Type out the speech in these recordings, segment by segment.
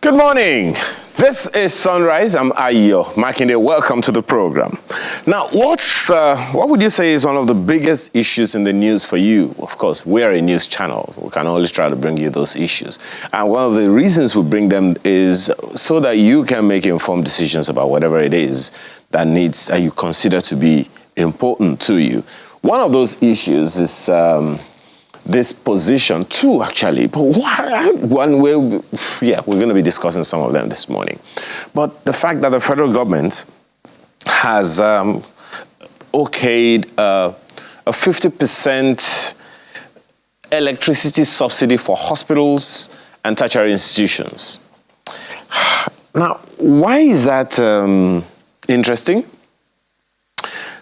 Good morning. This is Sunrise. I'm Ayo Makinde. Welcome to the program. Now, what would you say is one of the biggest issues in the news for you? Of course, we're a news channel. We can always try to bring you those issues. And one of the reasons we bring them is so that you can make informed decisions about whatever it is that you consider to be important to you. One of those issues is this position, two actually, but one way, we're going to be discussing some of them this morning. But the fact that the federal government has okayed a 50% electricity subsidy for hospitals and tertiary institutions. Now, why is that interesting?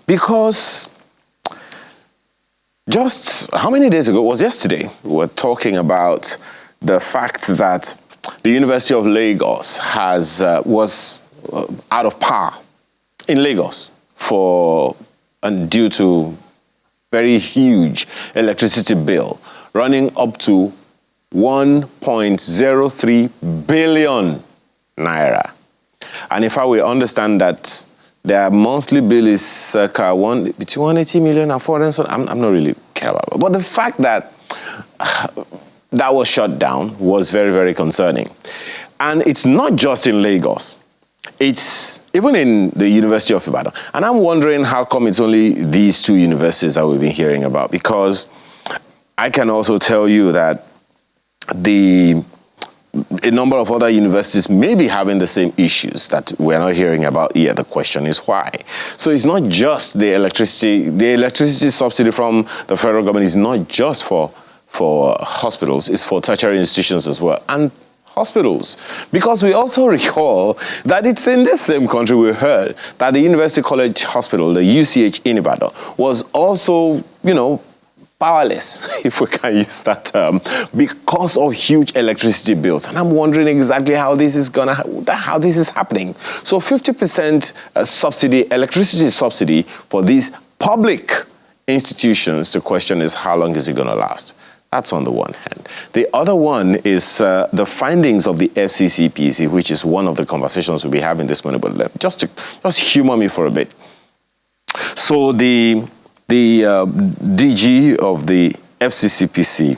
Because just how many days ago, it was yesterday, we were talking about the fact that the University of Lagos was out of power in Lagos due to very huge electricity bill running up to 1.03 billion naira. And in fact, we understand that their monthly bill is circa between 180 million and 400. I'm not really care about it. But the fact that that was shut down was very, very concerning. And it's not just in Lagos. It's even in the University of Ibadan. And I'm wondering how come it's only these two universities that we've been hearing about. Because I can also tell you that a number of other universities may be having the same issues that we're not hearing about here. The question is why. So it's not just the electricity subsidy from the federal government is not just for hospitals, it's for tertiary institutions as well. And hospitals, because we also recall that it's in this same country we heard that the University College Hospital, the UCH in Ibadan, was also, powerless, if we can use that term, because of huge electricity bills. And I'm wondering exactly how this is happening. So 50% subsidy, electricity subsidy for these public institutions. The question is, how long is it going to last? That's on the one hand. The other one is the findings of the FCCPC, which is one of the conversations we'll be having this morning. But just humor me for a bit. So the DG of the FCCPC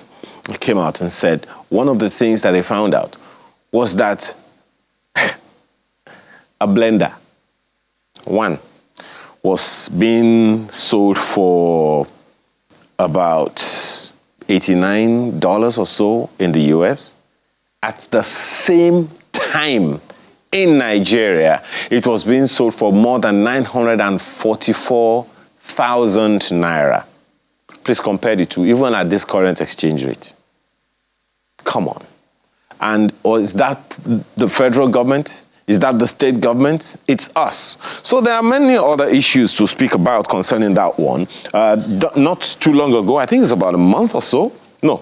came out and said one of the things that they found out was that a blender, one, was being sold for about $89 or so in the US. At the same time, in Nigeria, it was being sold for more than 944,000 naira. Please compare the two, even at this current exchange rate. Come on. Or is that the federal government? Is that the state government? It's us. So there are many other issues to speak about concerning that one. Not too long ago, I think it's about a month or so. No,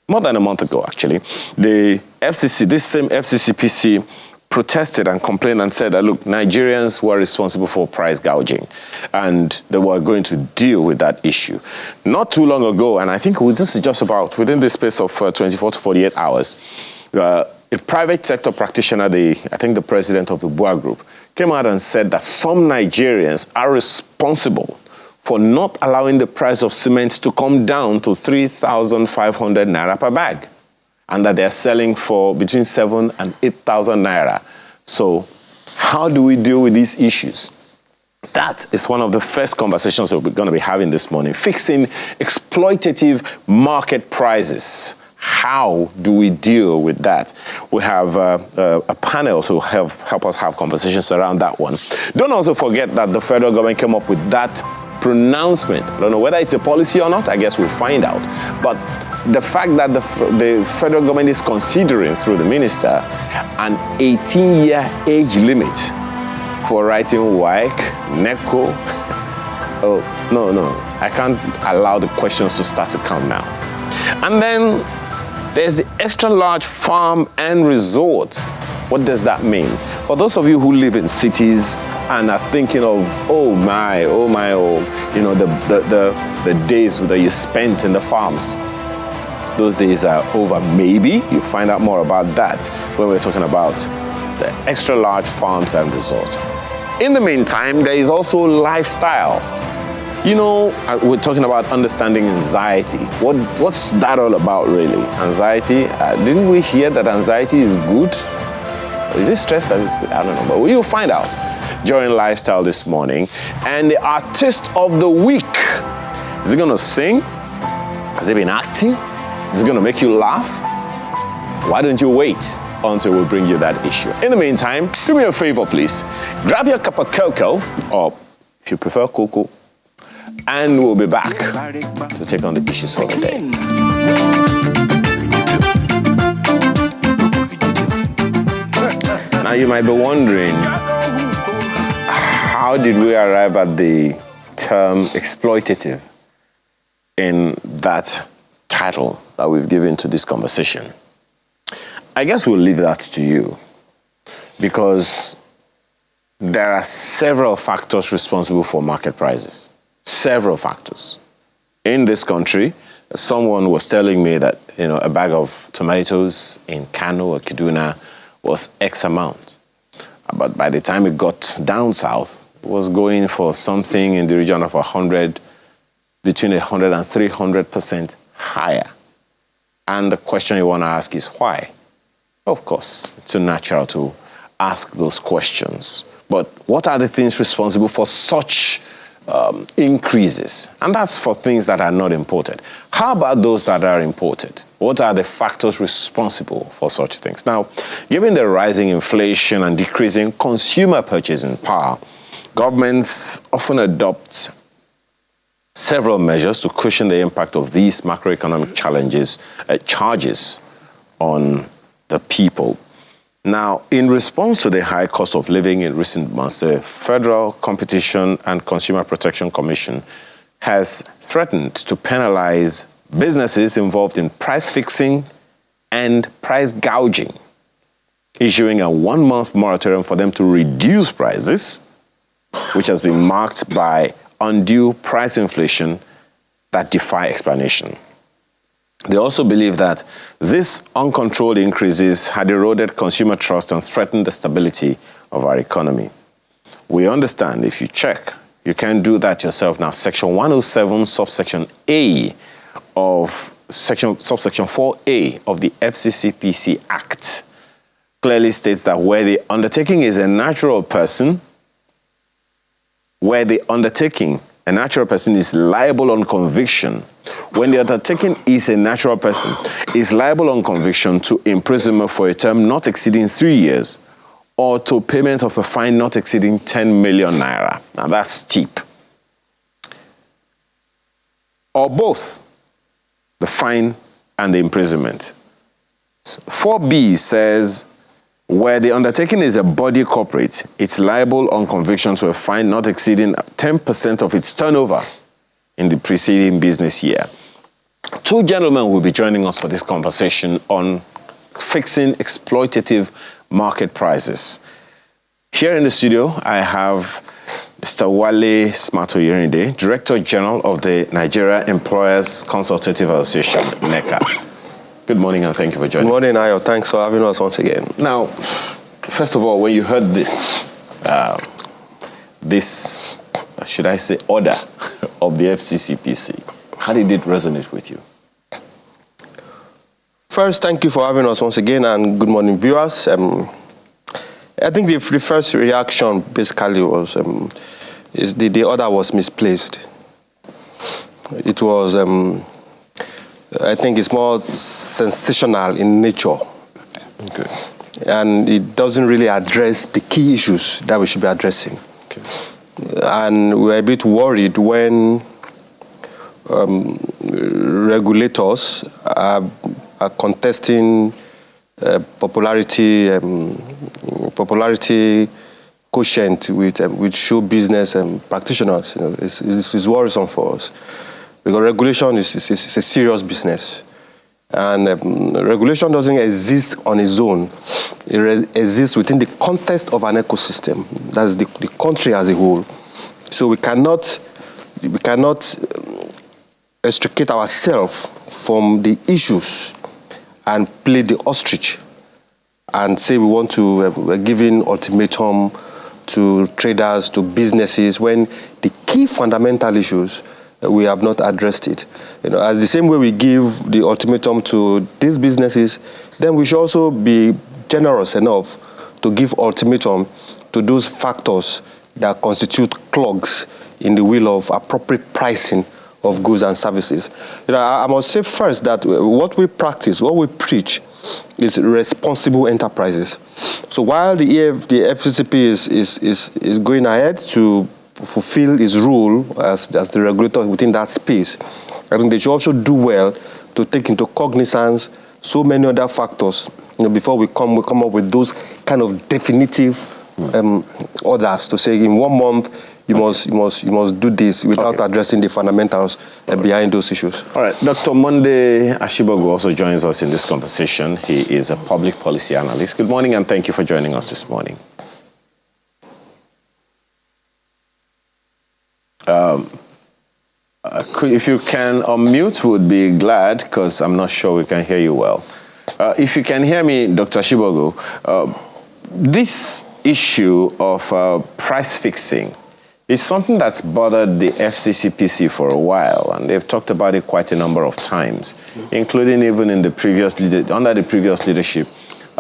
more than a month ago, actually. The FCC, this same FCCPC, protested and complained and said that, look, Nigerians were responsible for price gouging and they were going to deal with that issue. Not too long ago, and I think this is just about within the space of 24 to 48 hours, a private sector practitioner, I think the president of the BUA Group, came out and said that some Nigerians are responsible for not allowing the price of cement to come down to 3,500 naira per bag, and that they're selling for between 7,000 and 8,000 naira. So how do we deal with these issues? That is one of the first conversations that we're going to be having this morning. Fixing exploitative market prices. How do we deal with that? We have a panel to help us have conversations around that one. Don't also forget that the federal government came up with that pronouncement. I don't know whether it's a policy or not. I guess we'll find out. But the fact that the federal government is considering, through the minister, an 18-year age limit for writing WAEC, NECO. Oh, no. I can't allow the questions to start to come now. And then there's the extra large farm and resort. What does that mean? For those of you who live in cities and are thinking of, the days that you spent in the farms. those days are over. Maybe you find out more about that when we're talking about the extra large farms and resorts. In the meantime, there is also lifestyle. You know, we're talking about understanding anxiety. What's that all about, really? Anxiety? Didn't we hear that anxiety is good? Or is it stress that is good? I don't know, but we'll find out during Lifestyle this morning. And the artist of the week, is he gonna sing? Has he been acting? Is he gonna make you laugh? Why don't you wait until we bring you that issue? In the meantime, do me a favor, please. Grab your cup of cocoa, or if you prefer cocoa, and we'll be back to take on the issues for the day. Now you might be wondering, how did we arrive at the term exploitative in that title that we've given to this conversation? I guess we'll leave that to you, because there are several factors responsible for market prices. Several factors. In this country, someone was telling me that, you know, a bag of tomatoes in Kano or Kaduna was X amount. But by the time it got down south, it was going for something in the region of between 100 and 300% higher. And the question you want to ask is why? Of course, it's natural to ask those questions. But what are the things responsible for such increases? And that's for things that are not imported. How about those that are imported? What are the factors responsible for such things? Now, given the rising inflation and decreasing consumer purchasing power, governments often adopt several measures to cushion the impact of these macroeconomic charges on the people. Now, in response to the high cost of living in recent months, the Federal Competition and Consumer Protection Commission has threatened to penalize businesses involved in price fixing and price gouging, issuing a 1-month moratorium for them to reduce prices, which has been marked by undue price inflation that defy explanation. They also believe that these uncontrolled increases had eroded consumer trust and threatened the stability of our economy. We understand, if you check, you can do that yourself now. Section 107, subsection A of subsection 4A of the FCCPC Act clearly states that where the undertaking is a natural person, a natural person is liable on conviction. When the undertaking is a natural person, is liable on conviction to imprisonment for a term not exceeding 3 years, or to payment of a fine not exceeding 10 million naira. Now that's steep. Or both, the fine and the imprisonment. 4B says, where the undertaking is a body corporate, it's liable on conviction to a fine not exceeding 10% of its turnover in the preceding business year. Two gentlemen will be joining us for this conversation on fixing exploitative market prices. Here in the studio, I have Mr. Wale Smato-Yerinde, Director General of the Nigeria Employers Consultative Association, NECA. Good morning and thank you for joining us. Good morning, Ayo. Thanks for having us once again. Now, first of all, when you heard this, should I say, order of the FCCPC, how did it resonate with you? First, thank you for having us once again, and good morning, viewers. I think the first reaction basically was the order was misplaced. It was, I think it's more sensational in nature. Okay. And it doesn't really address the key issues that we should be addressing. Okay. And we're a bit worried when regulators are contesting popularity quotient with show business practitioners. You know, it's worrisome for us because regulation is a serious business, and regulation doesn't exist on its own. It exists within the context of an ecosystem. That is the country as a whole. So we cannot extricate ourselves from the issues and play the ostrich and say we want to give in ultimatum to traders, to businesses, when the key fundamental issues, we have not addressed it. As the same way we give the ultimatum to these businesses, then we should also be generous enough to give ultimatum to those factors that constitute clogs in the wheel of appropriate pricing of goods and services. I must say first that what we practice, what we preach, is responsible enterprises. So while the FCCP is going ahead to fulfill its role as the regulator within that space, I think they should also do well to take into cognizance so many other factors before we come up with those kind of definitive orders to say in 1 month you must do this without addressing the fundamentals behind those issues. All right, Dr. Monday Ashibogu also joins us in this conversation. He is a public policy analyst. Good morning, and thank you for joining us this morning. If you can unmute, would be glad, because I'm not sure we can hear you well. If you can hear me, Dr. Ashibogu, this issue of price fixing is something that's bothered the FCCPC for a while, and they've talked about it quite a number of times, including even in the under the previous leadership.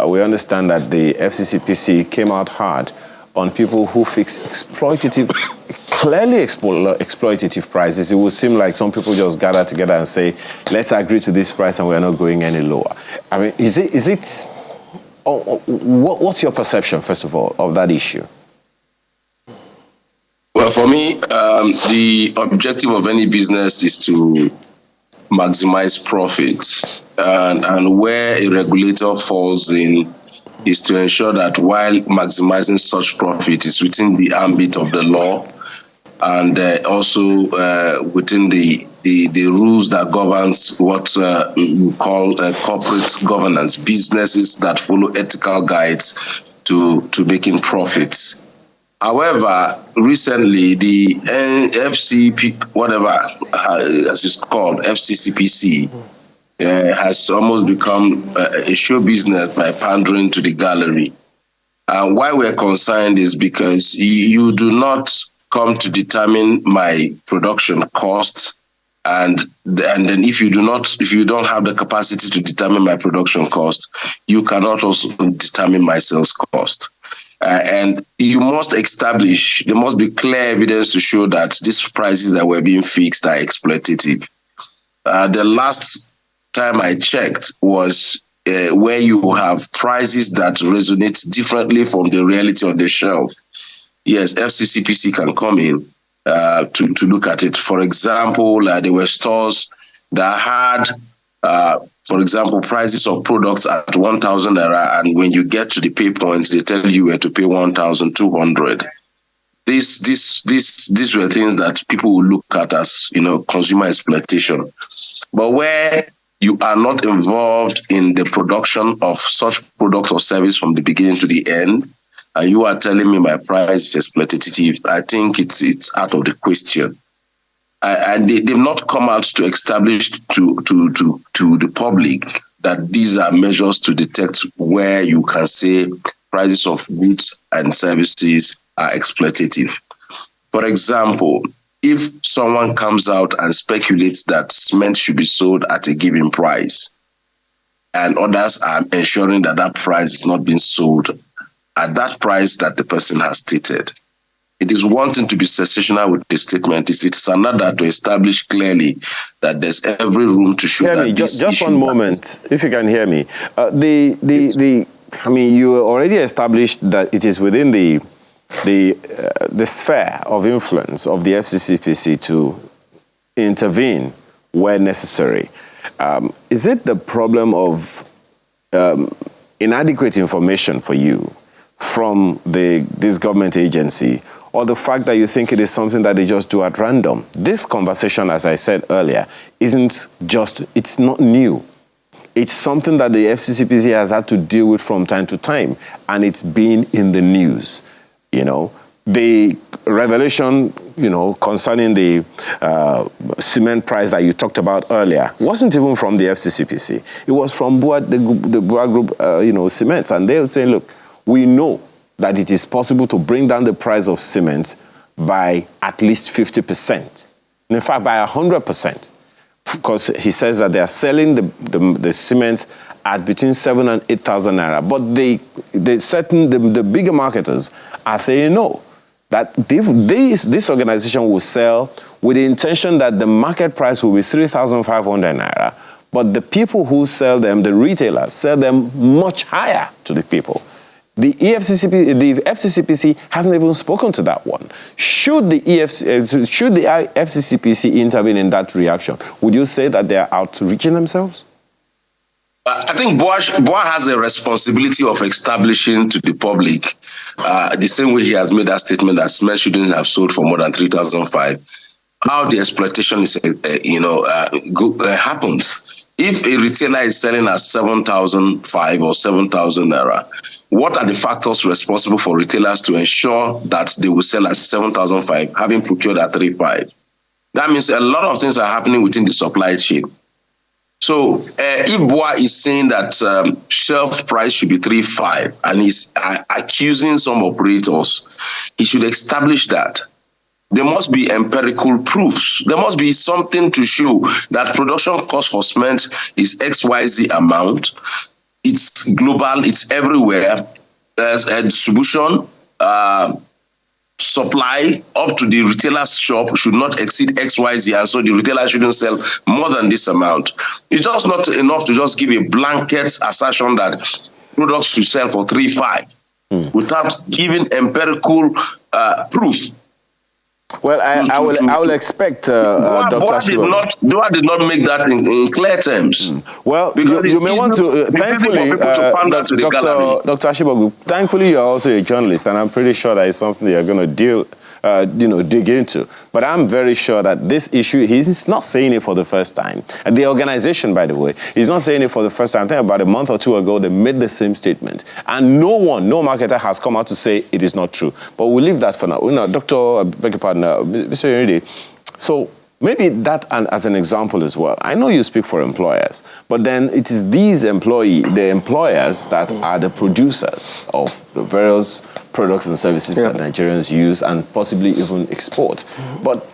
We understand that the FCCPC came out hard on people who fix clearly exploitative prices. It would seem like some people just gather together and say, let's agree to this price and we're not going any lower. I mean, what's your perception, first of all, of that issue? Well, for me, the objective of any business is to maximize profits. And where a regulator falls in is to ensure that while maximizing such profit is within the ambit of the law and also within the rules that governs what we call corporate governance, businesses that follow ethical guides to making profits. However, recently the as it's called, FCCPC, has almost become a show business by pandering to the gallery. Why we're concerned is because you do not come to determine my production cost, and then if you don't have the capacity to determine my production cost, you cannot also determine my sales cost. And you must establish, there must be clear evidence to show that these prices that were being fixed are exploitative. The last time I checked was where you have prices that resonate differently from the reality on the shelf. Yes, FCCPC can come in to look at it. For example, there were stores that had, for example, prices of products at 1,000 naira, and when you get to the pay points, they tell you where to pay 1,200. These were things that people would look at as, consumer exploitation. But where you are not involved in the production of such product or service from the beginning to the end, and you are telling me my price is exploitative, I think it's out of the question. And they've not come out to establish to the public that these are measures to detect where you can say prices of goods and services are exploitative. For example, if someone comes out and speculates that cement should be sold at a given price, and others are ensuring that that price is not being sold at that price that the person has stated, it is one thing to be sensational with the statement. It's another to establish clearly that there's every room to show that just one moment, if you can hear me. You already established that it is within the sphere of influence of the FCCPC to intervene where necessary. Is it the problem of inadequate information for you from this government agency, or the fact that you think it is something that they just do at random? This conversation, as I said earlier, it's not new. It's something that the FCCPC has had to deal with from time to time, and it's been in the news. the revelation, concerning the cement price that you talked about earlier wasn't even from the FCCPC. It was from the Bua Group, cements. And they were saying, look, we know that it is possible to bring down the price of cement by at least 50%. In fact, by 100%. Because he says that they are selling the cement at between 7,000 and 8,000 naira. But the bigger marketers are saying no, that this organization will sell with the intention that the market price will be 3,500 naira. But the people who sell them, the retailers, sell them much higher to the people. The FCCPC hasn't even spoken to that one. Should the FCCPC intervene in that reaction, would you say that they are outreaching themselves? I think Bua has a responsibility of establishing to the public, the same way he has made that statement that cement shouldn't have sold for more than 3,005, how the exploitation is, happens. If a retailer is selling at 7,005 or 7,000 naira, what are the factors responsible for retailers to ensure that they will sell at 7,005, having procured at 3,500? That means a lot of things are happening within the supply chain. So if Bua is saying that shelf price should be 3,500 and he's accusing some operators, he should establish that. There must be empirical proofs. There must be something to show that production cost for cement is XYZ amount. It's global, it's everywhere. There's a distribution, supply up to the retailer's shop should not exceed XYZ, and so the retailer shouldn't sell more than this amount. It's just not enough to just give a blanket assertion that products should sell for 3,500 without giving empirical proof. Well, I will expect Dr. Bua did not make that in clear terms. Well, you may want to, thankfully, Dr. Ashibogu, thankfully you're also a journalist, and I'm pretty sure that is something you're going to dig into. But I'm very sure that this issue, he's not saying it for the first time. And the organization, by the way, he's not saying it for the first time. I think about a month or two ago, they made the same statement. And no marketer has come out to say it is not true. But we'll leave that for now. Dr. Beg your pardon, Mr. Yoride, so maybe that as an example as well. I know you speak for employers, but then it is the employers that are the producers of the various products and services that Nigerians use and possibly even export. But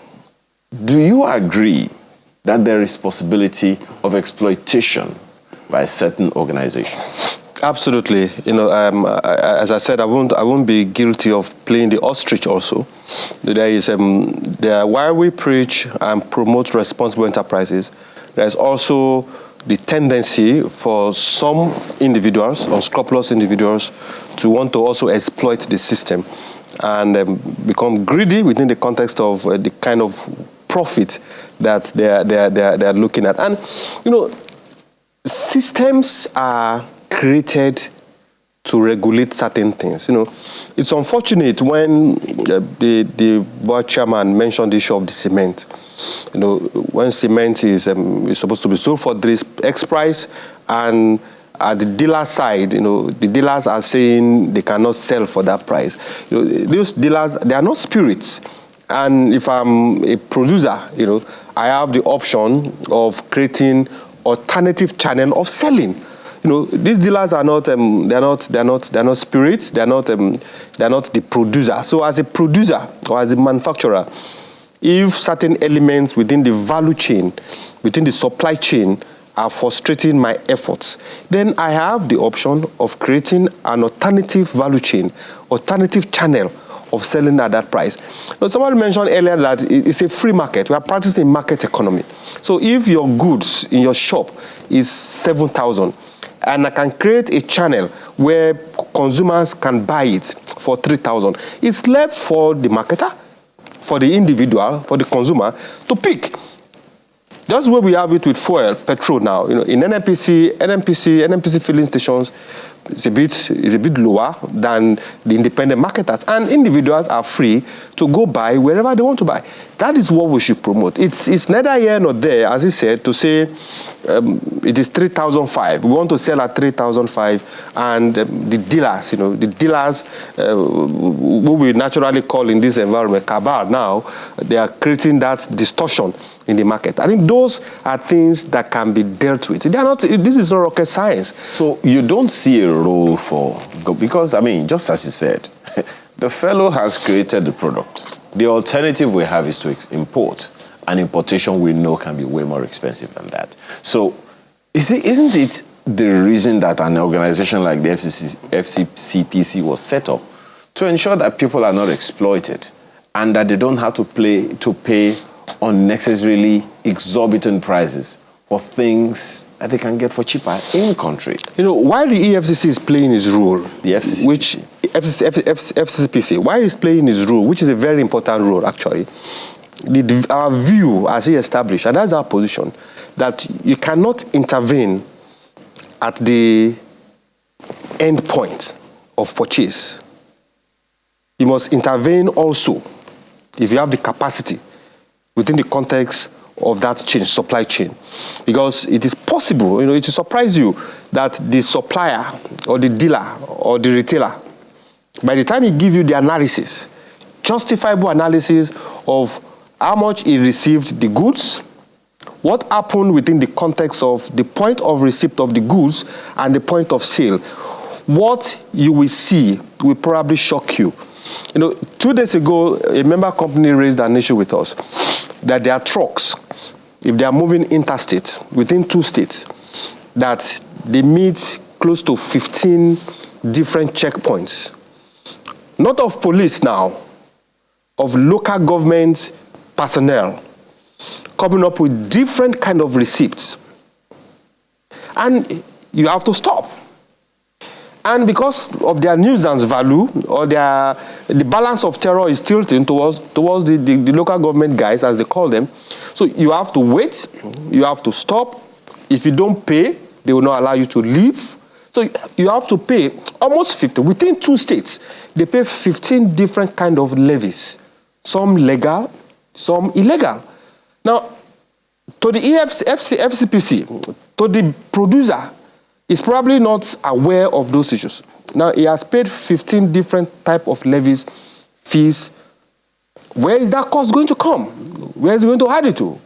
do you agree that there is possibility of exploitation by certain organizations? Absolutely. As I said, I won't be guilty of playing the ostrich also. While we preach and promote responsible enterprises, there's also the tendency for some individuals, unscrupulous individuals, to want to also exploit the system and become greedy within the context of the kind of profit that they're looking at. And, systems are created to regulate certain things. It's unfortunate when the board chairman mentioned the issue of the cement. When cement is supposed to be sold for this X price, and at the dealer side, the dealers are saying they cannot sell for that price. Those dealers, they are not spirits. And if I'm a producer, I have the option of creating alternative channel of selling. These dealers are not they're not spirits, they're not the producer. So as a producer or as a manufacturer, if certain elements within the value chain, within the supply chain are frustrating my efforts, then I have the option of creating an alternative value chain, alternative channel of selling at that price. Now, somebody mentioned earlier that it's a free market. We are practicing market economy. So if your goods in your shop is 7,000, and I can create a channel where consumers can buy it for 3,000, it's left for the marketer, for the individual, for the consumer to pick. That's where we have it with fuel, petrol now. In NNPC filling stations, it's a bit lower than the independent marketers, and individuals are free to go buy wherever they want to buy. That is what we should promote. It's neither here nor there, as he said, to say it is 3,005. We want to sell at 3,005, and the dealers, who we naturally call in this environment cabal now, they are creating that distortion in the market. I think those are things that can be dealt with. They are not. This is not rocket science. So you don't see a role for, because I mean, just as you said, the fellow has created the product. The alternative we have is to import, and importation we know can be way more expensive than that. So isn't it the reason that an organization like the FCCPC was set up to ensure that people are not exploited and that they don't have to pay unnecessarily exorbitant prices for things that they can get for cheaper in country? While the EFCC is playing its role, The FCCPC. FCCPC, while it's playing its role, which is a very important role actually, our view as he established, and that's our position, that you cannot intervene at the end point of purchase. You must intervene also, if you have the capacity, within the context of that supply chain. Because it is possible, it will surprise you, that the supplier or the dealer or the retailer, by the time he gives you the analysis, justifiable analysis of how much he received the goods, what happened within the context of the point of receipt of the goods and the point of sale, what you will see will probably shock you. 2 days ago, a member company raised an issue with us that their trucks, if they are moving interstate within 2 states, that they meet close to 15 different checkpoints. Not of police now, of local government personnel, coming up with different kind of receipts. And you have to stop. And because of their nuisance value, or the balance of terror is tilting towards the local government guys, as they call them. So you have to wait, you have to stop. If you don't pay, they will not allow you to leave. So you have to pay almost 50. Within 2 states, they pay 15 different kind of levies. Some legal, some illegal. Now, to the FCPC, to the producer, is probably not aware of those issues. Now, he has paid 15 different type of levies, fees. Where is that cost going to come? Where is he going to add it to?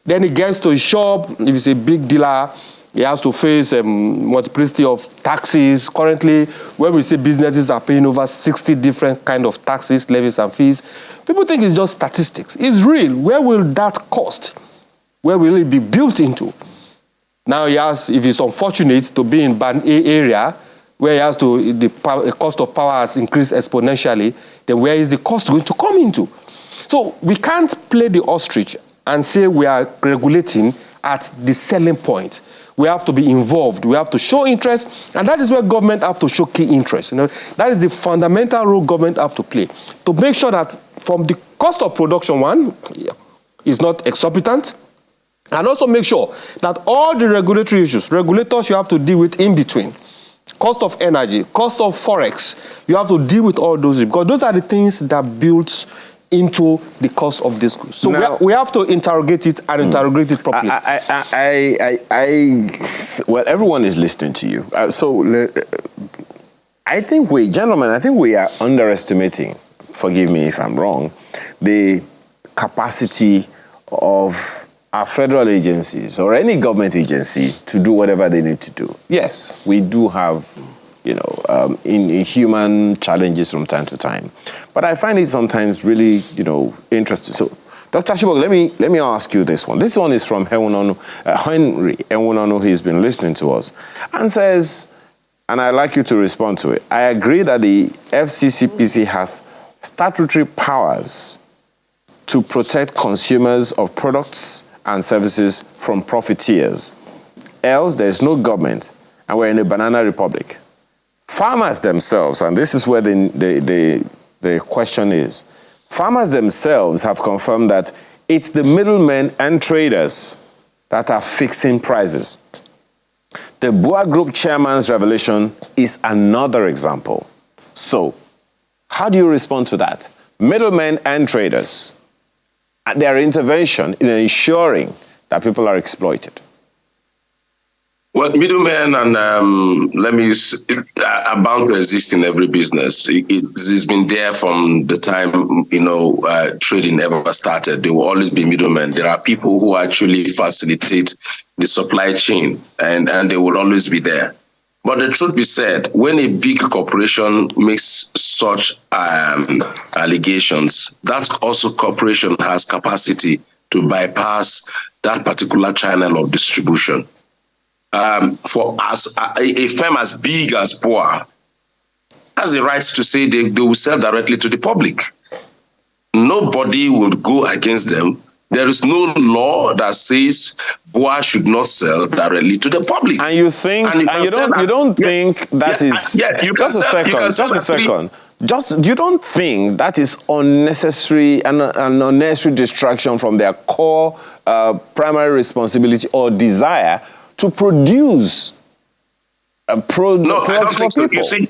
Then he gets to his shop. If he's a big dealer, he has to face a multiplicity of taxes. Currently, when we say businesses are paying over 60 different kind of taxes, levies, and fees, people think it's just statistics. It's real. Where will that cost? Where will it be built into? Now he has, if he's unfortunate to be in Band A area, where he has to, the cost of power has increased exponentially, then where is the cost going to come into? So we can't play the ostrich and say we are regulating at the selling point. We have to be involved. We have to show interest, and that is where government have to show key interest. That is the fundamental role government have to play, to make sure that from the cost of production one is not exorbitant, and also make sure that all the regulatory issues, regulators you have to deal with in between, cost of energy, cost of forex, you have to deal with all those, because those are the things that build into the cost of this goods. So now, we have to interrogate it and interrogate it properly. Well, everyone is listening to you. I think gentlemen, I think we are underestimating, forgive me if I'm wrong, the capacity of our federal agencies or any government agency to do whatever they need to do. Yes, we do have, in human challenges from time to time, but I find it sometimes really, interesting. So, Dr. Chibok, let me ask you this one. This one is from Henry Enwunonu. He's been listening to us and says, and I'd like you to respond to it. I agree that the FCCPC has statutory powers to protect consumers of products and services from profiteers. Else, there's no government, and we're in a banana republic. Farmers themselves, and this is where the question is, farmers themselves have confirmed that it's the middlemen and traders that are fixing prices. The Bua Group chairman's revelation is another example. So, how do you respond to that? Middlemen and traders, their intervention in ensuring that people are exploited. Well, middlemen and are bound to exist in every business. It's been there from the time trading ever started. There will always be middlemen. There are people who actually facilitate the supply chain, and they will always be there. But the truth be said, when a big corporation makes such allegations, that also corporation has capacity to bypass that particular channel of distribution. For us, a firm as big as BOA has the right to say they will sell directly to the public. Nobody would go against them. There is no law that says BOA should not sell directly to the public. And you think, you don't think that is you don't think that is unnecessary and an unnecessary distraction from their core primary responsibility or desire to produce products for people? You see,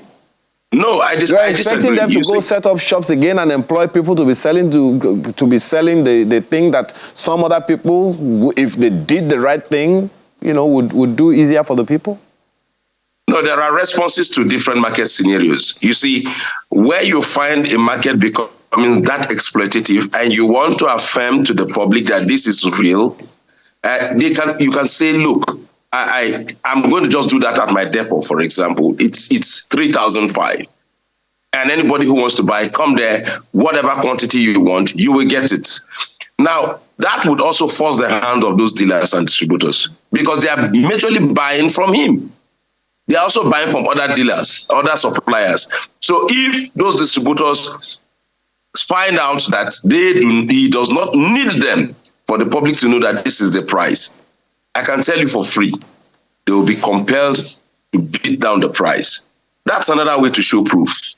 no, I disagree. You're expecting them to go set up shops again and employ people to be selling the thing that some other people, if they did the right thing, would do easier for the people? No, there are responses to different market scenarios. You see, where you find a market becoming that exploitative and you want to affirm to the public that this is real, you can say, look, I'm going to just do that at my depot, for example. It's 3,005. And anybody who wants to buy, come there, whatever quantity you want, you will get it. Now, that would also force the hand of those dealers and distributors because they are majorly buying from him. They are also buying from other dealers, other suppliers. So if those distributors find out that he does not need them for the public to know that this is the price, I can tell you for free, they will be compelled to beat down the price. That's another way to show proof.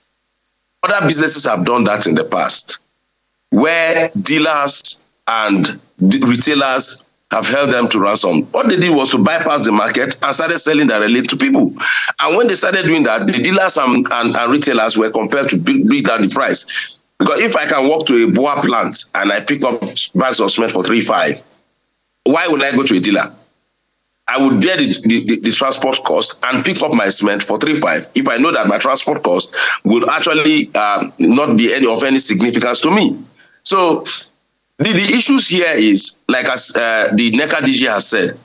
Other businesses have done that in the past, where dealers and retailers have held them to ransom. What they did was to bypass the market and started selling directly to people. And when they started doing that, the dealers and retailers were compelled to beat down the price. Because if I can walk to a BOA plant and I pick up bags of cement for 3.5, why would I go to a dealer? I would bear the transport cost and pick up my cement for 3.5 if I know that my transport cost would actually not be of any significance to me. So the issues here is, like as the NECA DG has said,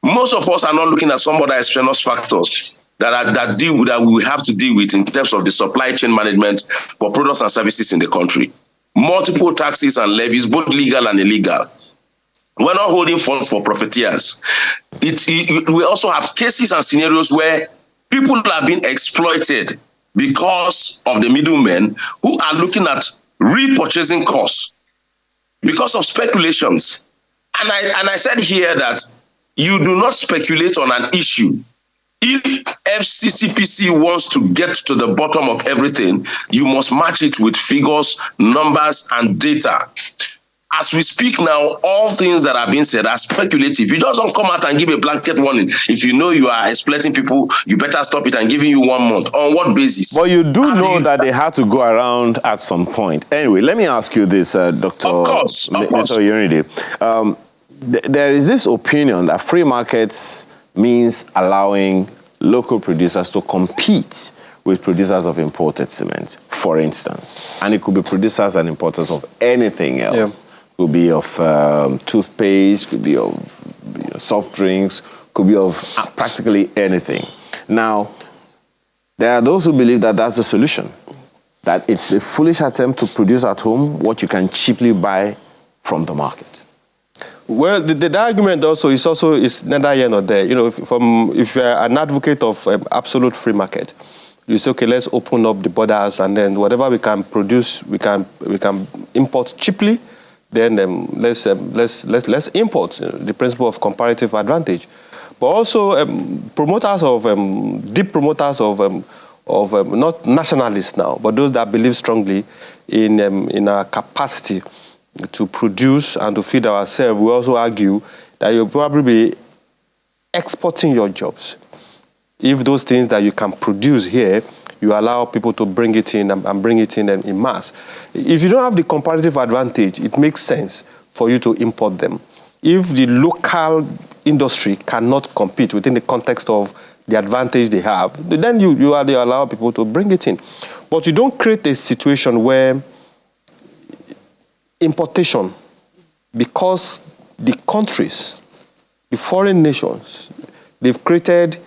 most of us are not looking at some other extraneous factors that we have to deal with in terms of the supply chain management for products and services in the country. Multiple taxes and levies, both legal and illegal. We're not holding funds for profiteers. We also have cases and scenarios where people are being exploited because of the middlemen who are looking at repurchasing costs because of speculations. And I said here that you do not speculate on an issue. If FCCPC wants to get to the bottom of everything, you must match it with figures, numbers, and data. As we speak now, all things that are being said are speculative. You just don't come out and give a blanket warning. If you know you are exploiting people, you better stop it and giving you 1 month. On what basis? But you do know that they had to go around at some point. Anyway, let me ask you this, Dr. Of course. Unity. There is this opinion that free markets means allowing local producers to compete with producers of imported cement, for instance. And it could be producers and importers of anything else. Yeah. Could be of toothpaste, could be of soft drinks, could be of practically anything. Now, there are those who believe that that's the solution, that it's a foolish attempt to produce at home what you can cheaply buy from the market. Well, the argument is neither here nor there. If you're an advocate of absolute free market, you say, okay, let's open up the borders, and then whatever we can produce, we can import cheaply. Then let's import, the principle of comparative advantage. But also deep promoters of not nationalists now, but those that believe strongly in our capacity to produce and to feed ourselves. We also argue that you'll probably be exporting your jobs. If those things that you can produce here, you allow people to bring it in and bring it in mass. If you don't have the comparative advantage, it makes sense for you to import them. If the local industry cannot compete within the context of the advantage they have, then you allow people to bring it in. But you don't create a situation where importation, because the countries, the foreign nations, they've created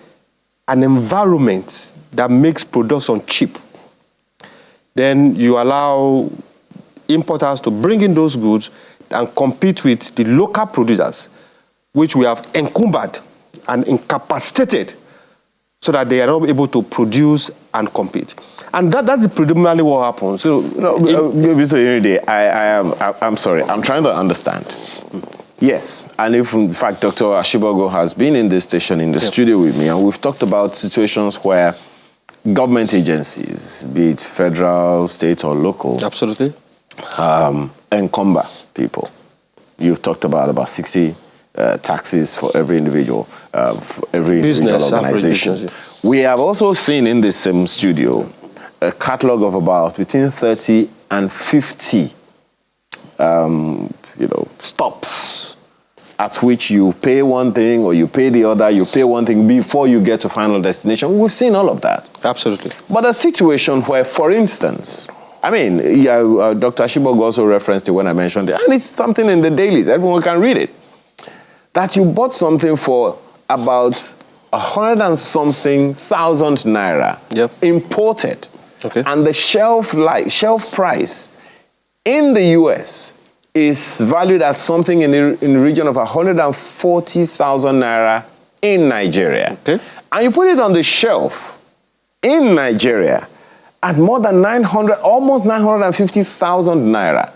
an environment that makes production cheap. Then you allow importers to bring in those goods and compete with the local producers, which we have encumbered and incapacitated so that they are not able to produce and compete. And that's predominantly what happens. So, Mr. Unity, I'm sorry, I'm trying to understand. Yes, and if in fact Dr. Ashibogo has been in this station in the studio with me, and we've talked about situations where government agencies, be it federal, state, or local, absolutely, encumber people. You've talked about 60 taxes for every individual, for every business individual organization. We have also seen in this same studio a catalog of about between 30 and 50 stops at which you pay one thing or you pay the other, you pay one thing before you get to final destination. We've seen all of that. Absolutely. But a situation where, for instance, I mean, Dr. Ashibogo also referenced it when I mentioned it, and it's something in the dailies, everyone can read it, that you bought something for about 100 and something thousand naira, imported, and the shelf price in the US is valued at something in the region of 140,000 naira in Nigeria. And you put it on the shelf in Nigeria at more than 900, almost 950,000 naira.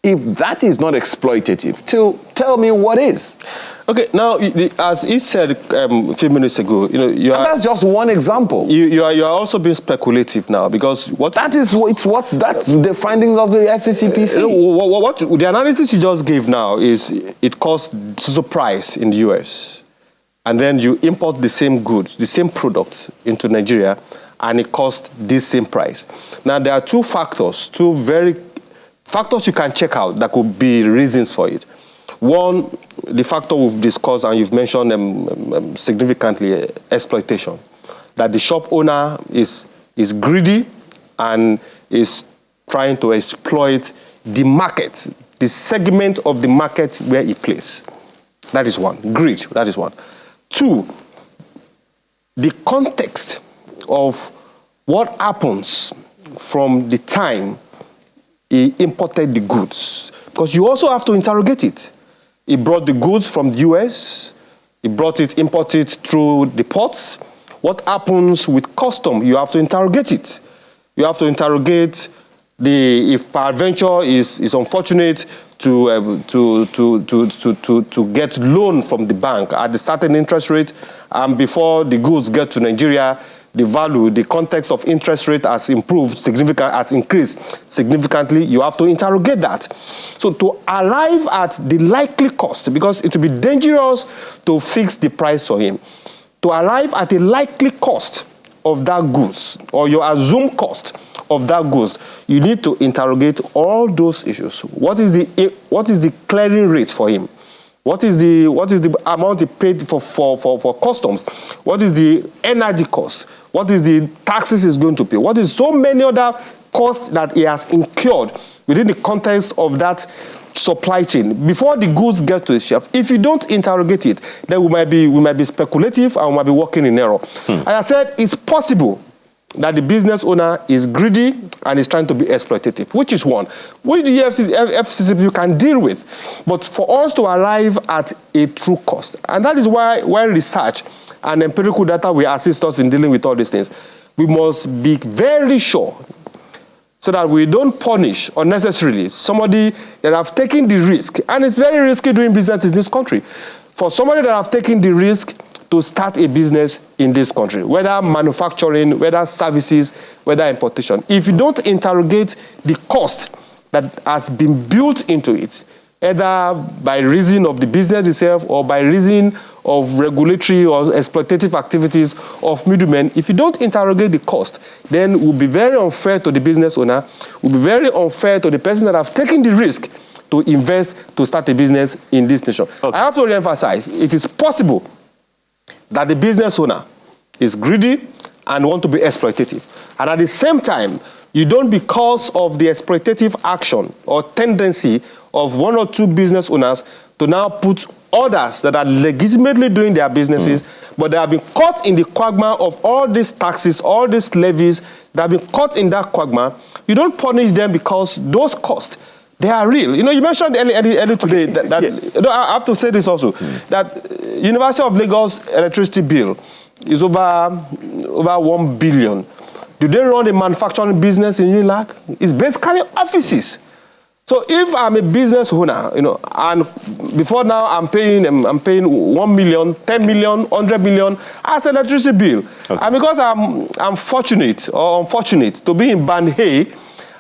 If that is not exploitative, tell me what is. Okay, now, as he said a few minutes ago, that's just one example. You are also being speculative now, because that's the findings of the FCCPC. What the analysis you just gave now is it costs the price in the US, and then you import the same goods, the same products into Nigeria, and it costs this same price. Now, there are two factors you can check out that could be reasons for it. One, the factor we've discussed and you've mentioned significantly, exploitation. That the shop owner is greedy and is trying to exploit the market, the segment of the market where he plays. That is one. Greed, that is one. Two, the context of what happens from the time he imported the goods. Because you also have to interrogate it. He brought the goods from the US, he imported through the ports. What happens with custom? You have to interrogate it. You have to interrogate if peradventure is unfortunate to get loan from the bank at a certain interest rate, and before the goods get to Nigeria, the context of interest rate has increased significantly. You have to interrogate that. So to arrive at the likely cost, because it will be dangerous to fix the price for him, to arrive at a likely cost of that goods, or your assumed cost of that goods, you need to interrogate all those issues. What is the clearing rate for him? What is the amount he paid for customs? What is the energy cost? What is the taxes he's going to pay? What is so many other costs that he has incurred within the context of that supply chain before the goods get to the shelf? If you don't interrogate it, then we might be speculative and we might be working in error. As I said, it's possible that the business owner is greedy and is trying to be exploitative, which is one, which the FCCP can deal with. But for us to arrive at a true cost, and that is why research and empirical data will assist us in dealing with all these things, we must be very sure so that we don't punish unnecessarily somebody that have taken the risk. And it's very risky doing business in this country. For somebody that have taken the risk to start a business in this country, whether manufacturing, whether services, whether importation. If you don't interrogate the cost that has been built into it, either by reason of the business itself or by reason of regulatory or exploitative activities of middlemen, if you don't interrogate the cost, then it will be very unfair to the business owner, it will be very unfair to the person that have taken the risk to invest to start a business in this nation. Okay. I have to re-emphasize, it is possible that the business owner is greedy and want to be exploitative. And at the same time, you don't, because of the exploitative action or tendency of one or two business owners to now put others that are legitimately doing their businesses, but they have been caught in the quagmire of all these taxes, all these levies, they have been caught in that quagmire. You don't punish them because those costs, they are real. You know, you mentioned early today that I have to say this also, that University of Lagos electricity bill is over 1 billion. Do they run a manufacturing business in UNILAG? It's basically offices. So if I'm a business owner, you know, and before now I'm paying 1 million, 10 million, 100 million as an electricity bill. Okay. And because I'm fortunate or unfortunate to be in Band A,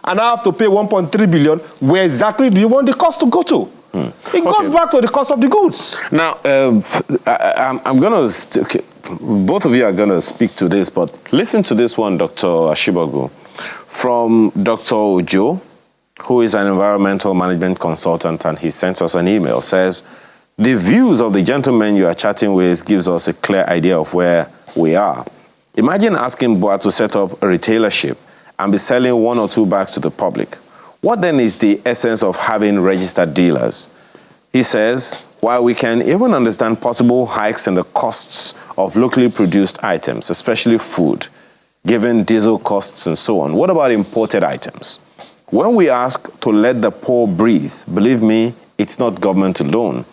and I have to pay 1.3 billion, where exactly do you want the cost to go to? It goes back to the cost of the goods. Now, I'm going to, both of you are going to speak to this, but listen to this one, Dr. Ashibogu, from Dr. Ojo, who is an environmental management consultant, and he sent us an email, says, the views of the gentleman you are chatting with gives us a clear idea of where we are. Imagine asking Boa to set up a retailership and be selling 1 or 2 bags to the public. What then is the essence of having registered dealers? He says, while we can even understand possible hikes in the costs of locally produced items, especially food, given diesel costs and so on, what about imported items? When we ask to let the poor breathe, believe me, it's not government alone.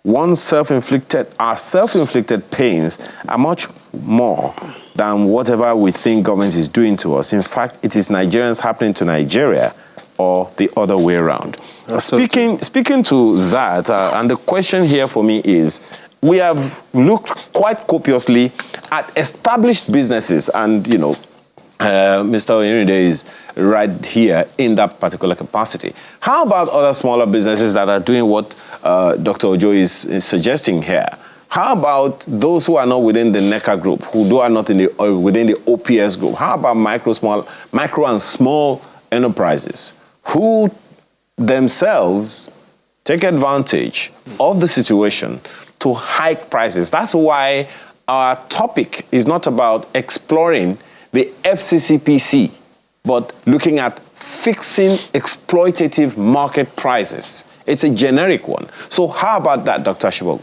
Our self-inflicted pains are much more than whatever we think government is doing to us. In fact, it is Nigerians happening to Nigeria or the other way around. Speaking to that, and the question here for me is, we have looked quite copiously at established businesses, and, you know, Mr. Oyinrinde is right here in that particular capacity. How about other smaller businesses that are doing what Dr. Ojo is suggesting here? How about those who are not within the NECA group, who are not within the OPS group? How about micro and small enterprises who themselves take advantage of the situation to hike prices? That's why our topic is not about exploring the FCCPC, but looking at fixing exploitative market prices. It's a generic one. So how about that, Dr. Ashibogu?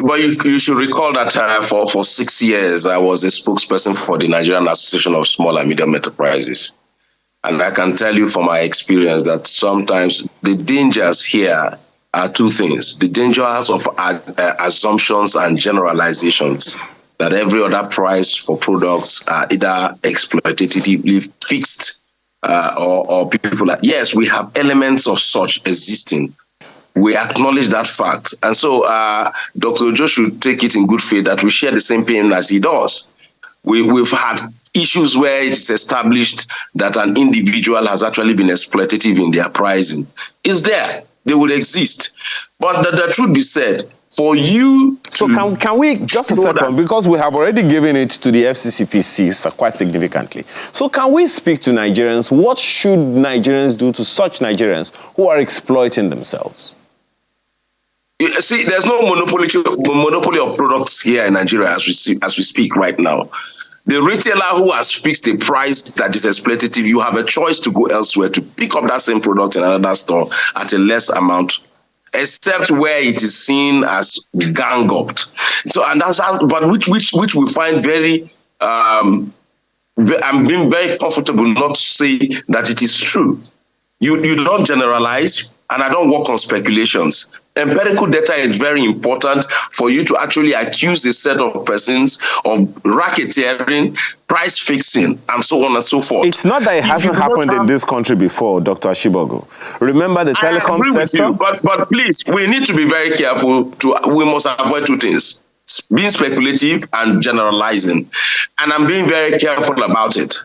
But you should recall that for 6 years, I was a spokesperson for the Nigerian Association of Small and Medium Enterprises. And I can tell you from my experience that sometimes the dangers here are 2 things. The dangers of assumptions and generalizations, that every other price for products are either exploitatively fixed or people are. Yes, we have elements of such existing. We acknowledge that fact. And so Dr. Ojo should take it in good faith that we share the same pain as he does. We've had issues where it's established that an individual has actually been exploitative in their pricing. It's there. They will exist. But the truth be said, for you So can we, just a second, because we have already given it to the FCCPC quite significantly. So can we speak to Nigerians? What should Nigerians do to such Nigerians who are exploiting themselves? See, there's no monopoly of products here in Nigeria as we speak right now. The retailer who has fixed a price that is exploitative, you have a choice to go elsewhere to pick up that same product in another store at a less amount, except where it is seen as gang-upped. So, and that's but which we find very. I'm being very comfortable not to say that it is true. You don't generalize, and I don't work on speculations. Empirical data is very important for you to actually accuse a set of persons of racketeering, price fixing, and so on and so forth. It's not that it hasn't happened in this country before, Dr. Ashibogu. Remember the telecom sector? But please, we need to be very careful. We must avoid 2 things: being speculative and generalizing. And I'm being very careful about it.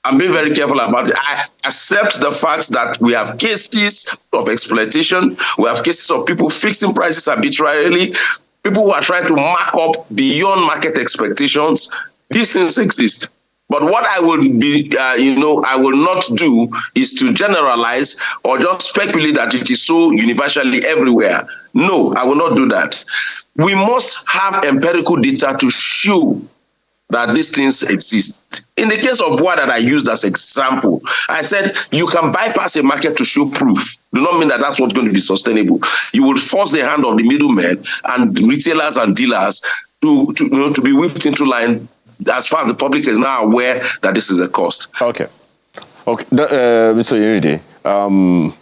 I'm being very careful about it. I accept the fact that we have cases of exploitation. We have cases of people fixing prices arbitrarily, people who are trying to mark up beyond market expectations. These things exist. But what I will be, I will not do is to generalize or just speculate that it is so universally everywhere. No, I will not do that. We must have empirical data to show that these things exist. In the case of what that I used as example, I said you can bypass a market to show proof. Do not mean that that's what's going to be sustainable. You will force the hand of the middlemen and retailers and dealers to be whipped into line as far as the public is now aware that this is a cost. Okay. Mr. Yeride,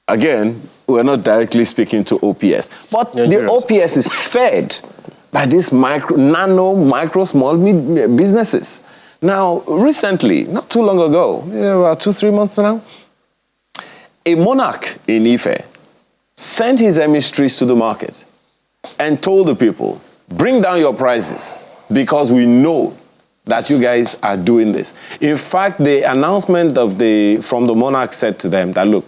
again, we're not directly speaking to OPS, but the OPS is fed by these nano, micro, small businesses. Now, recently, not too long ago, about 2-3 months now, a monarch in Ife sent his emissaries to the market and told the people, bring down your prices because we know that you guys are doing this. In fact, the announcement from the monarch said to them that, look,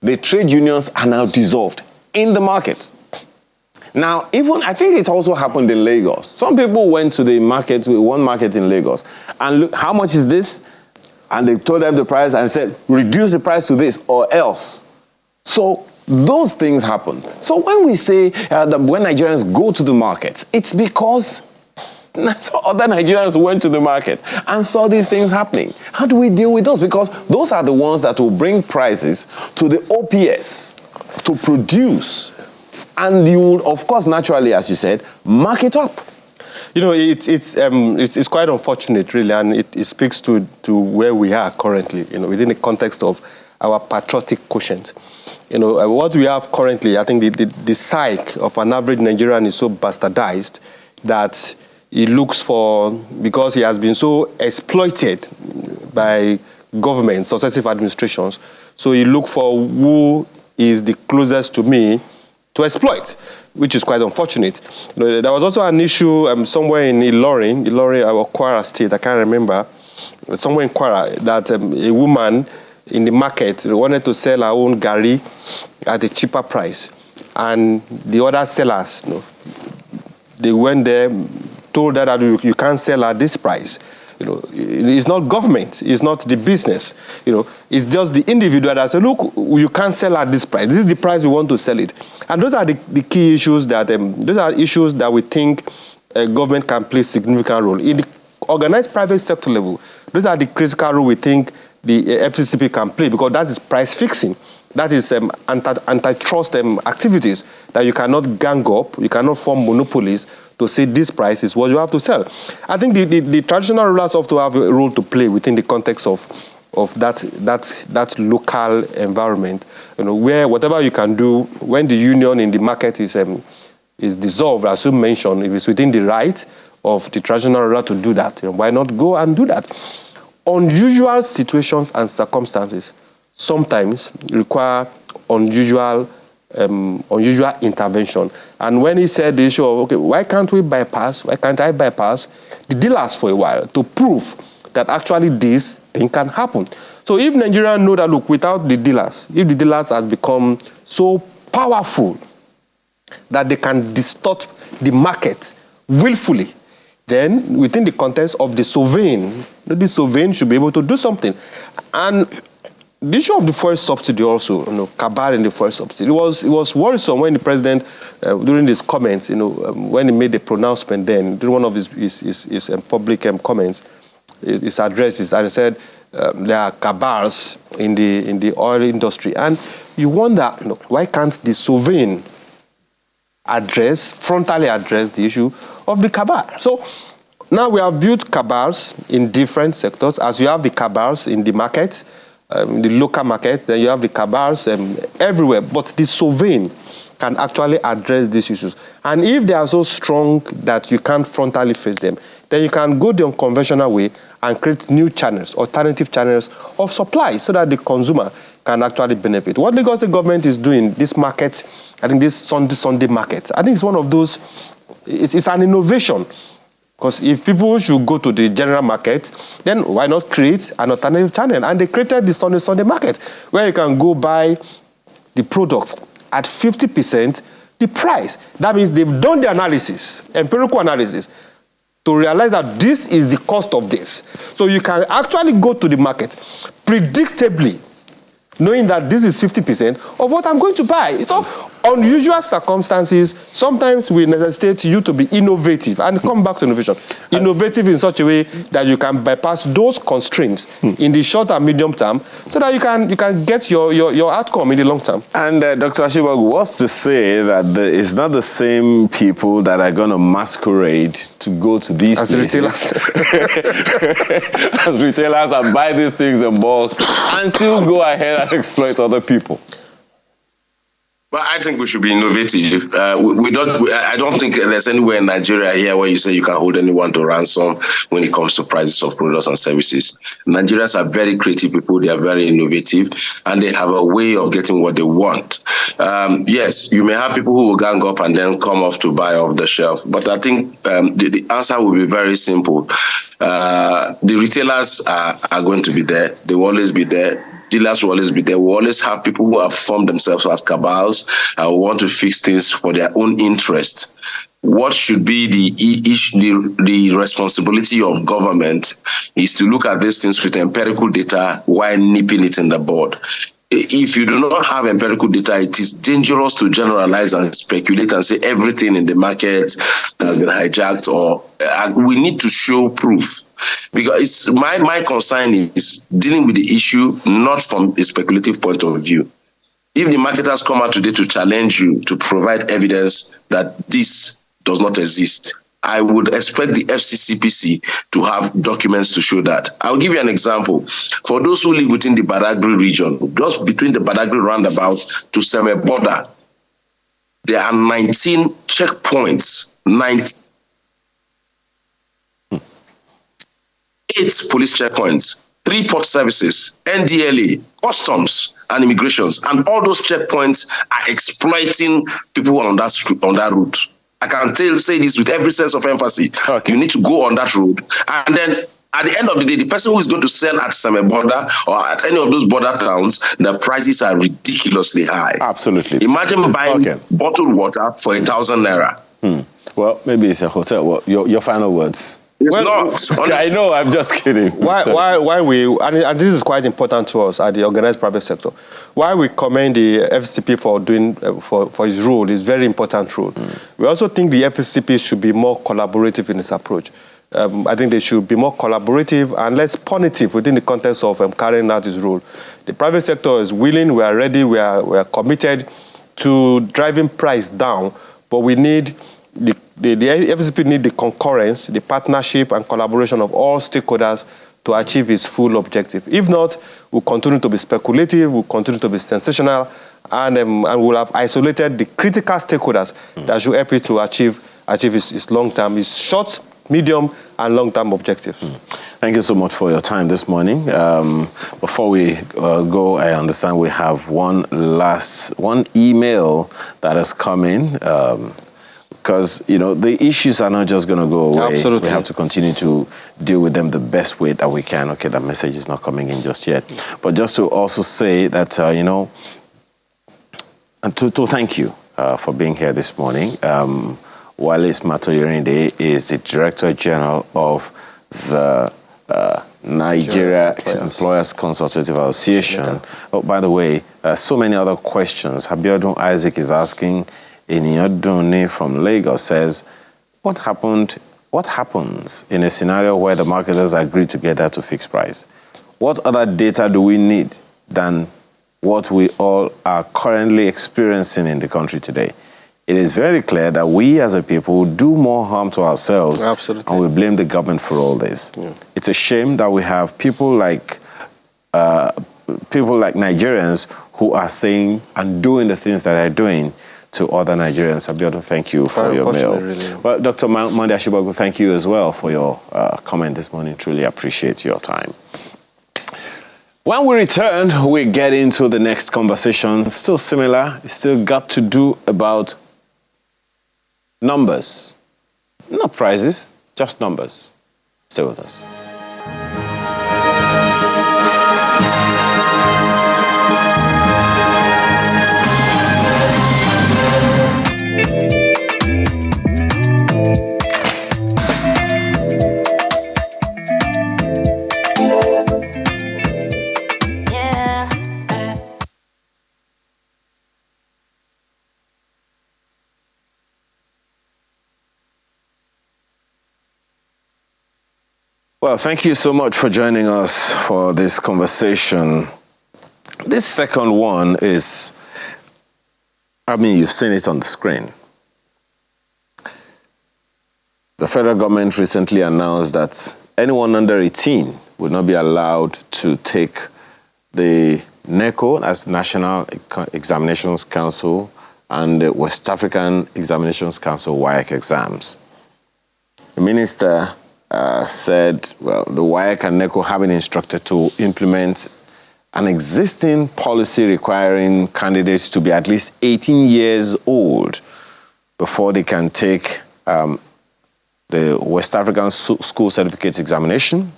the trade unions are now dissolved in the market. Now, I think it also happened in Lagos. Some people went to the market, one market in Lagos, and look, how much is this? And they told them the price and said, reduce the price to this or else. So those things happen. So when we say that when Nigerians go to the markets, it's because other Nigerians went to the market and saw these things happening. How do we deal with those? Because those are the ones that will bring prices to the OPS to produce. And you will, of course, naturally, as you said, mark it up. It's quite unfortunate, really, and it speaks to where we are currently, within the context of our patriotic quotient. What we have currently, I think the psyche of an average Nigerian is so bastardized that he looks for, because he has been so exploited by government, successive administrations, so he looks for who is the closest to me to exploit, which is quite unfortunate. There was also an issue somewhere in Ilorin or Kwara State, I can't remember, somewhere in Kwara, that a woman in the market wanted to sell her own gari at a cheaper price. And the other sellers, they went there, told her that you can't sell at this price. It's not government, it's not the business. It's just the individual that said, look, you can't sell at this price. This is the price we want to sell it. And those are the key issues that we think government can play a significant role. In the organized private sector level, those are the critical role we think the FCCP can play, because that is price fixing. That is antitrust activities that you cannot gang up, you cannot form monopolies to say this price is what you have to sell. I think the traditional rulers have to have a role to play within the context of that local environment, where whatever you can do when the union in the market is dissolved, as you mentioned, if it's within the right of the traditional ruler to do that, why not go and do that? Unusual situations and circumstances sometimes require unusual intervention. And when he said the issue of, okay, why can't I bypass the dealers for a while to prove that actually this thing can happen? So if Nigerians know that, look, without the dealers, if the dealers has become so powerful that they can distort the market willfully, then within the context of the sovereign should be able to do something. And the issue of the fuel subsidy also, cabal in the fuel subsidy, it was worrisome when the president, during his comments, when he made the pronouncement then, during one of his public comments, his addresses, and he said there are cabals in the oil industry. And you wonder, why can't the sovereign frontally address the issue of the cabal? So now we have built cabals in different sectors, as you have the cabals in the market, the local market, then you have the cabals everywhere. But the sovereign can actually address these issues. And if they are so strong that you can't frontally face them, then you can go the unconventional way and create new channels, alternative channels of supply, so that the consumer can actually benefit. What Lagos State government is doing, this market, I think this Sunday market, I think it's one of those, it's an innovation. Because if people should go to the general market, then why not create an alternative channel? And they created the Sunday market, where you can go buy the product at 50% the price. That means they've done the analysis, empirical analysis, to realize that this is the cost of this. So you can actually go to the market predictably, knowing that this is 50% of what I'm going to buy. So unusual circumstances, sometimes we necessitate you to be innovative, and come back to innovation. Innovative in such a way that you can bypass those constraints in the short and medium term, so that you can get your outcome in the long term. And Dr. Ashibagu, what's to say that it's not the same people that are going to masquerade to go to these as places, retailers, as retailers, and buy these things in bulk and still go ahead and exploit other people? Well, I think we should be innovative. I don't think there's anywhere in Nigeria here where you say you can hold anyone to ransom when it comes to prices of products and services. Nigerians are very creative people. They are very innovative, and they have a way of getting what they want. Yes, you may have people who will gang up and then come off to buy off the shelf, but I think the answer will be very simple. The retailers are going to be there. They will always be there. Dealers will always be there. We always have people who have formed themselves as cabals and want to fix things for their own interest. What should be the responsibility of government is to look at these things with empirical data while nipping it in the bud. If you do not have empirical data, it is dangerous to generalize and speculate and say everything in the market has been hijacked, and we need to show proof. Because my concern is dealing with the issue not from a speculative point of view. If the marketers come out today to challenge you to provide evidence that this does not exist, I would expect the FCCPC to have documents to show that. I'll give you an example. For those who live within the Badagry region, just between the Badagry roundabout to Seme border, there are 19 checkpoints, 8 police checkpoints, 3 port services, NDLA, customs, and immigrations. And all those checkpoints are exploiting people on that route. I can say this with every sense of emphasis. Okay. You need to go on that road. And then at the end of the day, the person who is going to sell at Seme border or at any of those border towns, the prices are ridiculously high. Absolutely. Imagine buying bottled water for 1,000 naira. Well, maybe it's a hotel. Well, your final words. It's not. I know, I'm just kidding. Why we, and this is quite important to us at the organized private sector, why we commend the FCCP for doing, for his role, his very important role. We also think the FCCP should be more collaborative in its approach. I think they should be more collaborative and less punitive within the context of carrying out his role. The private sector is willing, we are ready, we are committed to driving price down, but we need the FCCP need the concurrence, the partnership and collaboration of all stakeholders to achieve its full objective. If not, we'll continue to be speculative, we'll continue to be sensational, and we'll have isolated the critical stakeholders that should help it to achieve its long-term, its short, medium, and long-term objectives. Thank you so much for your time this morning. Before we go, I understand we have one email that has come in. Because, the issues are not just going to go away. Absolutely. We have to continue to deal with them the best way that we can. Okay, that message is not coming in just yet. But just to also say that, and to thank you for being here this morning. Wallace Matoyorinde is the Director General of the Nigeria Employers Consultative Association. Oh, by the way, so many other questions. Abiodun Isaac is asking, Iniyodunni from Lagos says, what happens in a scenario where the marketers agree together to fix price? What other data do we need than what we all are currently experiencing in the country today? It is very clear that we as a people do more harm to ourselves. Absolutely. And we blame the government for all this. Yeah. It's a shame that we have people like Nigerians who are saying and doing the things that they're doing to other Nigerians. Abiodun, thank you for your mail. Really. Well, Dr. Monday Ashibagu, thank you as well for your comment this morning. Truly appreciate your time. When we return, we get into the next conversation. Still similar. It's still got to do about numbers, not prices. Just numbers. Stay with us. Well, thank you so much for joining us for this conversation. This second one is, you've seen it on the screen. The federal government recently announced that anyone under 18 would not be allowed to take the NECO, as National Examinations Council, and the West African Examinations Council, WAEC exams. The minister said, well, the WAEC and NECO have been instructed to implement an existing policy requiring candidates to be at least 18 years old before they can take the West African School Certificate Examination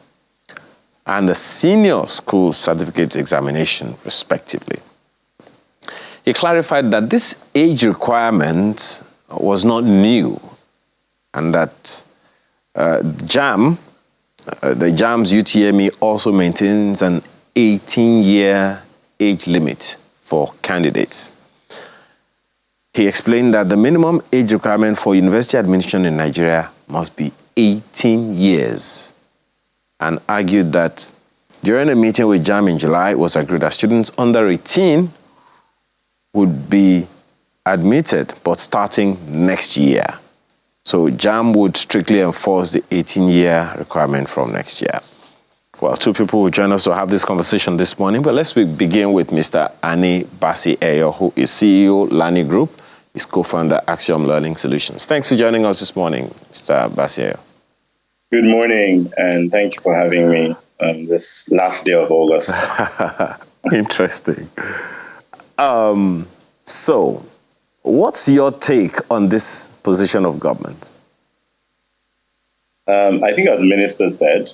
and the Senior School Certificate Examination, respectively. He clarified that this age requirement was not new and that JAM, the JAM's UTME also maintains an 18-year age limit for candidates. He explained that the minimum age requirement for university admission in Nigeria must be 18 years and argued that during a meeting with JAM in July, it was agreed that students under 18 would be admitted, but starting next year. So JAM would strictly enforce the 18-year requirement from next year. Well, two people will join us to have this conversation this morning, but let's begin with Mr. Ani Basi-Eyo, who is CEO, Lani Group. He's co-founder, Axiom Learning Solutions. Thanks for joining us this morning, Mr. Basi-Eyo. Good morning, and thank you for having me on this last day of August. Interesting. So, what's your take on this position of government? I think, as the minister said,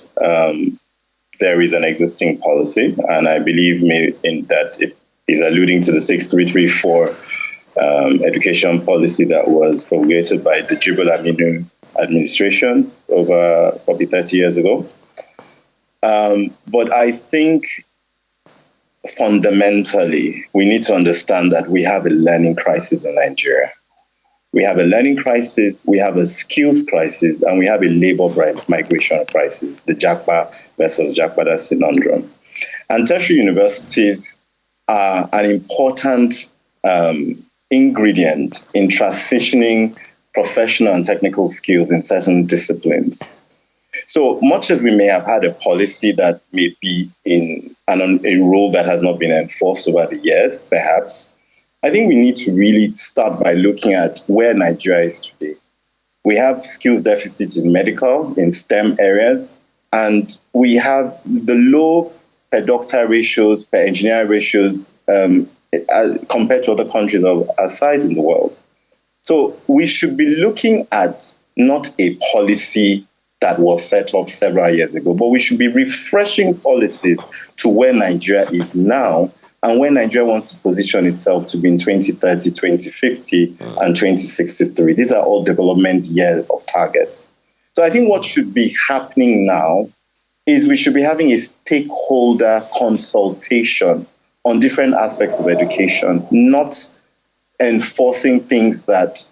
there is an existing policy, and I believe that it is alluding to the 6334 education policy that was promulgated by the Jibril Aminu administration over probably 30 years ago. But I think fundamentally, we need to understand that we have a learning crisis in Nigeria. We have a learning crisis, we have a skills crisis, and we have a labor migration crisis, the Japa versus Jakpada conundrum. And tertiary universities are an important ingredient in transitioning professional and technical skills in certain disciplines. So much as we may have had a policy that may be in a role that has not been enforced over the years, perhaps, I think we need to really start by looking at where Nigeria is today. We have skills deficits in medical, in STEM areas, and we have the low per doctor ratios, per engineer ratios compared to other countries of our size in the world. So we should be looking at not a policy that was set up several years ago, but we should be refreshing policies to where Nigeria is now and where Nigeria wants to position itself to be in 2030, 2050, and 2063. These are all development years of targets. So I think what should be happening now is we should be having a stakeholder consultation on different aspects of education, not enforcing things that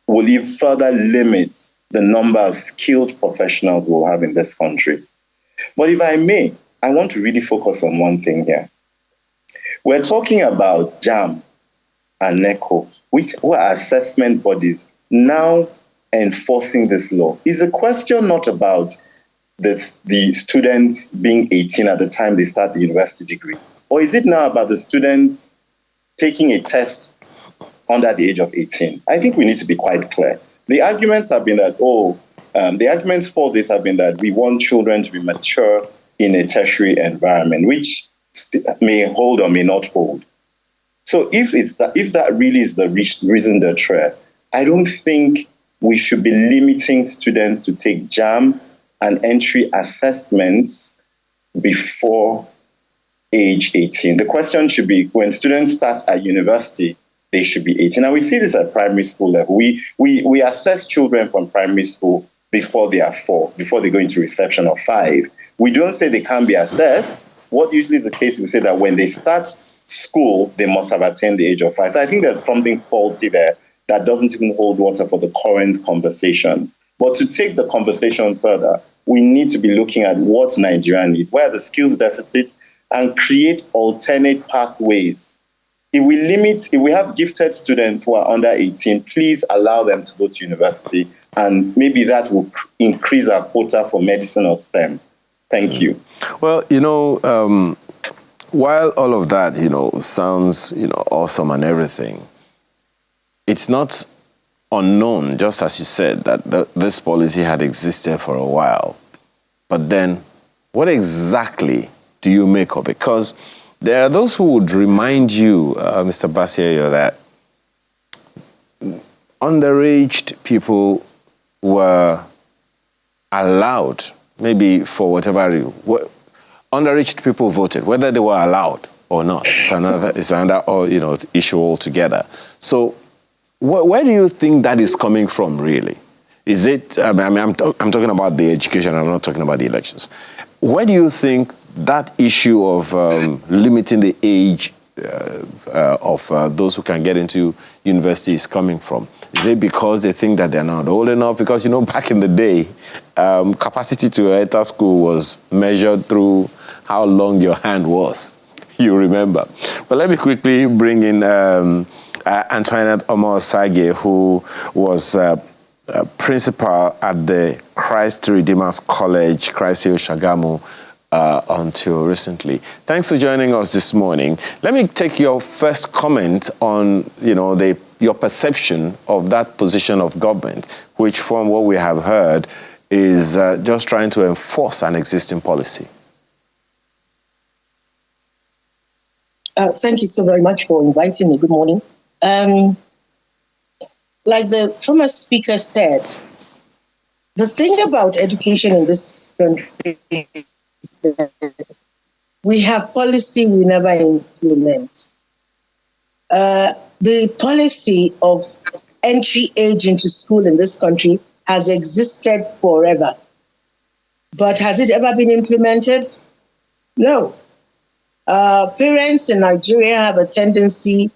will even further limit the number of skilled professionals we'll have in this country. But if I may, I want to really focus on one thing here. We're talking about JAM and NECO, which were assessment bodies now enforcing this law. Is the question not about the students being 18 at the time they start the university degree? Or is it now about the students taking a test under the age of 18? I think we need to be quite clear. The arguments have been that, the arguments for this have been that we want children to be mature in a tertiary environment, which may hold or may not hold. So if that really is the reason they're trying, I don't think we should be limiting students to take JAM and entry assessments before age 18. The question should be, when students start at university, they should be 18. And we see this at primary school level. We assess children from primary school before they are 4, before they go into reception or 5. We don't say they can't be assessed. What usually is the case, we say that when they start school, they must have attained the age of 5. So I think there's something faulty there that doesn't even hold water for the current conversation. But to take the conversation further, we need to be looking at what Nigeria needs, where are the skills deficits, and create alternate pathways. If we have gifted students who are under 18, please allow them to go to university, and maybe that will increase our quota for medicine or STEM. Thank you. Well, while all of that, sounds, awesome and everything, it's not unknown, just as you said, that this policy had existed for a while. But then, what exactly do you make of it? Because there are those who would remind you, Mr. Basieyo, that underage people were allowed, maybe for whatever reason, underage people voted, whether they were allowed or not. It's another issue altogether. So, where do you think that is coming from, really? Is it? I'm talking about the education. I'm not talking about the elections. Where do you think that issue of limiting the age of those who can get into university is coming from? Is it because they think that they're not old enough? Because, back in the day, capacity to enter school was measured through how long your hand was. You remember. But let me quickly bring in Antoinette Omosage, who was principal at the Christ Redeemer's College, Christ Hill, Shagamu, until recently. Thanks for joining us this morning. Let me take your first comment on, your perception of that position of government, which, from what we have heard, is just trying to enforce an existing policy. Thank you so very much for inviting me. Good morning. Like the former speaker said, the thing about education in this country is that we have policy we never implement. The policy of entry age into school in this country has existed forever. But has it ever been implemented? No. Parents in Nigeria have a tendency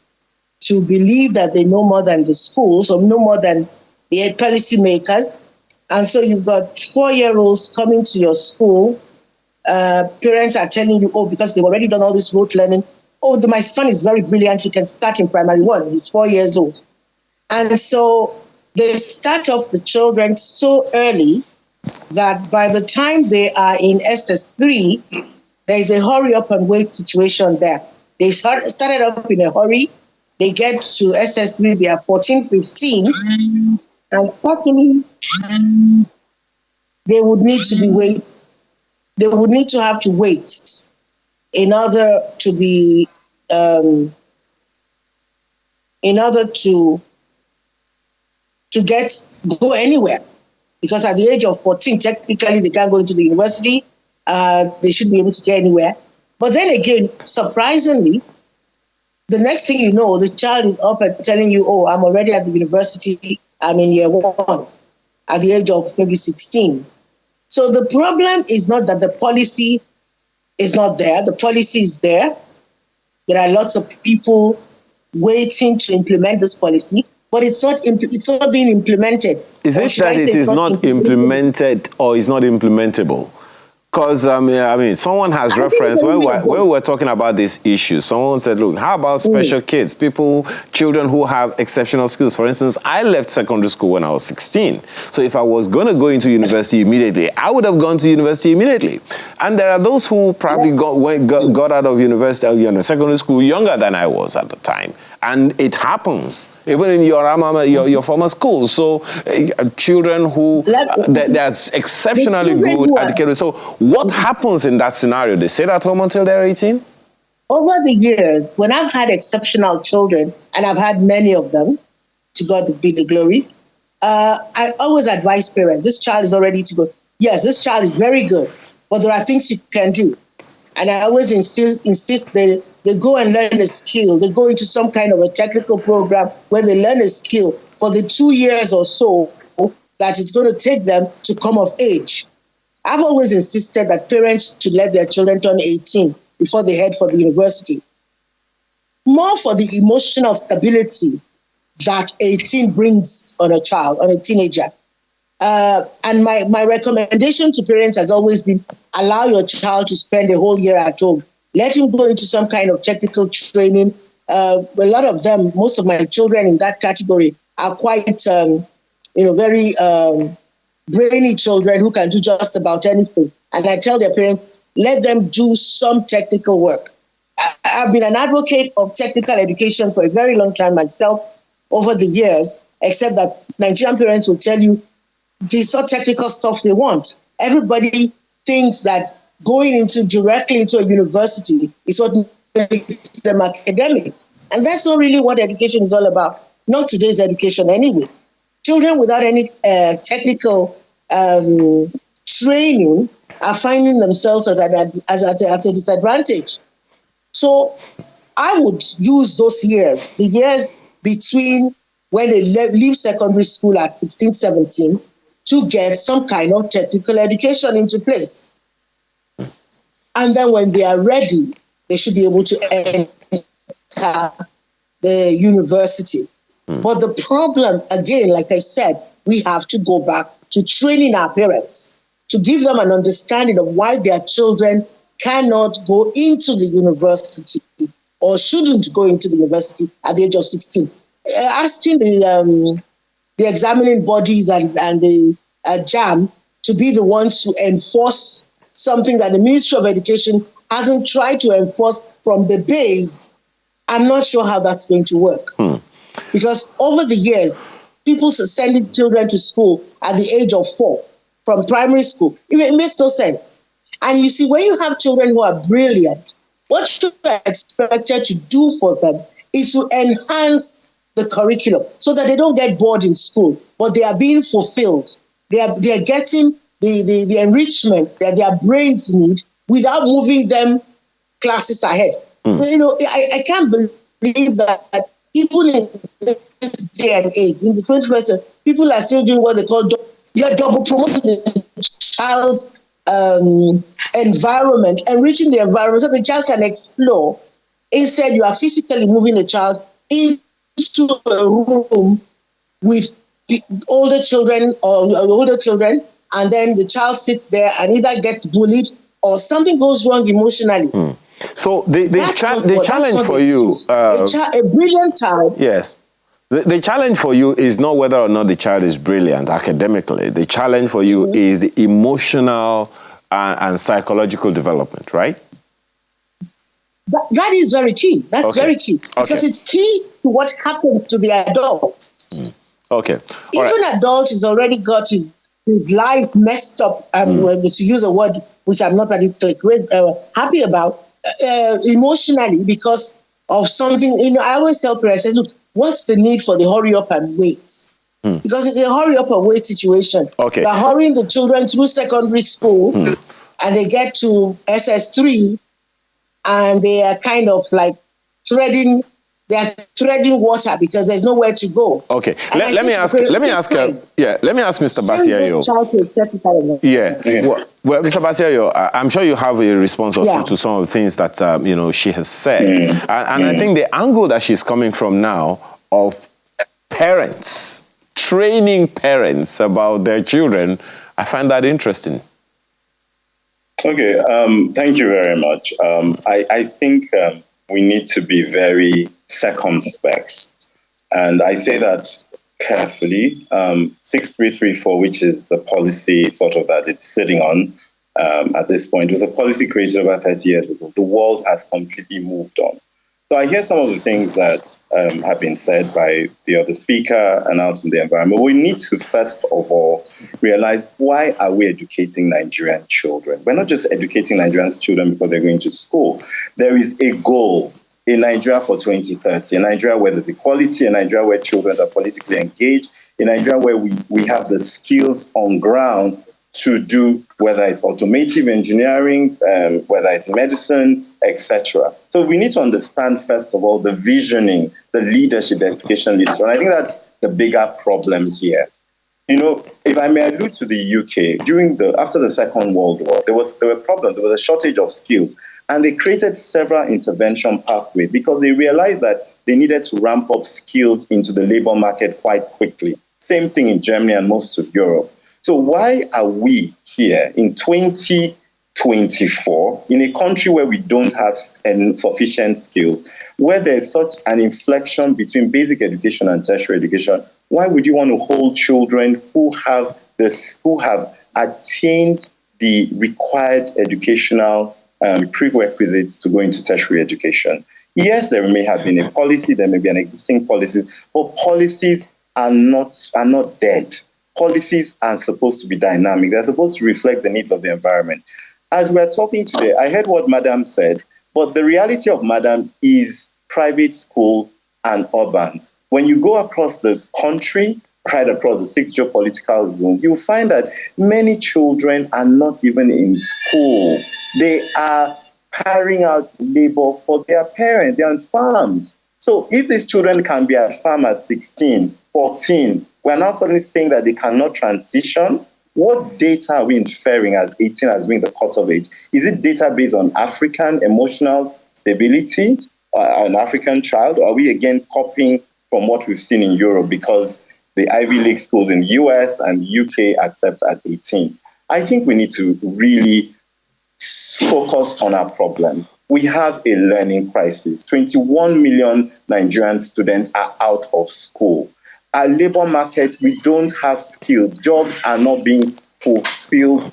to believe that they know more than the schools or know more than the policy makers. And so you've got 4-year-olds coming to your school. Parents are telling you, because they've already done all this rote learning. My son is very brilliant. He can start in primary 1. He's 4 years old. And so they start off the children so early that by the time they are in SS3, there is a hurry up and wait situation there. They started up in a hurry. They get to SS3, they are 14, 15, and certainly they would need to have to wait in order to be, go anywhere. Because at the age of 14, technically they can't go into the university. They should be able to get anywhere. But then again, surprisingly, the next thing you know, the child is up and telling you, I'm already at the university, I'm in year 1, at the age of maybe 16. So the problem is not that the policy is not there. The policy is there. There are lots of people waiting to implement this policy, but it's not being implemented. Is it that it is not implemented or is not implementable? Because, someone has referenced, when we were talking about this issue, someone said, look, how about special kids, children who have exceptional skills? For instance, I left secondary school when I was 16. So if I was going to go into university immediately, I would have gone to university immediately. And there are those who probably got out of university, secondary school younger than I was at the time. And it happens, even in your former school. So children who, that's exceptionally good educated. So what happens in that scenario? They sit at home until they're 18? Over the years, when I've had exceptional children, and I've had many of them, to God be the glory, I always advise parents, this child is already to go. Yes, this child is very good, but there are things you can do. And I always insist they go and learn a skill. They go into some kind of a technical program where they learn a skill for the 2 years or so that it's going to take them to come of age. I've always insisted that parents should let their children turn 18 before they head for the university. More for the emotional stability that 18 brings on a child, on a teenager. And my recommendation to parents has always been, allow your child to spend a whole year at home. Let him go into some kind of technical training. A lot of them, most of my children in that category are quite, very brainy children who can do just about anything. And I tell their parents, let them do some technical work. I've been an advocate of technical education for a very long time myself over the years, except that Nigerian parents will tell you the sort of technical stuff they want. Everybody thinks that going directly into a university is what makes them academic. And that's not really what education is all about. Not today's education anyway. Children without any technical training are finding themselves at a disadvantage. So I would use those years, the years between when they leave secondary school at 16, 17, to get some kind of technical education into place. And then when they are ready, they should be able to enter the university. But the problem, again, like I said, we have to go back to training our parents to give them an understanding of why their children cannot go into the university or shouldn't go into the university at the age of 16. Asking the examining bodies and the JAM to be the ones to enforce something that the Ministry of Education hasn't tried to enforce from the base, I'm not sure how that's going to work. Because over the years, people sending children to school at the age of 4 from primary school, it makes no sense. And you see, when you have children who are brilliant, what you are expected to do for them is to enhance the curriculum so that they don't get bored in school, but they are being fulfilled. They are getting the enrichment that their brains need without moving them classes ahead. I can't believe that even in this day and age, in the 21st century, people are still doing what they call you're double promoting the child's environment, enriching the environment so the child can explore. Instead, you are physically moving the child into a room with older children, and then the child sits there and either gets bullied or something goes wrong emotionally. So the challenge for you, a brilliant child. Yes. The challenge for you is not whether or not the child is brilliant academically. The challenge for you is the emotional and psychological development, right? That is very key. That's very key. Because it's key to what happens to the adult. Okay. Even adult has already got his life messed up, to use a word which I'm not particularly happy about, emotionally because of something. I always tell parents, I say, look, what's the need for the hurry up and wait? Because it's a hurry up and wait situation. They're hurrying the children through secondary school and they get to SS3 and they are kind of like treading water because there's nowhere to go. Okay. Let me ask Mr. Basiayo. Well, Mr. Basiayo, I'm sure you have a response or two to some of the things that she has said. And I think the angle that she's coming from now of parents, training parents about their children, I find that interesting. Okay, thank you very much. I think we need to be very circumspect. And I say that carefully. 6334, which is the policy sort of that it's sitting on at this point, was a policy created over 30 years ago. The world has completely moved on. So I hear some of the things that have been said by the other speaker and out in the environment. We need to first of all realize, why are we educating Nigerian children? We're not just educating Nigerian children because they're going to school. There is a goal in Nigeria for 2030, a Nigeria where there's equality, a Nigeria where children are politically engaged, in Nigeria where we have the skills on ground to do, whether it's automotive engineering, whether it's medicine, etc. So we need to understand, first of all, the visioning, the leadership, the education leadership. And I think that's the bigger problem here. You know, if I may allude to the UK, after the Second World War, there were problems. There was a shortage of skills. And they created several intervention pathways because they realized that they needed to ramp up skills into the labor market quite quickly. Same thing in Germany and most of Europe. So why are we here in 2024 in a country where we don't have sufficient skills, where there's such an inflection between basic education and tertiary education? Why would you want to hold children who have attained the required educational prerequisites to go into tertiary education? Yes, there may have been a policy, there may be an existing policy, but policies are not dead. Policies are supposed to be dynamic. They're supposed to reflect the needs of the environment. As we're talking today, I heard what Madam said, but the reality of Madam is private school and urban. When you go across the country, right across the 6 geopolitical zones, you'll find that many children are not even in school. They are carrying out labor for their parents. They're on farms. So if these children can be at farm at 16, 14, we're now suddenly saying that they cannot transition. What data are we inferring as 18 as being the cutoff age? Is it data based on African emotional stability, an African child? Or are we again copying from what we've seen in Europe because the Ivy League schools in the US and the UK accept at 18? I think we need to really focus on our problem. We have a learning crisis. 21 million Nigerian students are out of school. Our labor market, we don't have skills. Jobs are not being fulfilled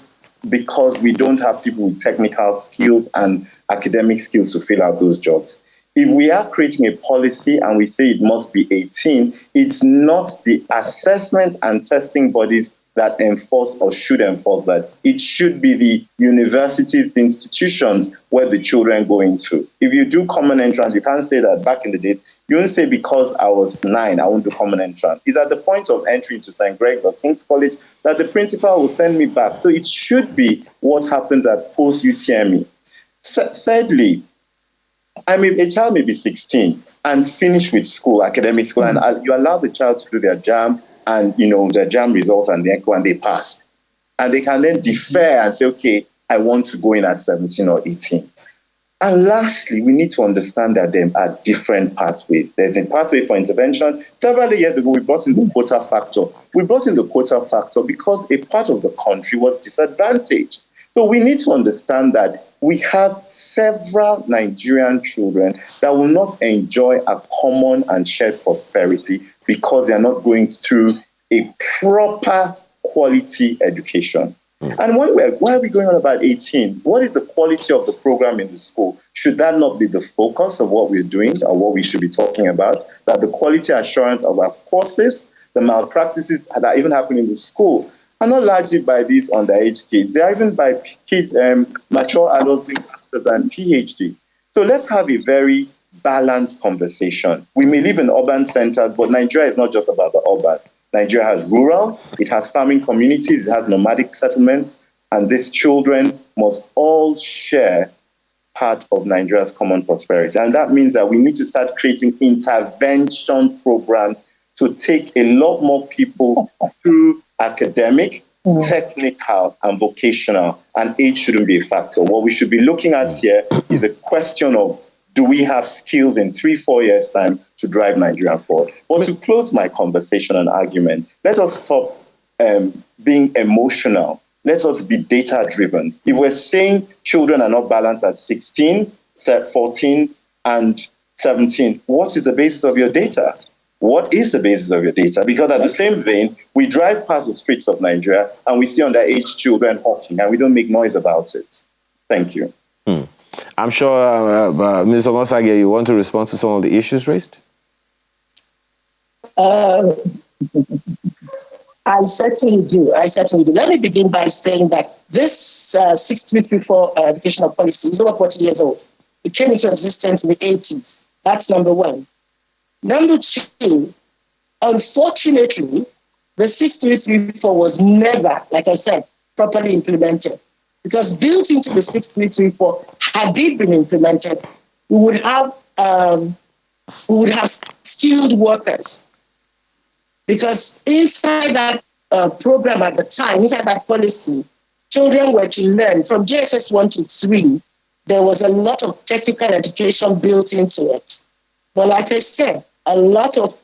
because we don't have people with technical skills and academic skills to fill out those jobs. If we are creating a policy and we say it must be 18, it's not the assessment and testing bodies that enforce or should enforce that. It should be the universities, the institutions where the children go into. If you do common entrance, you can't say that back in the day. You won't say because I was 9, I won't do common entrance. It's at the point of entry into St. Greg's or King's College that the principal will send me back. So it should be what happens at post-UTME. Thirdly, a child may be 16 and finish with school, academic school, and you allow the child to do their JAM and, their JAM results and the ECHO, and they pass. And they can then defer and say, okay, I want to go in at 17 or 18. And lastly, we need to understand that there are different pathways. There's a pathway for intervention. Several years ago, we brought in the quota factor. We brought in the quota factor because a part of the country was disadvantaged. So we need to understand that we have several Nigerian children that will not enjoy a common and shared prosperity because they are not going through a proper quality education. And why are we going on about 18? What is the quality of the program in the school? Should that not be the focus of what we're doing or what we should be talking about? That the quality assurance of our courses, the malpractices that even happen in the school, are not largely by these underage kids. They are even by kids, mature adults doing masters and PhD. So let's have a very balanced conversation. We may live in urban centers, but Nigeria is not just about the urban. Nigeria has rural, it has farming communities, it has nomadic settlements, and these children must all share part of Nigeria's common prosperity. And that means that we need to start creating intervention programs to take a lot more people through academic, technical, and vocational, and age shouldn't be a factor. What we should be looking at here is a question of, do we have skills in 3-4 years' time to drive Nigeria forward? But to close my conversation and argument, let us stop being emotional. Let us be data-driven. If we're saying children are not balanced at 16, 14, and 17, what is the basis of your data? What is the basis of your data? Because at the same vein, we drive past the streets of Nigeria and we see underage children hawking and we don't make noise about it. Thank you. I'm sure, Ms. Omosage, you want to respond to some of the issues raised? I certainly do. Let me begin by saying that this 6334 educational policy is over 40 years old. It came into existence in the 80s. That's number one. Number two, unfortunately, the 6334 was never, like I said, properly implemented. Because built into the 6334, had it been implemented, we would have skilled workers. Because inside that program at the time, inside that policy, children were to learn from JSS 1 to 3. There was a lot of technical education built into it. But like I said, a lot of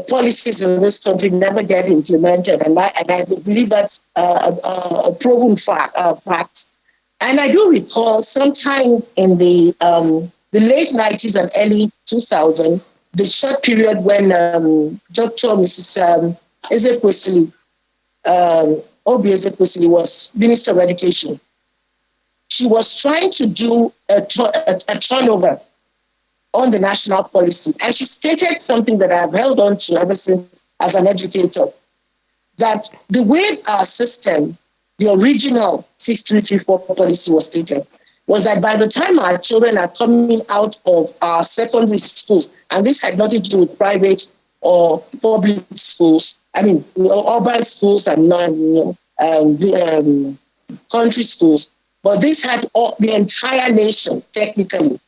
policies in this country never get implemented, and I believe that's a proven fact. And I do recall sometimes in the late 90s and early 2000s, the short period when Dr. Mrs. Ezekwesili, Obi Ezekwesili, was Minister of Education. She was trying to do a turnover on the national policy. And she stated something that I've held on to ever since as an educator, that the way our system, the original 6334 policy was stated, was that by the time our children are coming out of our secondary schools, and this had nothing to do with private or public schools, I mean, urban schools and country schools, but this had the entire nation, technically,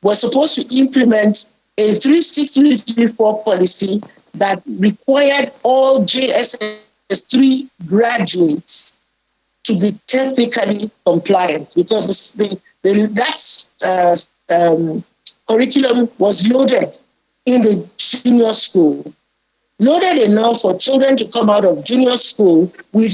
was supposed to implement a 6334 policy that required all JSS 3 graduates to be technically compliant, because that curriculum was loaded in the junior school, loaded enough for children to come out of junior school with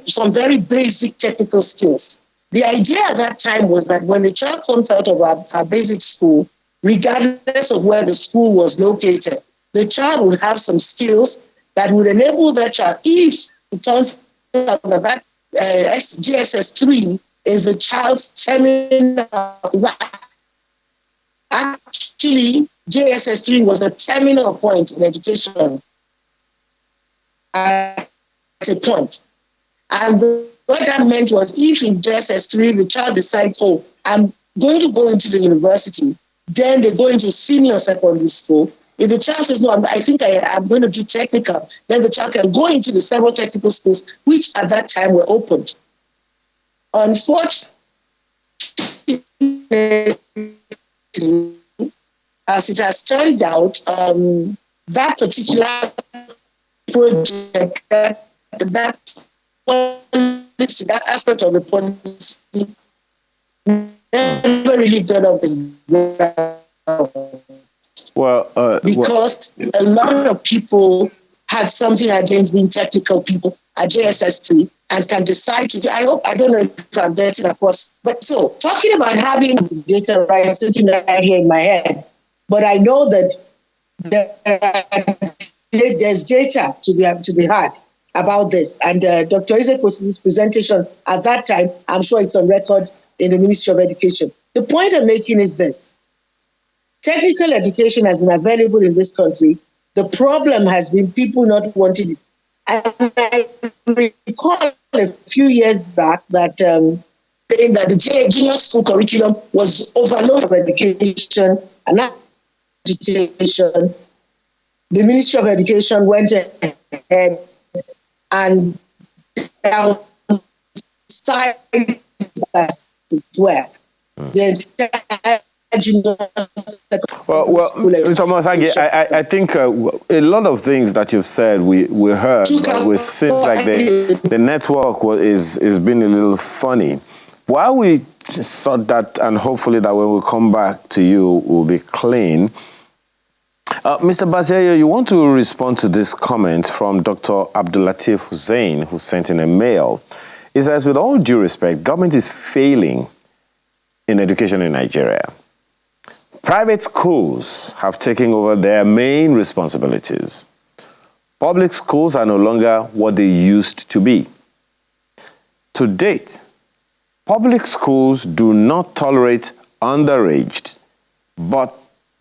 some very basic technical skills. The idea at that time was that when the child comes out of our basic school, regardless of where the school was located, the child would have some skills that would enable that child, if it turns out that JSS 3 is a child's terminal. Actually, JSS 3 was a terminal point in education at a point. And what that meant was, if in JSS 3 the child decides, oh, I'm going to go into the university, then they go into senior secondary school. If the child says, no, I think I'm going to do technical, then the child can go into the several technical schools, which at that time were opened. Unfortunately, as it has turned out, that particular project, that policy, that aspect of the policy never really turned off the ground. Because a lot of people had something against being technical people at JSS 3 and can decide to. I don't know if I'm getting across. But so, talking about having data right sitting right here in my head, but I know that there's data to be had about this. And Dr. Ezekwesili's presentation at that time, I'm sure it's on record in the Ministry of Education. The point I'm making is this. Technical education has been available in this country. The problem has been people not wanting it. And I recall a few years back that saying that the junior school curriculum was overloaded of education and education. The Ministry of Education went ahead and downsized as it were. The entire well, Mr. Mosagi, I think a lot of things that you've said we heard, but it seems like the network is being a little funny. While we sort that, and hopefully that when we come back to you, we'll be clean. Mr. Baziayo, you want to respond to this comment from Dr. Abdulatif Hussein, who sent in a mail. He says, with all due respect, government is failing in education in Nigeria. Private schools have taken over their main responsibilities. Public schools are no longer what they used to be. To date, public schools do not tolerate underaged, but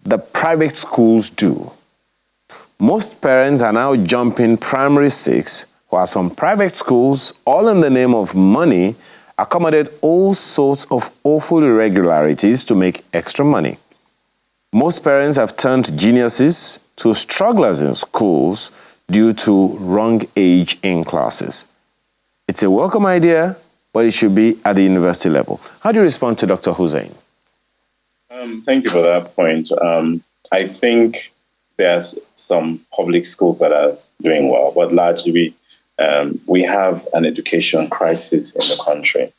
the private schools do. Most parents are now jumping primary 6, while some private schools, all in the name of money, accommodate all sorts of awful irregularities to make extra money. Most parents have turned geniuses to strugglers in schools due to wrong age in classes. It's a welcome idea, but it should be at the university level. How do you respond to Dr. Hussein? Thank you for that point. I think there's some public schools that are doing well, but largely we have an education crisis in the country.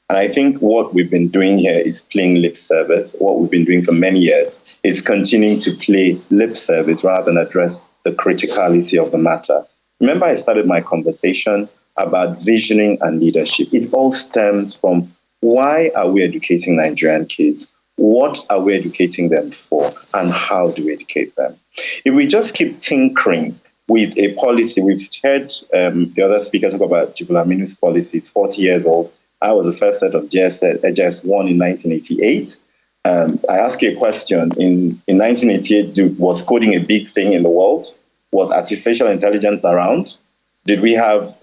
And I think what we've been doing here is playing lip service. What we've been doing for many years is continuing to play lip service rather than address the criticality of the matter. Remember, I started my conversation about visioning and leadership. It all stems from why are we educating Nigerian kids? What are we educating them for? And how do we educate them? If we just keep tinkering with a policy, we've heard the other speakers talk about Jibril Aminu's policy. It's 40 years old. I was the first set of JS1 in 1988. I ask you a question. In 1988, was coding a big thing in the world? Was artificial intelligence around? Did we have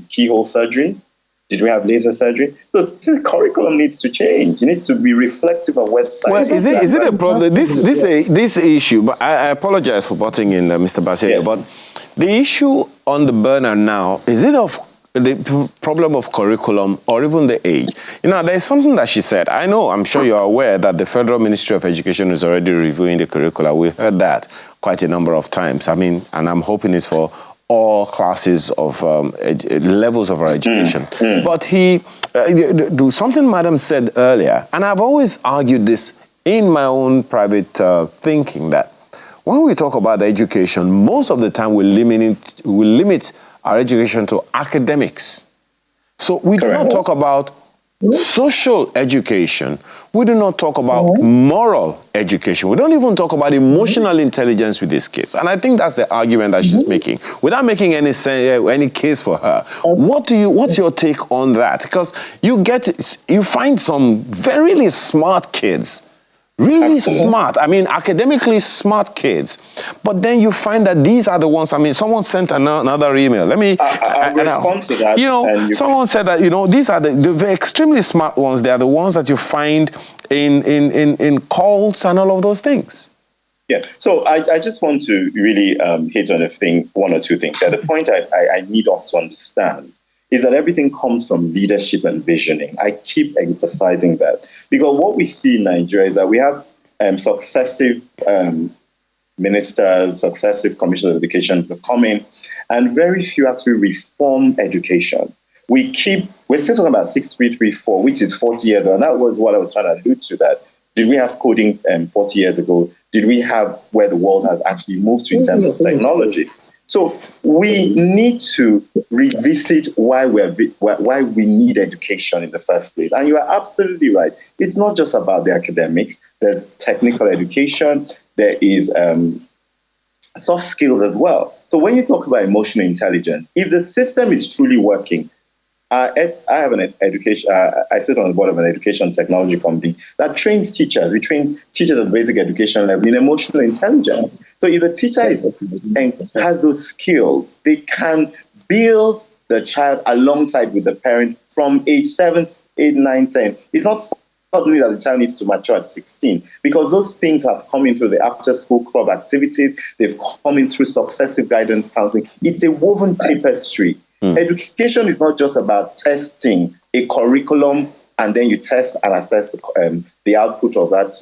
keyhole surgery? Did we have laser surgery? So the curriculum needs to change. It needs to be reflective of where science is it a problem? This issue, but I apologize for butting in, Mr. Bassey, Yes. but the issue on the burner now, is it of the problem of curriculum or even the age? There's something that she said. I'm sure you're aware that the Federal Ministry of Education is already reviewing the curricula. We heard that quite a number of times. And I'm hoping it's for all classes of levels of our education. But something Madam said earlier, and I've always argued this in my own private thinking, that when we talk about education, most of the time we limit our education to academics. So we do not talk about social education. We do not talk about moral education. We don't even talk about emotional intelligence with these kids. And I think that's the argument that she's making, without making any case for her. What's your take on that? Because you find some very smart kids, really smart, academically smart kids. But then you find that these are the ones, someone sent another email. Let me I'll respond to that. Someone said that, these are the extremely smart ones. They are the ones that you find in cults and all of those things. Yeah, so I just want to really hit on one or two things. The point I need us to understand is that everything comes from leadership and visioning. I keep emphasizing that because what we see in Nigeria is that we have successive ministers, successive commissioners of education coming, and very few actually reform education. We're still talking about 6334, which is 40 years old, and that was what I was trying to allude to, that did we have coding 40 years ago? Did we have where the world has actually moved to in terms of technology? So we need to revisit why we need education in the first place. And you are absolutely right. It's not just about the academics. There's technical education. There is soft skills as well. So when you talk about emotional intelligence, if the system is truly working, I have an education. I sit on the board of an education technology company that trains teachers. We train teachers at basic education level in emotional intelligence. So if a teacher has those skills, they can build the child alongside with the parent from age 7, 8, 9, 10. It's not suddenly that the child needs to mature at 16, because those things have come in through the after-school club activities. They've come in through successive guidance counseling. It's a woven tapestry. Education is not just about testing a curriculum and then you test and assess the output of that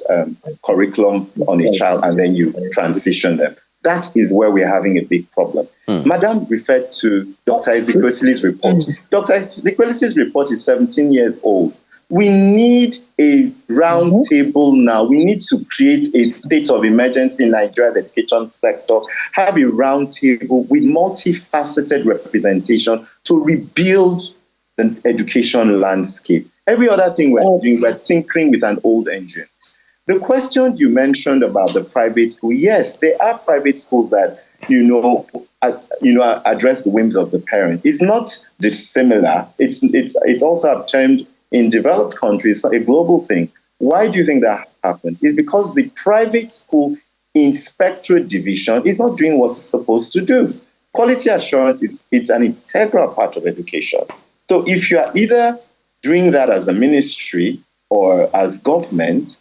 curriculum on a child and then you transition them. That is where we're having a big problem. Madam referred to Dr. Ezekwesili's report. Dr. Ezekwesili's report is 17 years old. We need a round table now. We need to create a state of emergency in Nigeria, the education sector, have a round table with multifaceted representation to rebuild the education landscape. Every other thing we're doing, we're tinkering with an old engine. The question you mentioned about the private school, yes, there are private schools that, address the whims of the parents. It's not dissimilar. It's also termed in developed countries, a global thing. Why do you think that happens? It's because the private school inspectorate division is not doing what it's supposed to do. Quality assurance it's an integral part of education. So if you are either doing that as a ministry or as government,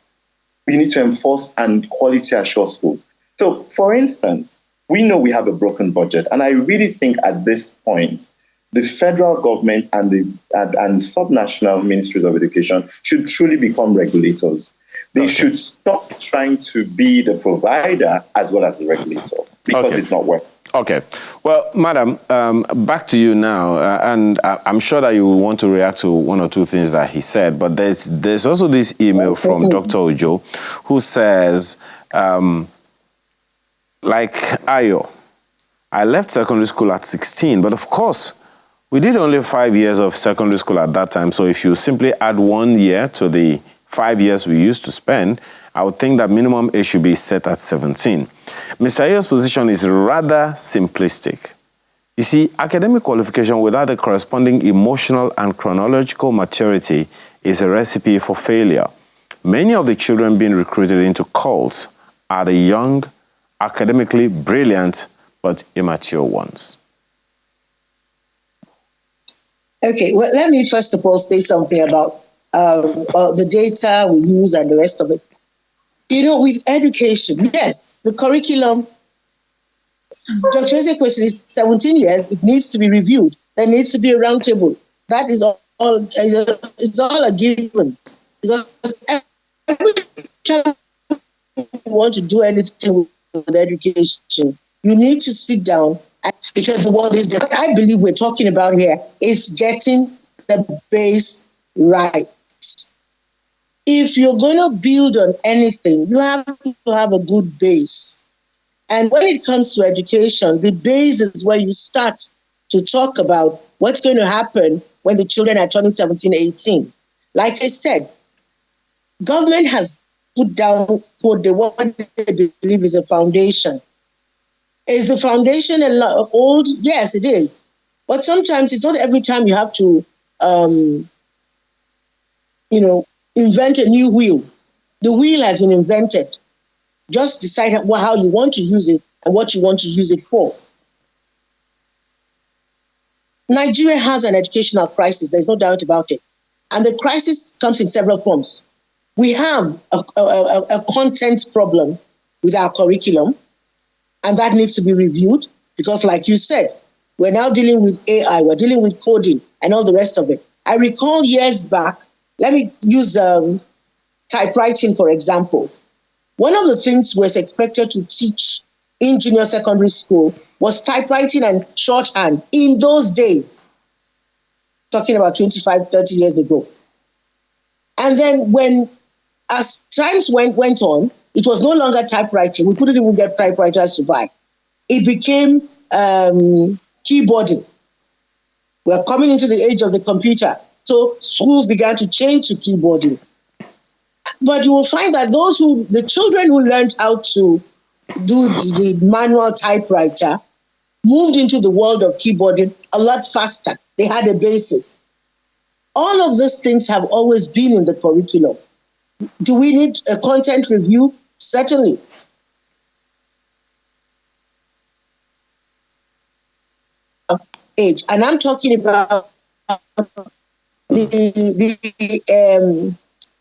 you need to enforce and quality assure schools. So, for instance, we know we have a broken budget, and I really think at this point, the federal government and the subnational ministries of education should truly become regulators. They should stop trying to be the provider as well as the regulator, because it's not working. Okay. Well, madam, back to you now. And I'm sure that you want to react to one or two things that he said, but there's also this email from Dr. Ojo who says, like Ayo, I left secondary school at 16, but of course, we did only 5 years of secondary school at that time. So if you simply add 1 year to the 5 years we used to spend, I would think that minimum age should be set at 17. Mr. Ayo's position is rather simplistic. You see, academic qualification without the corresponding emotional and chronological maturity is a recipe for failure. Many of the children being recruited into cults are the young, academically brilliant, but immature ones. Okay, well, let me first of all say something about the data we use and the rest of it. You know, with education, yes, the curriculum, Dr. Eze's question is 17 years, it needs to be reviewed. There needs to be a roundtable. That is all, it's all a given. Because every child want to do anything with education, you need to sit down, because the world is there. What I believe we're talking about here is getting the base right. If you're going to build on anything, you have to have a good base. And when it comes to education, the base is where you start to talk about what's going to happen when the children are turning 17, 18. Like I said, government has put down what they believe is a foundation. Is the foundation old? Yes, it is. But sometimes it's not every time you have to, invent a new wheel. The wheel has been invented. Just decide how you want to use it and what you want to use it for. Nigeria has an educational crisis. There's no doubt about it. And the crisis comes in several forms. We have a content problem with our curriculum, and that needs to be reviewed because, like you said, we're now dealing with AI, we're dealing with coding and all the rest of it. I recall years back, let me use typewriting, for example. One of the things was expected to teach in junior secondary school was typewriting and shorthand in those days, talking about 25, 30 years ago. And then as times went on, it was no longer typewriting. We couldn't even get typewriters to buy. It became keyboarding. We're coming into the age of the computer. So schools began to change to keyboarding. But you will find that the children who learned how to do the manual typewriter moved into the world of keyboarding a lot faster. They had a basis. All of these things have always been in the curriculum. Do we need a content review? Certainly. Age, and I'm talking about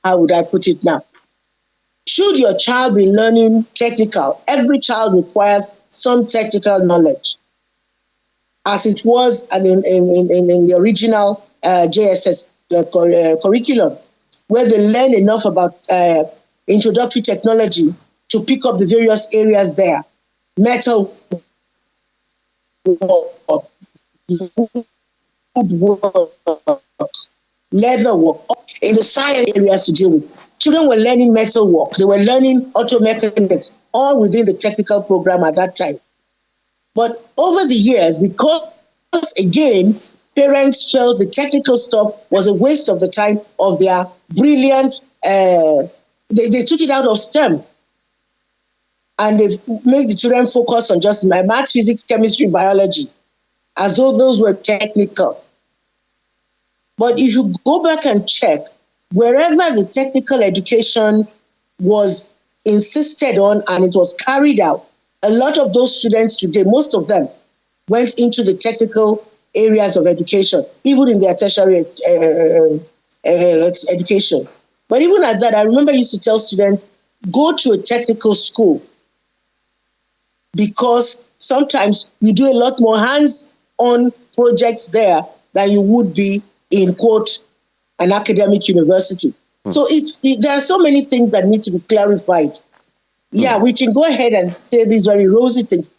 how would I put it now? Should your child be learning technical? Every child requires some technical knowledge, as it was in the original JSS curriculum, where they learn enough about introductory technology to pick up the various areas there. Metal work, wood work, leather work, in the science areas to deal with. Children were learning metal work. They were learning auto mechanics, all within the technical program at that time. But over the years, because, again, parents felt the technical stuff was a waste of the time of their brilliant, they took it out of STEM. And they made the children focus on just math, physics, chemistry, biology, as though those were technical. But if you go back and check, wherever the technical education was insisted on and it was carried out, a lot of those students today, most of them, went into the technical areas of education, even in their tertiary education. But even at that, I remember I used to tell students, go to a technical school because sometimes you do a lot more hands-on projects there than you would be in, quote, an academic university. So there are so many things that need to be clarified. Yeah, we can go ahead and say these very rosy things.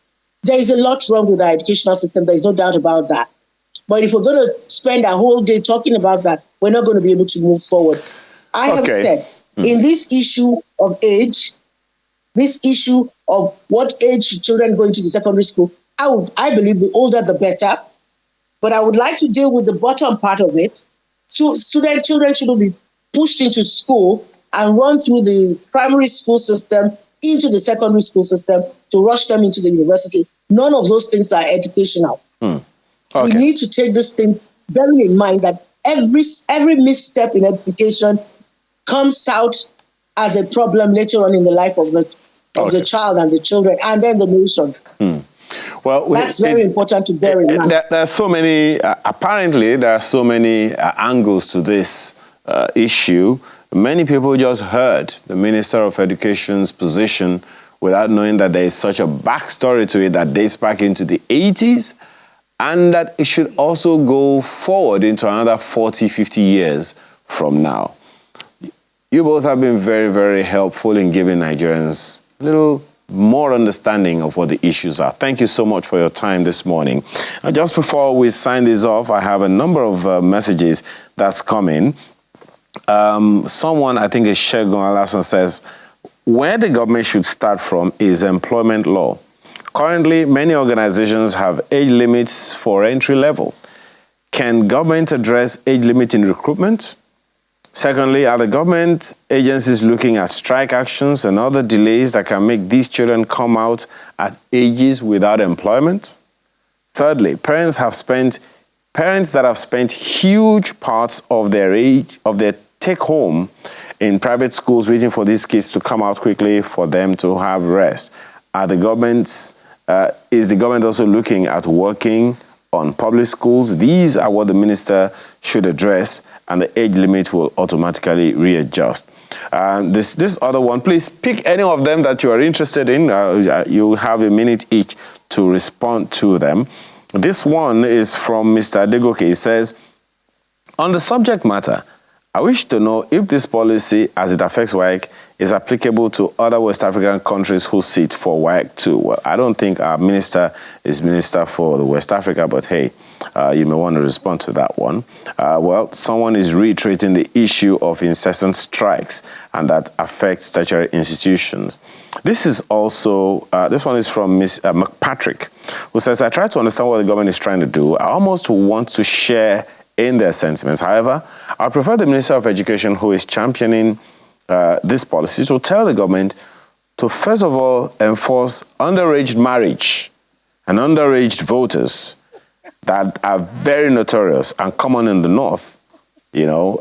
There is a lot wrong with our educational system. There is no doubt about that. But if we're going to spend a whole day talking about that, we're not going to be able to move forward. I have said, in this issue of age, this issue of what age children go into the secondary school, I believe the older the better. But I would like to deal with the bottom part of it. So children shouldn't be pushed into school and run through the primary school system into the secondary school system to rush them into the university. None of those things are educational. We need to take these things bearing in mind that every misstep in education comes out as a problem later on in the life of the child and the children and then the nation. Well, that's very important to bear in mind. There are so many, apparently there are so many angles to this issue. Many people just heard the Minister of Education's position without knowing that there is such a backstory to it that dates back into the 80s and that it should also go forward into another 40, 50 years from now. You both have been very, very helpful in giving Nigerians a little more understanding of what the issues are. Thank you so much for your time this morning. Just before we sign this off, I have a number of messages that's coming. Someone, I think it's Shegun Alasan, says, where the government should start from is employment law. Currently, many organizations have age limits for entry level. Can government address age limit in recruitment? Secondly, are the government agencies looking at strike actions and other delays that can make these children come out at ages without employment? Thirdly, parents that have spent huge parts of their take home in private schools waiting for these kids to come out quickly for them to have rest. Is the government also looking at working on public schools? These are what the minister should address, and the age limit will automatically readjust. This other one, please pick any of them that you are interested in. You have a minute each to respond to them. This one is from Mr. Adegoke. He says, on the subject matter, I wish to know if this policy, as it affects WAEC, is applicable to other West African countries who sit for WAEC too. Well, I don't think our minister is minister for the West Africa, but hey, you may want to respond to that one. Well, someone is reiterating the issue of incessant strikes and that affects tertiary institutions. This is also, this one is from Ms. McPatrick, who says, I try to understand what the government is trying to do. I almost want to share in their sentiments. However, I prefer the Minister of Education, who is championing this policy, to tell the government to, first of all, enforce underage marriage and underage voters that are very notorious and common in the North. You know,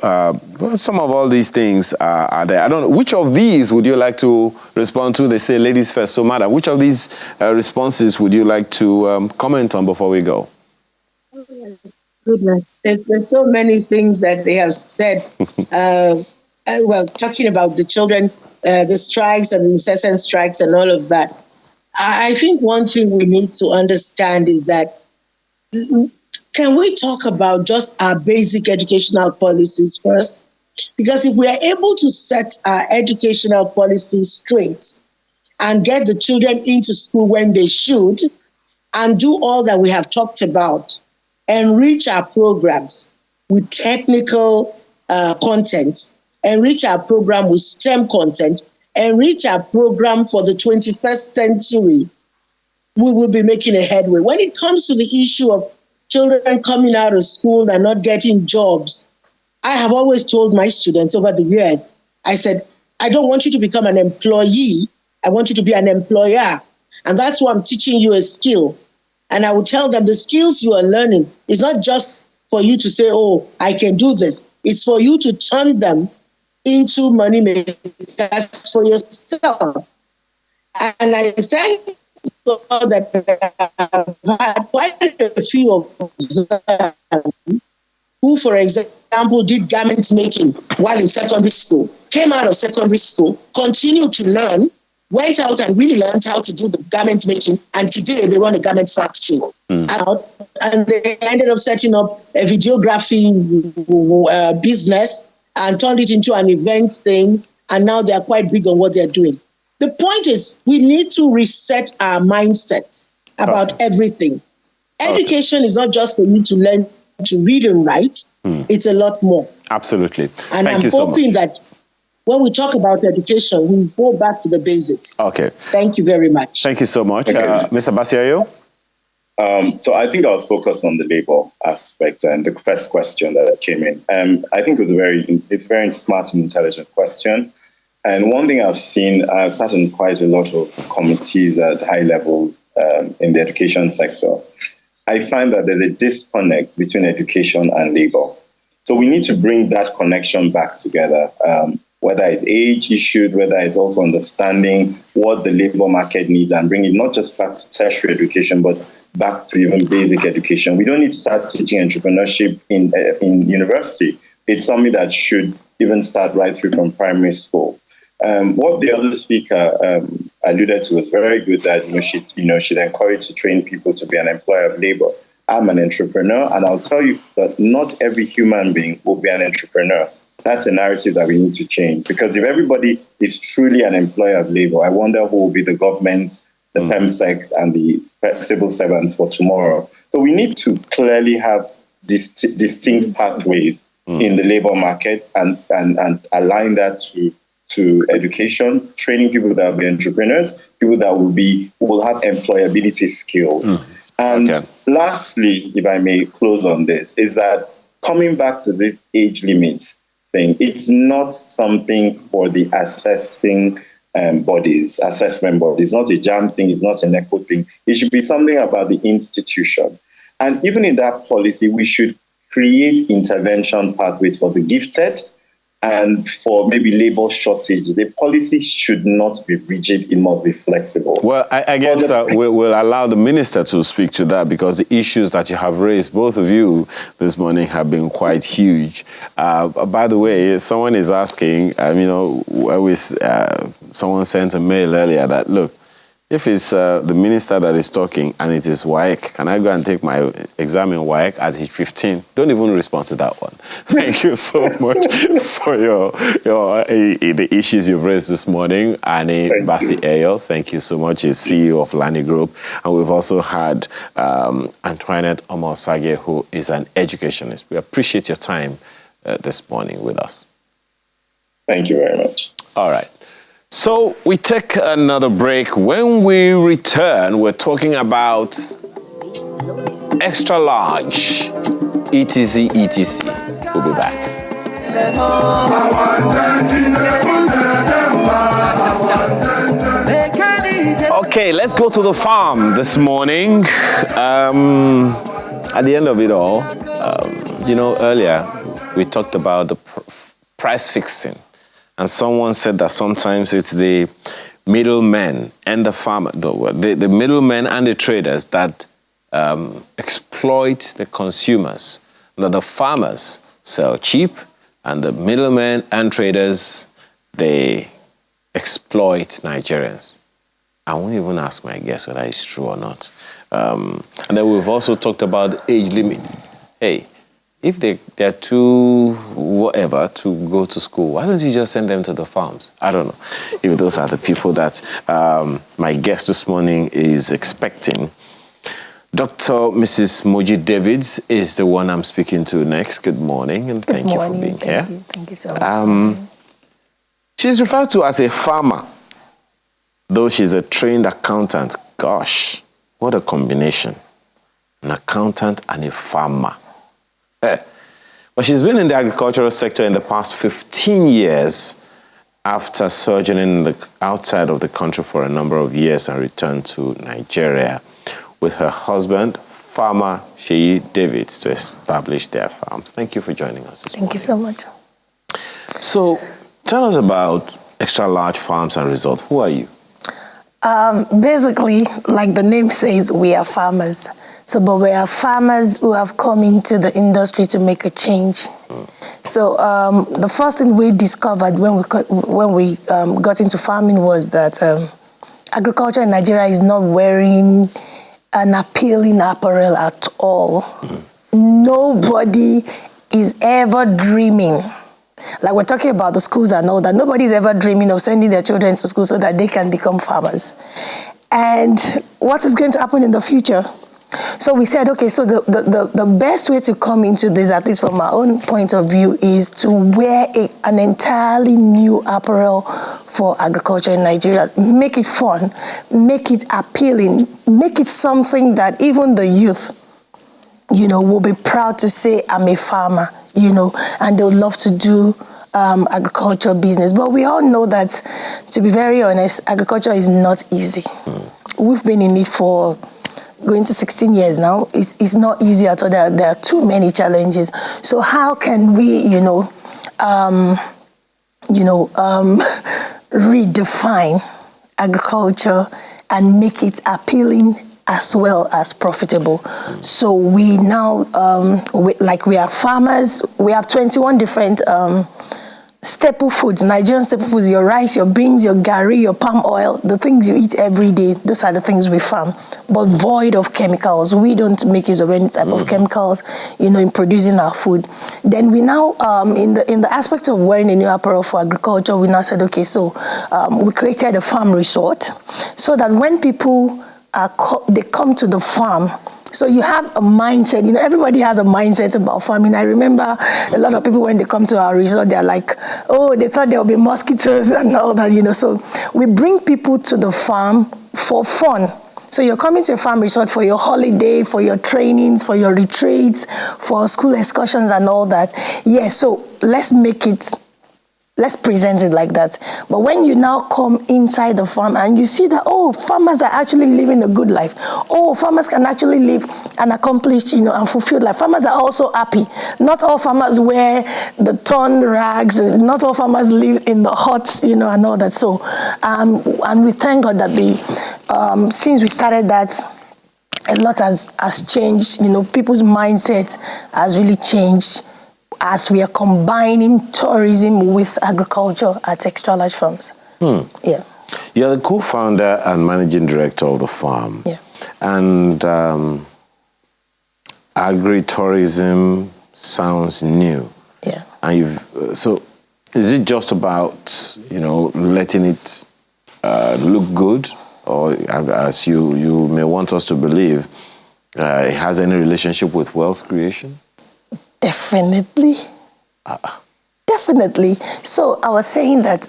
some of all these things are there. I don't know, which of these would you like to respond to? They say ladies first, so madam, which of these responses would you like to comment on before we go? Goodness, there's so many things that they have said. Well, talking about the children, the strikes and the incessant strikes and all of that. I think one thing we need to understand is that, can we talk about just our basic educational policies first? Because if we are able to set our educational policies straight and get the children into school when they should, and do all that we have talked about, enrich our programs with technical content, enrich our program with STEM content, enrich our program for the 21st century, we will be making a headway. When it comes to the issue of children coming out of school and not getting jobs, I have always told my students over the years, I said, I don't want you to become an employee. I want you to be an employer. And that's why I'm teaching you a skill. And I would tell them the skills you are learning is not just for you to say, oh, I can do this. It's for you to turn them into money makers for yourself. And I thank God that I've had quite a few of them who, for example, did garment making while in secondary school, came out of secondary school, continued to learn, went out and really learned how to do the garment making, and today they run a garment factory. And they ended up setting up a videography business and turned it into an event thing, and now they are quite big on what they're doing. The point is, we need to reset our mindset about everything. Education is not just for you to learn to read and write, it's a lot more. Absolutely. And I'm hoping that when we talk about education, we go back to the basics. Okay. Thank you very much. Thank you so much. Mr. Basiayo? So I think I'll focus on the labor aspect and the first question that came in. I think it's a very smart and intelligent question. And one thing I've sat in quite a lot of committees at high levels in the education sector. I find that there's a disconnect between education and labor. So we need to bring that connection back together, whether it's age issues, whether it's also understanding what the labor market needs and bring it not just back to tertiary education, but back to even basic education. We don't need to start teaching entrepreneurship in university. It's something that should even start right through from primary school. What the other speaker alluded to was very good, that she'd encourage to train people to be an employer of labor. I'm an entrepreneur, and I'll tell you that not every human being will be an entrepreneur. That's a narrative that we need to change, because if everybody is truly an employer of labor, I wonder who will be the government, the PEMSECs, and the civil servants for tomorrow. So we need to clearly have distinct pathways in the labor market and align that to education, training people that will be entrepreneurs, people that will have employability skills. And lastly, if I may close on this, is that coming back to this age limit thing, it's not something for the assessment bodies. It's not a JAM thing, it's not an ECHO thing. It should be something about the institution. And even in that policy, we should create intervention pathways for the gifted and for maybe labor shortage. The policy should not be rigid, it must be flexible. Well, I guess we'll allow the minister to speak to that, because the issues that you have raised, both of you, this morning have been quite huge. By the way, someone is asking, someone sent a mail earlier that, look, if it's the minister that is talking and it is WAEC, can I go and take my exam in WAEC at age 15? Don't even respond to that one. Thank you so much for the issues you've raised this morning. Annie Basiayo, thank you so much. He's CEO of Lani Group. And we've also had Antoinette Omosage, who is an educationist. We appreciate your time this morning with us. Thank you very much. All right. So we take another break. When we return, we're talking about extra large, etc., etc. We'll be back. Okay, let's go to the farm this morning. At the end of it all, earlier we talked about the price fixing. And someone said that sometimes it's the middlemen and the farmer, the middlemen and the traders that exploit the consumers. That the farmers sell cheap, and the middlemen and traders, they exploit Nigerians. I won't even ask my guest whether it's true or not. And then we've also talked about the age limit. Hey, if they're too whatever to go to school, why don't you just send them to the farms? I don't know if those are the people that my guest this morning is expecting. Dr. Mrs. Moji Davids is the one I'm speaking to next. Good morning, and thank you for being here. Thank you so much. She's referred to as a farmer, though she's a trained accountant. Gosh, what a combination. An accountant and a farmer. But she's been in the agricultural sector in the past 15 years after sojourning outside of the country for a number of years and returned to Nigeria with her husband, farmer Sheyi Davids, to establish their farms. Thank you for joining us this morning. Thank you so much. So tell us about Extra Large Farms and Resort. Who are you? Basically, like the name says, we are farmers. But we are farmers who have come into the industry to make a change. So the first thing we discovered when we got into farming was that agriculture in Nigeria is not wearing an appealing apparel at all. Nobody is ever dreaming. Like we're talking about the schools and all that. Nobody's ever dreaming of sending their children to school so that they can become farmers. And what is going to happen in the future? So we said, okay, so the best way to come into this, at least from our own point of view, is to wear an entirely new apparel for agriculture in Nigeria. Make it fun, make it appealing, make it something that even the youth, will be proud to say, I'm a farmer, and they'll love to do agriculture business. But we all know that, to be very honest, agriculture is not easy. We've been in it for going to 16 years now. It's not easy at all. There are too many challenges. So how can we, redefine agriculture and make it appealing as well as profitable? So we now, we are farmers. We have 21 different staple foods, Nigerian staple foods, your rice, your beans, your garri, your palm oil, the things you eat every day. Those are the things we farm, but void of chemicals. We don't make use of any type of chemicals, in producing our food. Then we now, in the aspect of wearing a new apparel for agriculture, we now said, okay, so we created a farm resort so that when people they come to the farm, so you have a mindset, everybody has a mindset about farming. I remember a lot of people, when they come to our resort, they're like, oh, they thought there would be mosquitoes and all that, So we bring people to the farm for fun. So you're coming to a farm resort for your holiday, for your trainings, for your retreats, for school excursions and all that. Yeah, so let's present it like that. But when you now come inside the farm and you see that, oh, farmers are actually living a good life. Oh, farmers can actually live an accomplished, and fulfilled life. Farmers are also happy. Not all farmers wear the torn rags. Not all farmers live in the huts, and all that. So, and we thank God that since we started that, a lot has changed. People's mindset has really changed, as we are combining tourism with agriculture at extra large farms. Yeah. You're the co-founder and managing director of the farm. Yeah. And agritourism sounds new. Yeah. And so is it just about, letting it look good? Or as you may want us to believe, it has any relationship with wealth creation? Definitely. Definitely. So I was saying that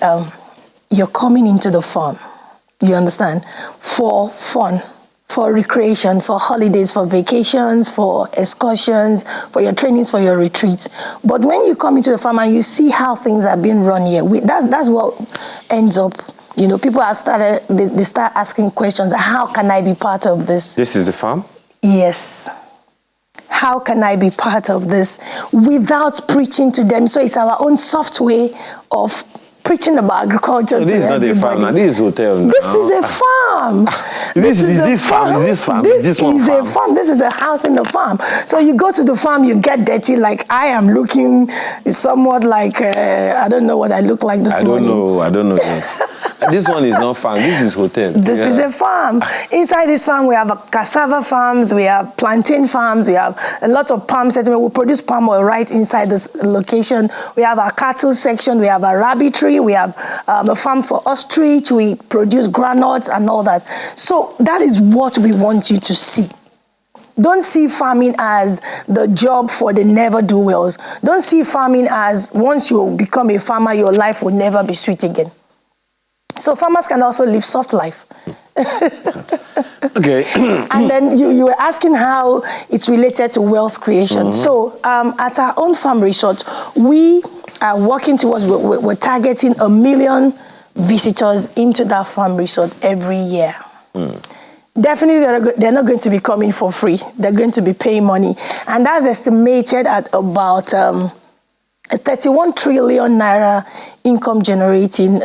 you're coming into the farm, you understand, for fun, for recreation, for holidays, for vacations, for excursions, for your trainings, for your retreats. But when you come into the farm and you see how things are being run here, that's what ends up, people have they start asking questions. How can I be part of this? This is the farm? Yes. How can I be part of this without preaching to them? So it's our own soft way of preaching about agriculture to everybody. This is not a farm now. This is hotel now. This is a farm. This is a farm. This is a farm. This is a house in the farm. So you go to the farm, you get dirty. Like I am looking somewhat like, I don't know what I look like this morning. I don't know. This one is not farm. This is hotel. This is a farm. Inside this farm, we have cassava farms, we have plantain farms, we have a lot of palm settlement. We produce palm oil right inside this location. We have our cattle section, we have our rabbitry, we have a farm for ostrich, we produce granules and all that. So that is what we want you to see. Don't see farming as the job for the never-do-wells. Don't see farming as once you become a farmer, your life will never be sweet again. So farmers can also live soft life. Okay. And then you were asking how it's related to wealth creation. So at our own farm resort, we are working towards, we're targeting 1 million visitors into that farm resort every year. Definitely, they're not going to be coming for free. They're going to be paying money. And that's estimated at about a 31 trillion naira income generating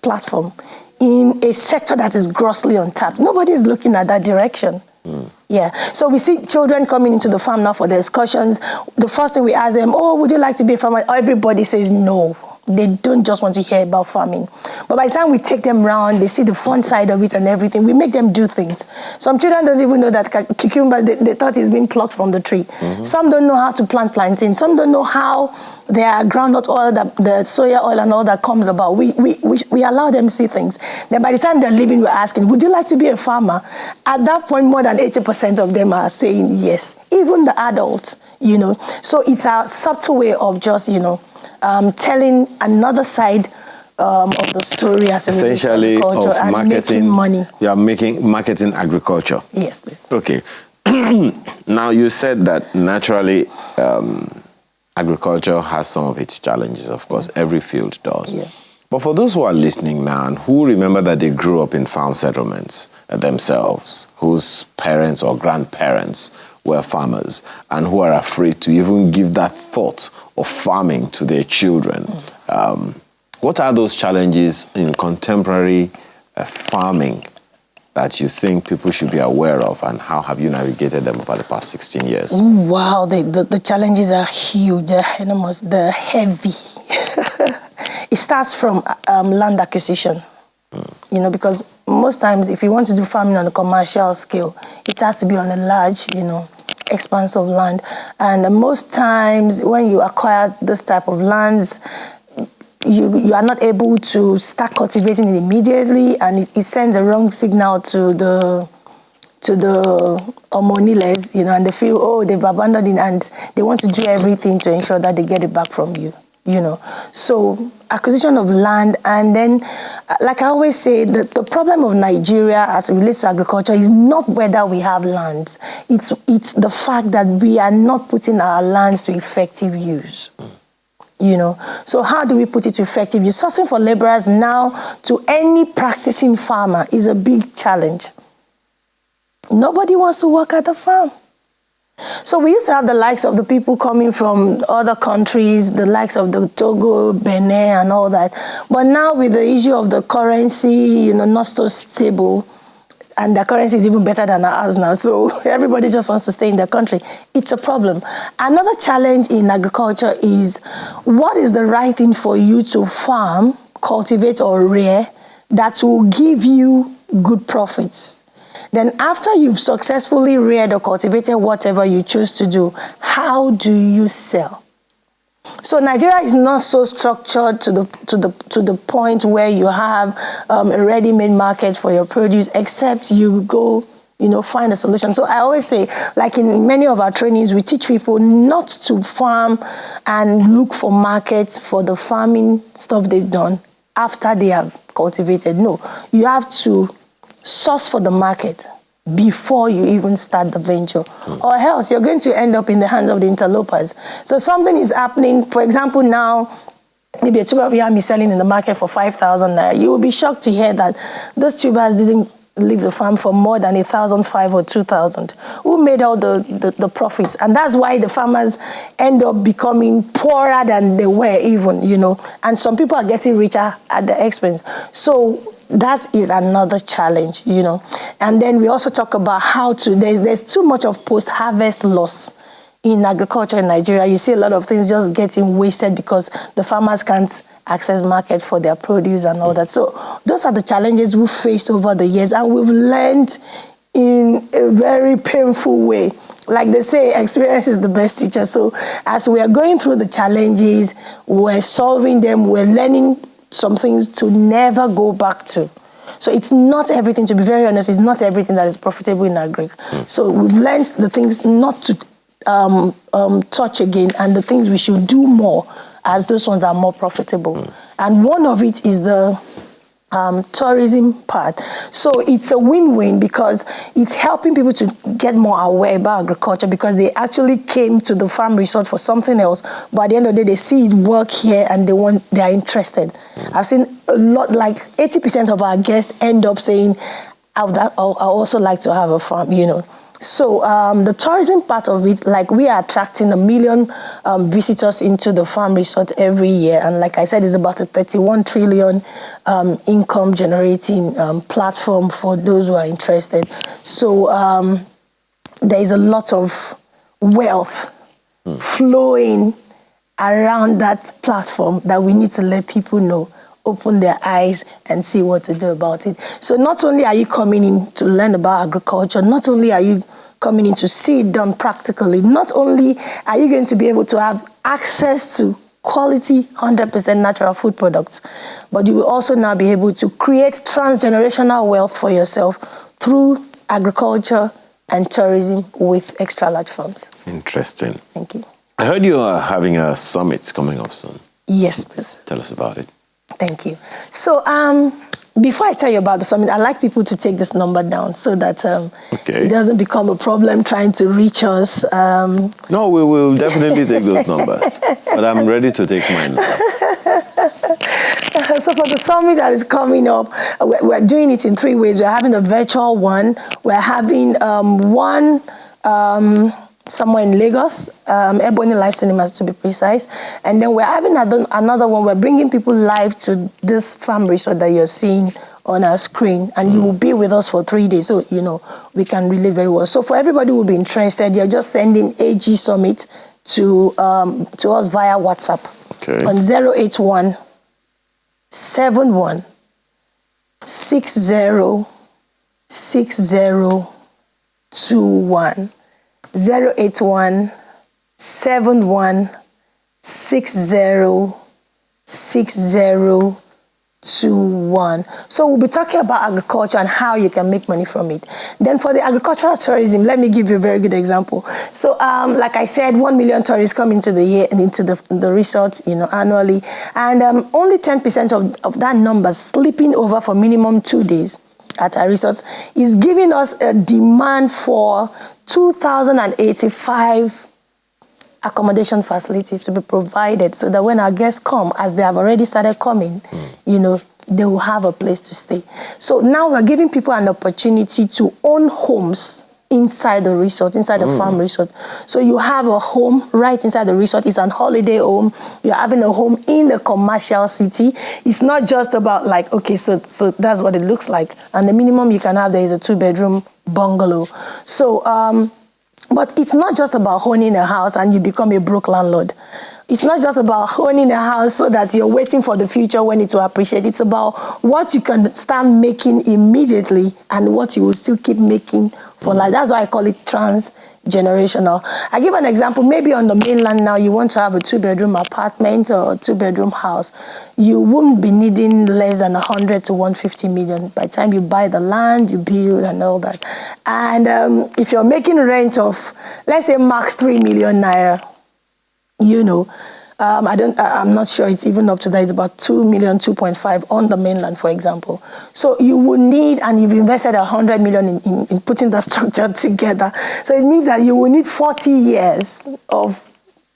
platform in a sector that is grossly untapped. Nobody is looking at that direction. Yeah. So we see children coming into the farm now for the excursions. The first thing we ask them, oh, would you like to be a farmer? Everybody says no. They don't just want to hear about farming. But by the time we take them around, they see the fun side of it and everything. We make them do things. Some children don't even know that cucumber, they thought it's been plucked from the tree. Some don't know how to plant plantain. Some don't know how their groundnut oil, the soya oil and all that comes about. We allow them see things. Then by the time they're leaving, we're asking, would you like to be a farmer? At that point, more than 80% of them are saying yes, even the adults, So it's a subtle way of just, telling another side of the story as essentially of and marketing, making money. You are marketing agriculture. Yes, please. Okay. Now you said that naturally agriculture has some of its challenges. Of course, every field does. Yeah. But for those who are listening now and who remember that they grew up in farm settlements themselves, whose parents or grandparents were farmers, and who are afraid to even give that thought of farming to their children. What are those challenges in contemporary farming that you think people should be aware of, and how have you navigated them over the past 16 years? Wow, the challenges are huge, they're enormous, they're heavy. It starts from land acquisition. Because most times if you want to do farming on a commercial scale, it has to be on a large, expanse of land. And most times when you acquire this type of lands, you are not able to start cultivating it immediately, and it sends a wrong signal to the Omoniles, and they feel, they've abandoned it, and they want to do everything to ensure that they get it back from you. So acquisition of land, and then, like I always say, the problem of Nigeria as it relates to agriculture is not whether we have lands. It's the fact that we are not putting our lands to effective use. So how do we put it to effective use? Sourcing for laborers now to any practicing farmer is a big challenge. Nobody wants to work at the farm. So we used to have the likes of the people coming from other countries, the likes of the Togo, Benin, and all that. But now with the issue of the currency, not so stable, and the currency is even better than ours now, so everybody just wants to stay in their country. It's a problem. Another challenge in agriculture is, what is the right thing for you to farm, cultivate, or rear that will give you good profits? Then after you've successfully reared or cultivated whatever you choose to do, how do you sell? So Nigeria is not so structured to the point where you have a ready-made market for your produce, except you go, find a solution. So I always say, like in many of our trainings, we teach people not to farm and look for markets for the farming stuff they've done after they have cultivated. No, you have to source for the market before you even start the venture, or else you're going to end up in the hands of the interlopers. So something is happening. For example, now maybe a tuber of yam is selling in the market for 5,000 naira. You will be shocked to hear that those tubers didn't leave the farm for more than 1,500 or 2,000. Who made all the profits? And that's why the farmers end up becoming poorer than they were even, and some people are getting richer at the expense. So that is another challenge, And then we also talk about how to, there's too much of post-harvest loss in agriculture in Nigeria. You see a lot of things just getting wasted because the farmers can't access market for their produce and all that. So those are the challenges we've faced over the years, and we've learned in a very painful way. Like they say, experience is the best teacher. So as we are going through the challenges, we're solving them, we're learning some things to never go back to. So it's not everything, to be very honest, it's not everything that is profitable in agri. So we've learned the things not to touch again, and the things we should do more, as those ones are more profitable. And one of it is the tourism part. So it's a win-win because it's helping people to get more aware about agriculture, because they actually came to the farm resort for something else, but at the end of the day, they see it work here and they are interested. I've seen a lot, like 80% of our guests end up saying, I also like to have a farm, So the tourism part of it, like we are attracting 1 million visitors into the farm resort every year. And like I said, it's about a 31 trillion income generating platform for those who are interested. So there is a lot of wealth flowing around that platform that we need to let people know, open their eyes and see what to do about it. So not only are you coming in to learn about agriculture, not only are you coming in to see it done practically, not only are you going to be able to have access to quality 100% natural food products, but you will also now be able to create transgenerational wealth for yourself through agriculture and tourism with extra large farms. Interesting. Thank you. I heard you are having a summit coming up soon. Yes, please. Tell us about it. Thank you. So before I tell you about the summit, I'd like people to take this number down so that it doesn't become a problem trying to reach us. No, we will definitely take those numbers, but I'm ready to take mine now. So for the summit that is coming up, we're doing it in 3 ways. We're having a virtual one. We're having one somewhere in Lagos, Ebony Life Cinemas to be precise. And then we're having another one. We're bringing people live to this farm resort that you're seeing on our screen, and you will be with us for 3 days. So, we can relate very well. So for everybody who will be interested, you're just sending AG Summit to us via WhatsApp on 081 71 60 60 21. 081 71 60 60 21. So we'll be talking about agriculture and how you can make money from it. Then for the agricultural tourism, let me give you a very good example. So like I said, 1 million tourists come into the resorts, annually, and only 10% of that number sleeping over for minimum 2 days at our resorts is giving us a demand for 2,085 accommodation facilities to be provided, so that when our guests come, as they have already started coming, they will have a place to stay. So now we're giving people an opportunity to own homes inside the resort, inside the farm resort. So you have a home right inside the resort. It's an holiday home. You're having a home in a commercial city. It's not just about so that's what it looks like. And the minimum you can have there is a 2-bedroom bungalow. So, but it's not just about owning a house and you become a broke landlord. It's not just about owning a house so that you're waiting for the future when it will appreciate. It's about what you can start making immediately and what you will still keep making for life. That's why I call it transgenerational. I give an example. Maybe on the mainland now, you want to have a 2-bedroom apartment or a 2-bedroom house. You wouldn't be needing less than 100 to 150 million by the time you buy the land, you build and all that. And if you're making rent of, let's say, max 3 million naira, I'm not sure it's even up to that. It's about 2 million, 2.5 on the mainland, for example. So you would need, and you've invested 100 million in putting the structure together. So it means that you will need 40 years of,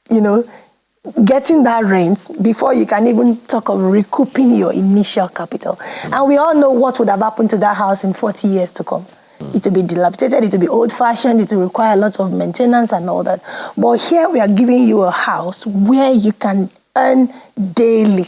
getting that rent before you can even talk of recouping your initial capital. And we all know what would have happened to that house in 40 years to come. It will be dilapidated, it will be old-fashioned, it will require a lot of maintenance and all that. But here we are giving you a house where you can earn daily.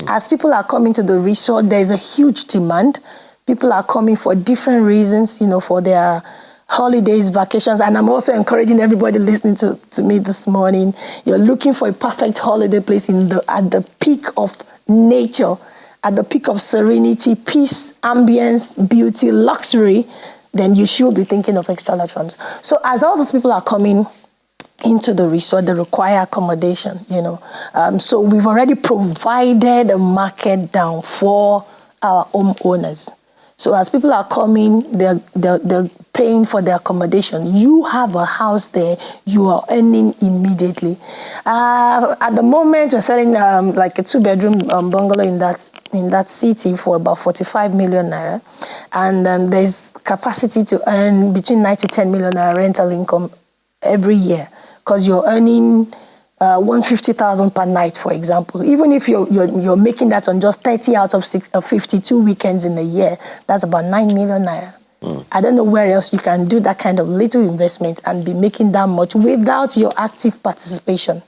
As people are coming to the resort, there's a huge demand. People are coming for different reasons, for their holidays, vacations. And I'm also encouraging everybody listening to me this morning. You're looking for a perfect holiday place at the peak of nature, at the peak of serenity, peace, ambience, beauty, luxury, then you should be thinking of extra large farms. So as all those people are coming into the resort, they require accommodation, So we've already provided a market down for our homeowners. So as people are coming, they're paying for their accommodation. You have a house there, you are earning immediately. At the moment, we're selling like a 2-bedroom bungalow in that city for about 45 million naira. And there's capacity to earn between 9 to 10 million naira rental income every year, because you're earning 150,000 per night, for example. Even if you're making that on just 30 out of 52 weekends in a year, that's about 9 million naira. I don't know where else you can do that kind of little investment and be making that much without your active participation.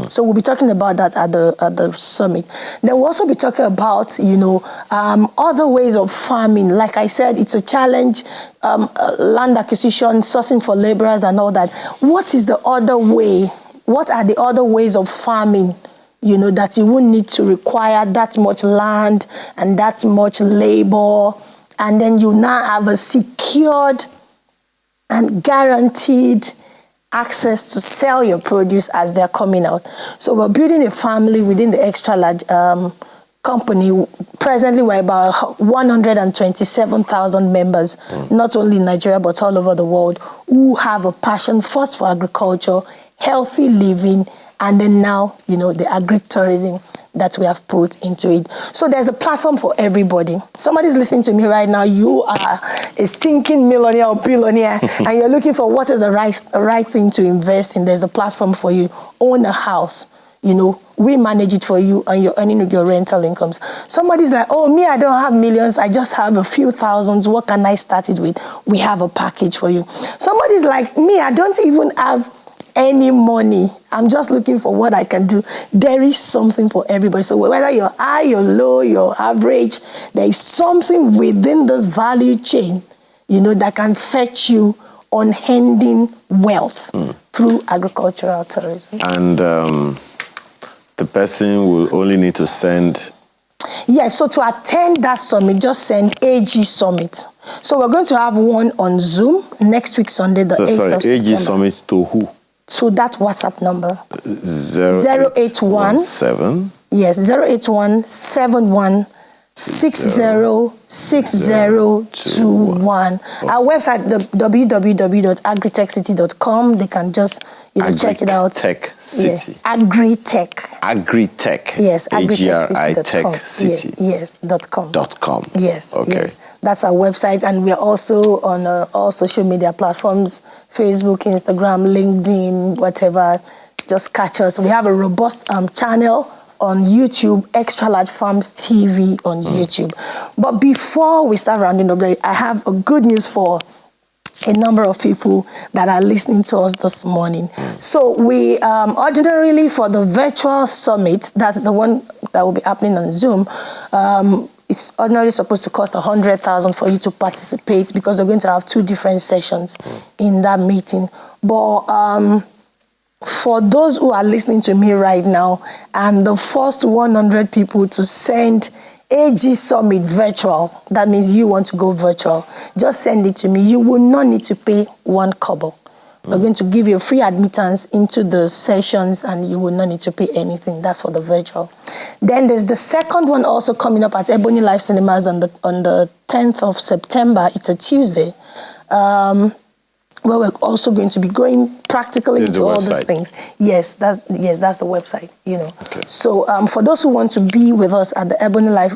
So we'll be talking about that at the summit. Then we'll also be talking about, other ways of farming. Like I said, it's a challenge, land acquisition, sourcing for laborers and all that. What is the other way what are the other ways of farming, that you wouldn't need to require that much land and that much labor, and then you now have a secured and guaranteed access to sell your produce as they're coming out. So we're building a family within the extra large company. Presently, we're about 127,000 members, not only in Nigeria, but all over the world, who have a passion first for agriculture, healthy living, and then now, the agritourism that we have put into it. So there's a platform for everybody. Somebody's listening to me right now. You are a stinking millionaire or billionaire, and you're looking for what is the right thing to invest in. There's a platform for you. Own a house. We manage it for you, and you're earning your rental incomes. Somebody's like, oh, me, I don't have millions. I just have a few thousands. What can I start it with? We have a package for you. Somebody's like, me, I don't even have any money. I'm just looking for what I can do. There is something for everybody. So whether you're high, you're low, you're average, there is something within this value chain, that can fetch you unending wealth through agricultural tourism. And the person will only need to send... Yes, so to attend that summit, just send AG Summit. So we're going to have one on Zoom next week, Sunday, the 8th of September. AG Summit to who? To that WhatsApp number. 0817. Yes, 08171 606021. Our website, www.agritechcity.com. They can just check it out. Tech City. Yes. Agritech. Agritech. Yes, agritechcity.com. City. Yes, .com. .com. Yes. Okay. Yes. That's our website, and we are also on all social media platforms: Facebook, Instagram, LinkedIn, whatever. Just catch us. We have a robust channel on YouTube, Extra Large Farms TV on YouTube. But before we start rounding up, I have a good news for a number of people that are listening to us this morning. So we ordinarily, for the virtual summit, that's the one that will be happening on Zoom, it's ordinarily supposed to cost 100,000 for you to participate, because we're going to have 2 different sessions in that meeting. But for those who are listening to me right now, and the first 100 people to send AG Summit virtual, that means you want to go virtual, just send it to me. You will not need to pay 1 kobo. We're going to give you free admittance into the sessions, and you will not need to pay anything. That's for the virtual. Then there's the second one also coming up at Ebony Life Cinemas on the 10th of September. It's a Tuesday. Where we're also going to be going practically into all these things. Yes, that's the website, Okay. So for those who want to be with us at the Ebony Life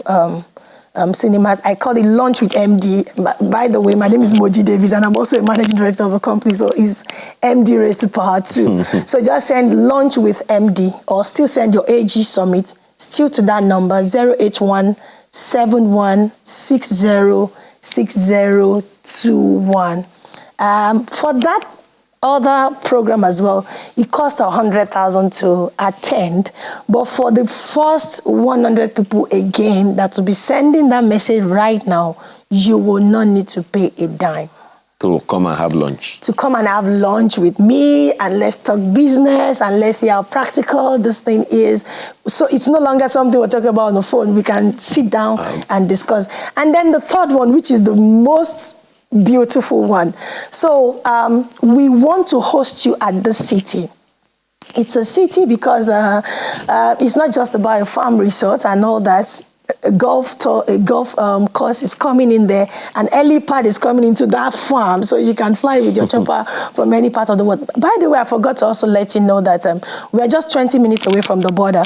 Cinemas, I call it Lunch with MD. By the way, my name is Moji Davis, and I'm also a managing director of a company, so it's MD raised to power 2. So just send Lunch with MD, or still send your AG Summit, still to that number, 08171606021. For that other program as well, it costs 100,000 to attend. But for the first 100 people again that will be sending that message right now, you will not need to pay a dime. To come and have lunch. To come and have lunch with me, and let's talk business, and let's see how practical this thing is. So it's no longer something we're talking about on the phone. We can sit down and discuss. And then the third one, which is the most beautiful one. So we want to host you at the city. It's a city because it's not just about a farm resort and all that. A golf course is coming in there, and helipad is coming into that farm, so you can fly with your chopper from any part of the world. By the way, I forgot to also let you know that we are just 20 minutes away from the border.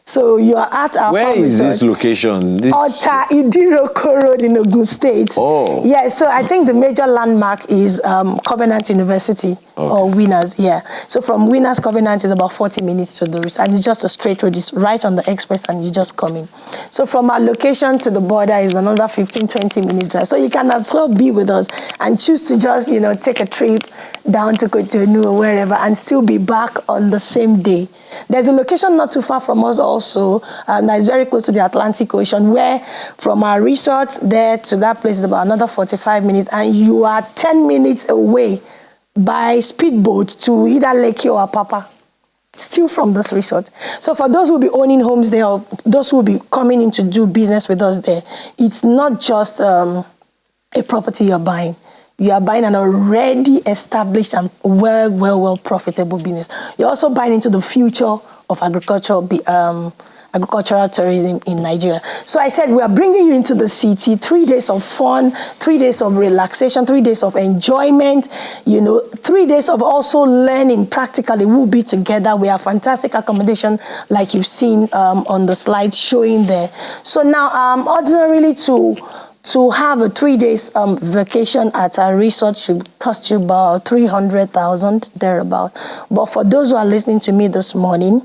So you are at our Where farm is resort. this location? Ota Idiroko Road in Ogun State. Oh. Yeah, so I think the major landmark is Covenant University, or Winners, yeah. So from Winners, Covenant is about 40 minutes to the route, and it's just a straight road. It's right on the express, and you just come in. So from our location to the border is another 15, 20 minutes drive. So you can as well be with us and choose to just, take a trip down to Cotonou or wherever, and still be back on the same day. There's a location not too far from us also, that is very close to the Atlantic Ocean, where from our resort there to that place is about another 45 minutes, and you are 10 minutes away by speedboat to either Lekki or Apapa. Still from this resort. So for those who will be owning homes there, or those who will be coming in to do business with us there, it's not just a property you're buying. You are buying an already established and well profitable business. You're also buying into the future of agricultural tourism in Nigeria. So I said, we are bringing you into the city, 3 days of fun, 3 days of relaxation, 3 days of enjoyment, 3 days of also learning practically. We'll be together. We have fantastic accommodation, like you've seen on the slides showing there. So now, ordinarily to have a 3 days vacation at a resort should cost you about 300,000, thereabout. But for those who are listening to me this morning,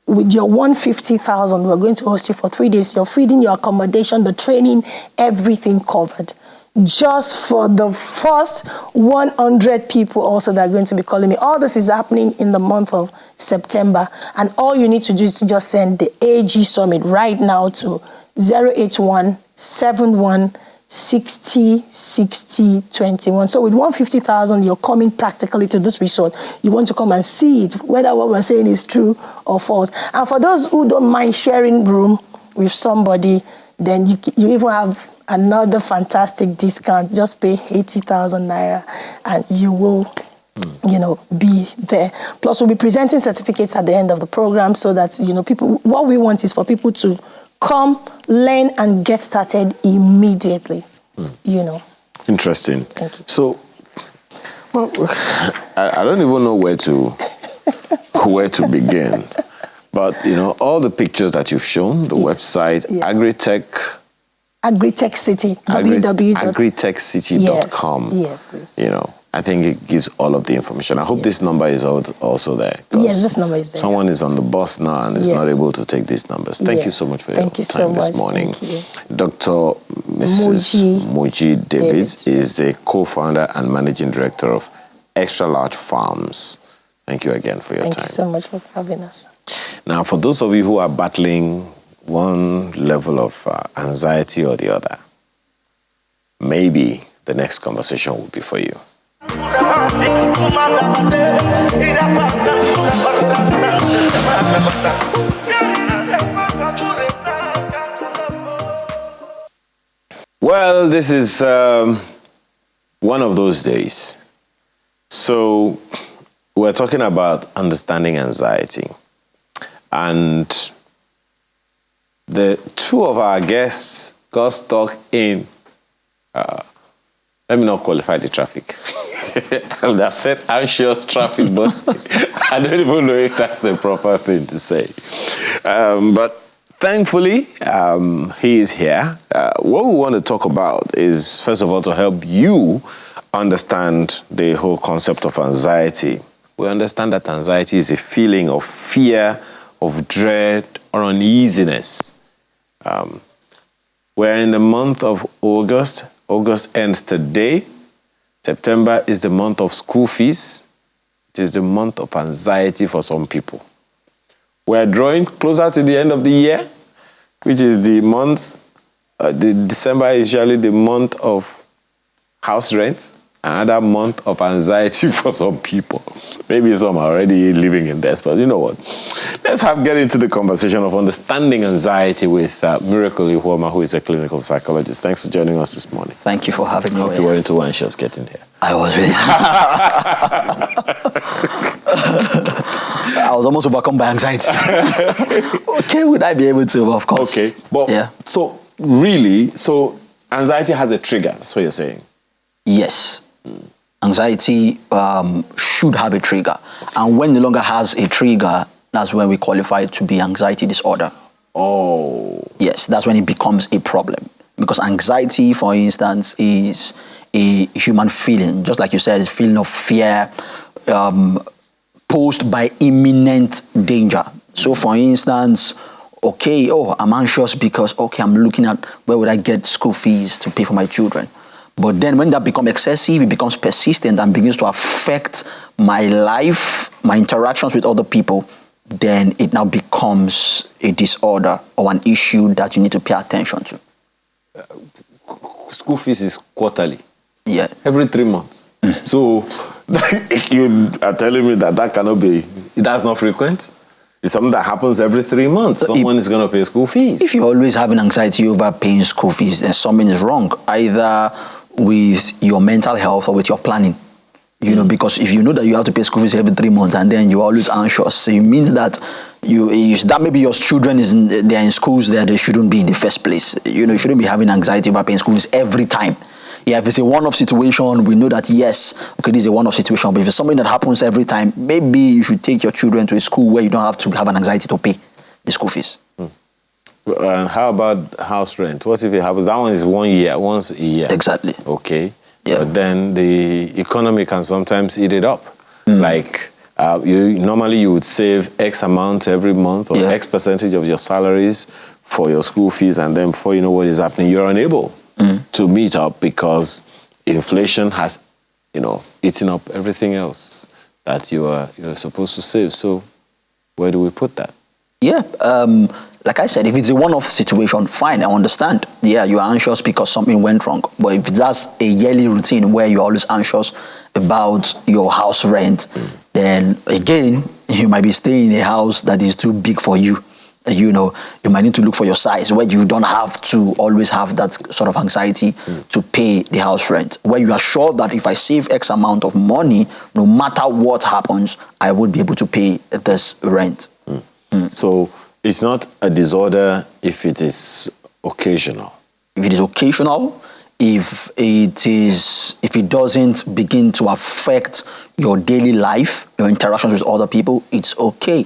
with your 150,000, we're going to host you for 3 days. Your feeding, your accommodation, the training, everything covered. Just for the first 100 people also that are going to be calling me. All this is happening in the month of September. And all you need to do is to just send the AG Summit right now to 081-71-60-60-21. So with 150,000, you're coming practically to this resort. You want to come and see it, whether what we're saying is true or false. And for those who don't mind sharing room with somebody, then you even have another fantastic discount. Just pay 80,000 naira and you will be there. Plus, we'll be presenting certificates at the end of the program so that, people, what we want is for people to come, learn, and get started immediately. Interesting. Thank you. So, I don't even know where to begin. But, all the pictures that you've shown, the website, Agritech City, agritechcity.com. Yes, please. I think it gives all of the information. I hope this number is also there. Yes, this number is there. Someone is on the bus now and is not able to take these numbers. Thank you so much for your time this morning. Thank you. Dr. Mrs. Moji Davids is the co-founder and managing director of Extra Large Farms. Thank you again for your time. Thank you so much for having us. Now, for those of you who are battling one level of anxiety or the other, maybe the next conversation will be for you. Well, this is one of those days. So we're talking about understanding anxiety. And the two of our guests got stuck in, let me not qualify the traffic. I would have said anxious traffic, but I don't even know if that's the proper thing to say. But thankfully, he is here. What we want to talk about is, first of all, to help you understand the whole concept of anxiety. We understand that anxiety is a feeling of fear, of dread, or uneasiness. We're in the month of August. August ends today. September is the month of school fees. It is the month of anxiety for some people. We're drawing closer to the end of the year, which is the month, December is usually the month of house rent, another month of anxiety for some people. Maybe some are already living in this, but you know what? Let's get into the conversation of understanding anxiety with Miracle Ihuoma, who is a clinical psychologist. Thanks for joining us this morning. Thank you for having me. You weren't too anxious getting here. I was really. I was almost overcome by anxiety. Okay, would I be able to? Of course. Okay, but yeah. So anxiety has a trigger. That's what you're saying. Yes. Anxiety should have a trigger. And when no longer has a trigger, that's when we qualify it to be anxiety disorder. Oh. Yes, that's when it becomes a problem. Because anxiety, for instance, is a human feeling. Just like you said, it's a feeling of fear posed by imminent danger. So, for instance, I'm anxious because, I'm looking at where would I get school fees to pay for my children. But then when that becomes excessive, it becomes persistent and begins to affect my life, my interactions with other people, then it now becomes a disorder or an issue that you need to pay attention to. School fees is quarterly. Yeah. Every 3 months. So You are telling me that cannot be, that's not frequent? It's something that happens every 3 months. Someone is going to pay school fees. If you're always having anxiety over paying school fees, then something is wrong, either with your mental health or with your planning. You know, because if you know that you have to pay school fees every 3 months and then you're always anxious, so it means that that maybe your children they're in schools that they shouldn't be in the first place. You know, you shouldn't be having anxiety about paying school fees every time. Yeah, if it's a one-off situation, we know that yes, okay, this is a one-off situation. But if it's something that happens every time, maybe you should take your children to a school where you don't have to have an anxiety to pay the school fees. How about house rent? What if it happens? That one is once a year. Exactly. Okay. Yeah. But then the economy can sometimes eat it up. Like normally you would save X amount every month or X percentage of your salaries for your school fees, and then before you know what is happening, you're unable to meet up because inflation has, eaten up everything else that you're supposed to save. So where do we put that? Yeah. Like I said, if it's a one-off situation, fine, I understand. Yeah, you're anxious because something went wrong. But if that's a yearly routine where you're always anxious about your house rent, then again, you might be staying in a house that is too big for you. You might need to look for your size where you don't have to always have that sort of anxiety to pay the house rent. Where you are sure that if I save X amount of money, no matter what happens, I would be able to pay this rent. So it's not a disorder if it is occasional. If it is occasional, if it doesn't begin to affect your daily life, your interactions with other people, it's okay.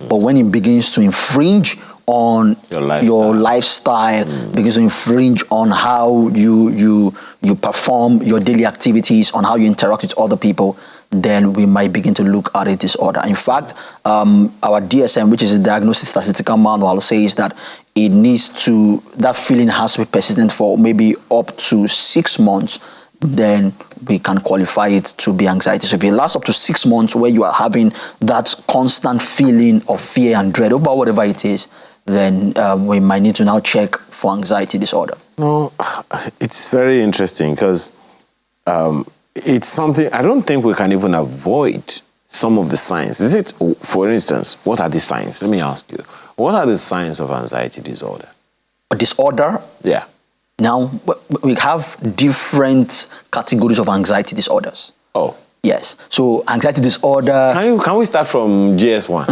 But when it begins to infringe on your lifestyle, begins to infringe on how you perform your daily activities, on how you interact with other people, then we might begin to look at a disorder. In fact, our DSM, which is the Diagnostic Statistical Manual, says that that feeling has to be persistent for maybe up to 6 months, then we can qualify it to be anxiety. So if it lasts up to 6 months where you are having that constant feeling of fear and dread about whatever it is, then we might need to now check for anxiety disorder. No, it's very interesting because it's something, I don't think we can even avoid some of the signs. Is it, for instance, what are the signs? Let me ask you. What are the signs of anxiety disorder? A disorder? Yeah. Now, we have different categories of anxiety disorders. Oh. Yes. So, anxiety disorder... Can we start from GS1?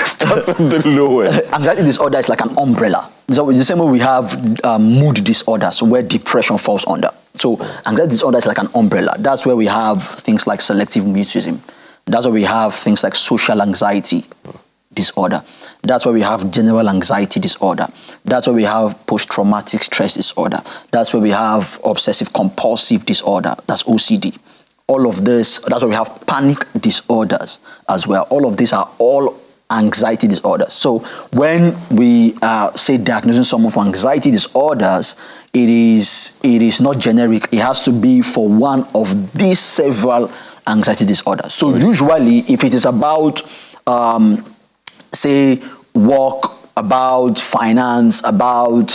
Start from the lowest. Anxiety disorder is like an umbrella. So, it's the same way we have mood disorders where depression falls under. So, anxiety disorder is like an umbrella. That's where we have things like selective mutism. That's where we have things like social anxiety disorder. That's where we have general anxiety disorder. That's where we have post-traumatic stress disorder. That's where we have obsessive compulsive disorder. That's OCD. All of this, that's why we have panic disorders as well. All of these are all anxiety disorders. So when we say diagnosing someone for anxiety disorders, it is not generic. It has to be for one of these several anxiety disorders. So usually, if it is about, say, work, about finance, about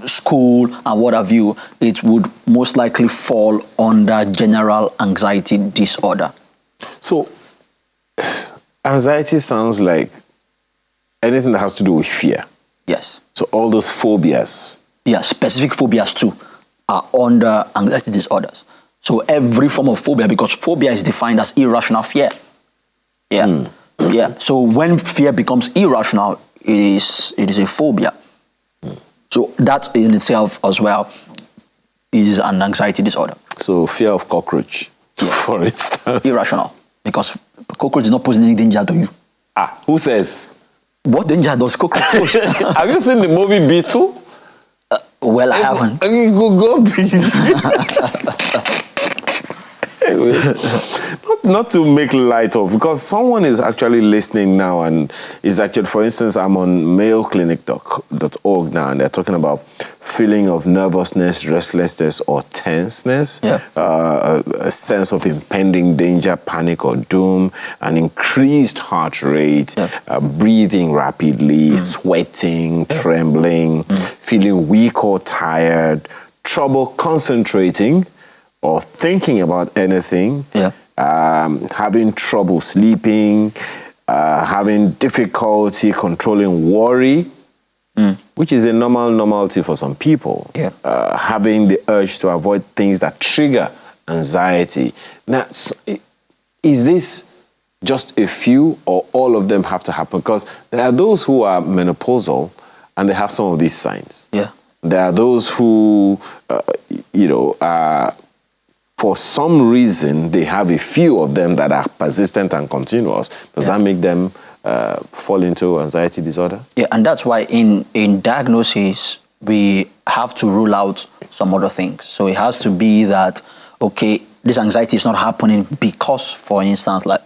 school, and what have you, it would most likely fall under general anxiety disorder. So, anxiety sounds like anything that has to do with fear. Yes. So all those phobias. Yeah, specific phobias too are under anxiety disorders. So every form of phobia, because phobia is defined as irrational fear. Yeah. Yeah. So when fear becomes irrational, it is a phobia. So that in itself as well is an anxiety disorder. So fear of cockroach, for instance. Irrational, because cockroach is not posing any danger to you. Who says? What danger does cockroach pose? Have you seen the movie Beetle? Well, I haven't. Go Anyway, not to make light of, because someone is actually listening now and is actually, for instance, I'm on mayoclinic.org now and they're talking about feeling of nervousness, restlessness, or tenseness, a sense of impending danger, panic, or doom, an increased heart rate, breathing rapidly, sweating, trembling, feeling weak or tired, trouble concentrating, or thinking about anything, Yeah. having trouble sleeping, having difficulty controlling worry, which is a normality for some people. Yeah. Having the urge to avoid things that trigger anxiety. Now, is this just a few, or all of them have to happen? Because there are those who are menopausal and they have some of these signs. Yeah. There are those who, for some reason, they have a few of them that are persistent and continuous. Does that make them fall into anxiety disorder? Yeah, and that's why in diagnosis, we have to rule out some other things. So it has to be that, okay, this anxiety is not happening because, for instance, like,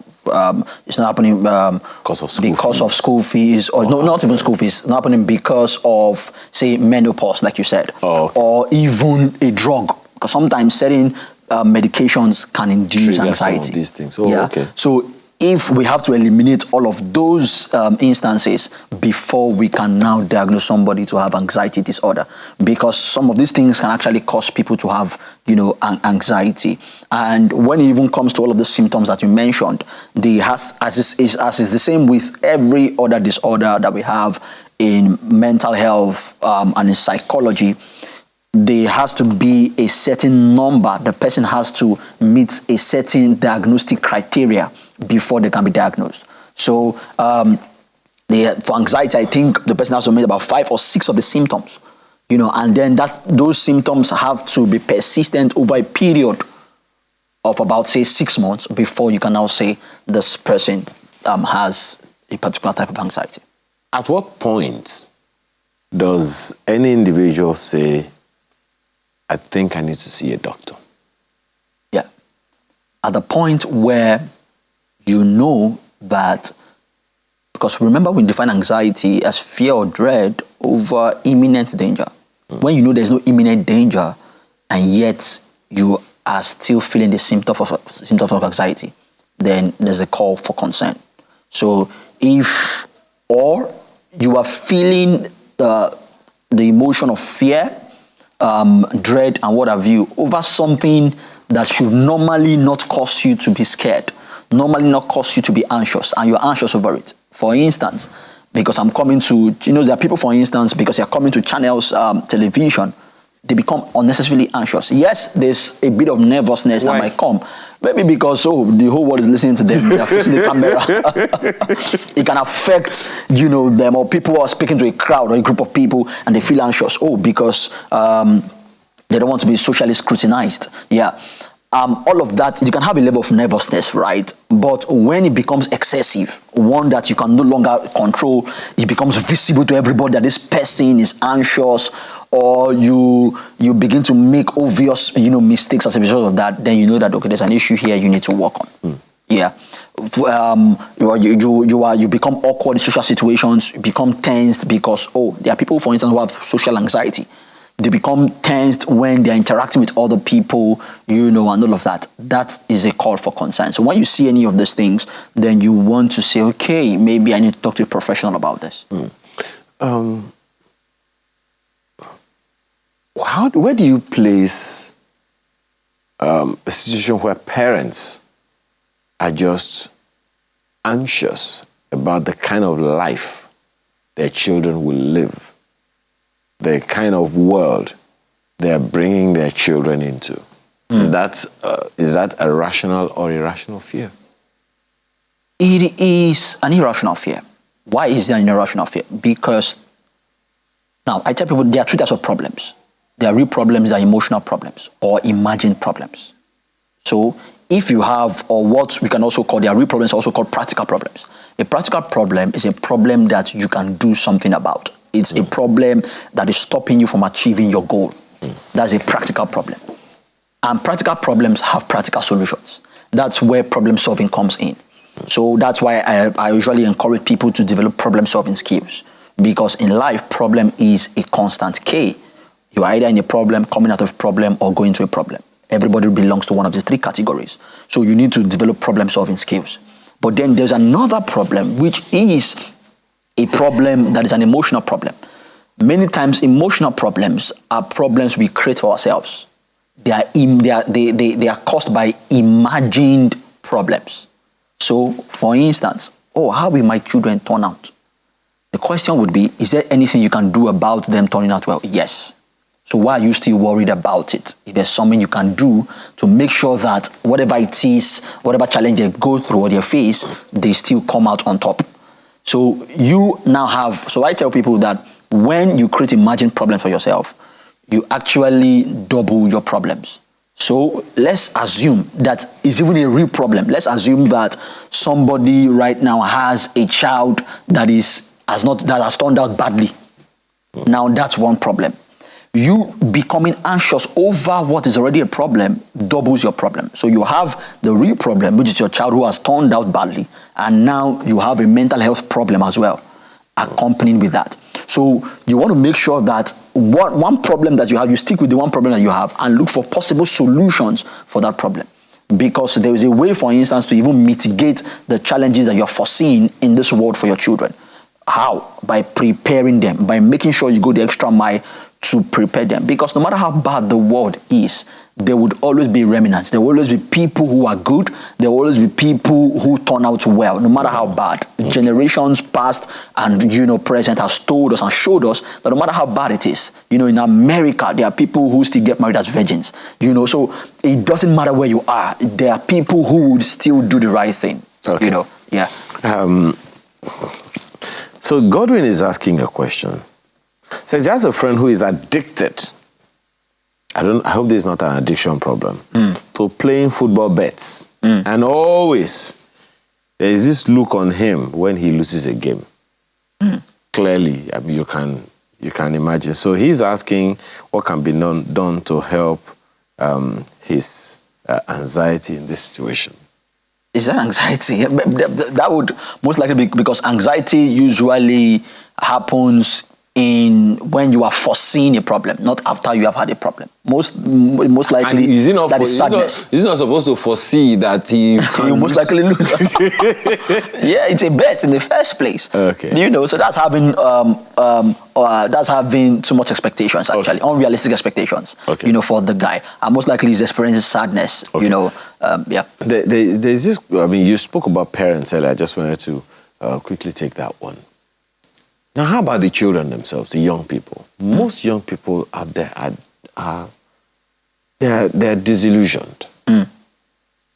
it's not happening because of school fees, or no, not even school fees. It's not happening because of, say, menopause, like you said, or even a drug. Because sometimes certain medications can induce anxiety. Some of these things. Okay. So if we have to eliminate all of those instances before we can now diagnose somebody to have anxiety disorder, because some of these things can actually cause people to have, anxiety. And when it even comes to all of the symptoms that you mentioned, as is the same with every other disorder that we have in mental health and in psychology, there has to be a certain number. The person has to meet a certain diagnostic criteria before they can be diagnosed. So for anxiety, I think the person has to meet about 5 or 6 of the symptoms, and then those symptoms have to be persistent over a period of about, say, 6 months before you can now say this person has a particular type of anxiety. At what point does any individual say, I think I need to see a doctor? Yeah. At the point where you know that, because remember, we define anxiety as fear or dread over imminent danger. When you know there's no imminent danger and yet you are still feeling the symptoms of anxiety, then there's a call for concern. So or you are feeling the emotion of fear, dread, and what have you, over something that should normally not cause you to be scared, normally not cause you to be anxious, and you're anxious over it. For instance, because I'm coming to, there are people, for instance, because they're coming to channels, television, they become unnecessarily anxious. Yes, there's a bit of nervousness that might come. Maybe because, the whole world is listening to them. They are facing the camera. It can affect, them, or people are speaking to a crowd or a group of people and they feel anxious. Because they don't want to be socially scrutinized. Yeah. All of that, you can have a level of nervousness, right? But when it becomes excessive, one that you can no longer control, it becomes visible to everybody that this person is anxious, or you begin to make obvious, mistakes as a result of that, then you know that, okay, there's an issue here you need to work on. Yeah. You become awkward in social situations, you become tensed because, there are people, for instance, who have social anxiety. They become tensed when they're interacting with other people, and all of that. That is a call for concern. So when you see any of these things, then you want to say, okay, maybe I need to talk to a professional about this. Where do you place a situation where parents are just anxious about the kind of life their children will live, the kind of world they're bringing their children into? Is that a rational or irrational fear? It is an irrational fear. Why is it an irrational fear? Because, now, I tell people there are 2 types of problems. There are real problems, there are emotional problems, or imagined problems. So, if you have, or what we can also call, there are real problems, also called practical problems. A practical problem is a problem that you can do something about. It's a problem that is stopping you from achieving your goal. That's a practical problem. And practical problems have practical solutions. That's where problem solving comes in. So that's why I usually encourage people to develop problem solving skills. Because in life, problem is a constant K. You're either in a problem, coming out of a problem, or going to a problem. Everybody belongs to one of these 3 categories. So you need to develop problem solving skills. But then there's another problem, which is a problem that is an emotional problem. Many times emotional problems are problems we create for ourselves. they are caused by imagined problems. So, for instance, how will my children turn out? The question would be, is there anything you can do about them turning out well? Yes. So why are you still worried about it? If there's something you can do to make sure that whatever it is, whatever challenge they go through or they face, they still come out on top. So you now have, so I tell people that when you create imagined problems for yourself, you actually double your problems. So let's assume that it's even a real problem. Let's assume that somebody right now has a child that has turned out badly. Now that's one problem. You becoming anxious over what is already a problem doubles your problem. So you have the real problem, which is your child who has turned out badly, and now you have a mental health problem as well, accompanying with that. So you want to make sure that one problem that you have, you stick with the one problem that you have and look for possible solutions for that problem. Because there is a way, for instance, to even mitigate the challenges that you're foreseeing in this world for your children. How? By preparing them, by making sure you go the extra mile to prepare them. Because no matter how bad the world is, there would always be remnants. There will always be people who are good. There will always be people who turn out well, no matter how bad. Generations past and present has told us and showed us that no matter how bad it is, in America, there are people who still get married as virgins. So it doesn't matter where you are. There are people who would still do the right thing. Okay. Yeah. So Godwin is asking a question. Says he has a friend who is addicted. I hope this is not an addiction problem. To playing football bets. And always there is this look on him when he loses a game. Clearly, you can imagine. So he's asking what can be done to help his anxiety in this situation. Is that anxiety? That would most likely be because anxiety usually happens when you are foreseeing a problem, not after you have had a problem. Most likely that is sadness. He's not supposed to foresee that he you most likely lose. Yeah, it's a bet in the first place. Okay. So that's having too much expectations, actually, unrealistic expectations. Okay. For the guy, and most likely he's experiencing sadness. Okay. Yeah. There's this. You spoke about parents earlier. I just wanted to quickly take that one. Now, how about the children themselves, the young people? Most young people out there they're disillusioned.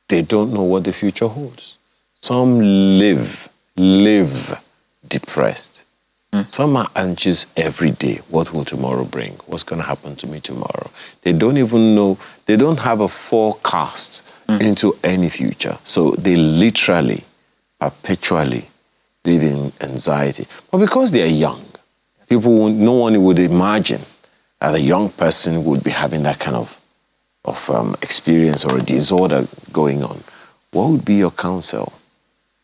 They don't know what the future holds. Some live depressed. Some are anxious every day. What will tomorrow bring? What's going to happen to me tomorrow? They don't even know. They don't have a forecast into any future. So they literally, perpetually live in anxiety. But because they are young, no one would imagine that a young person would be having that kind of experience or a disorder going on. What would be your counsel?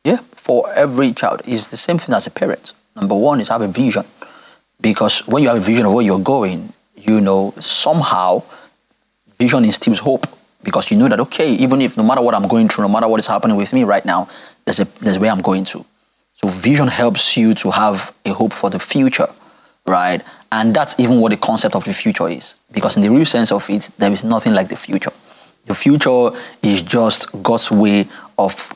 Yeah, for every child, it's the same thing as a parent. Number one is have a vision. Because when you have a vision of where you're going, somehow vision instills hope. Because you know that, okay, even if no matter what I'm going through, no matter what is happening with me right now, there's where I'm going to. So vision helps you to have a hope for the future, right? And that's even what the concept of the future is. Because in the real sense of it, there is nothing like the future. The future is just God's way of,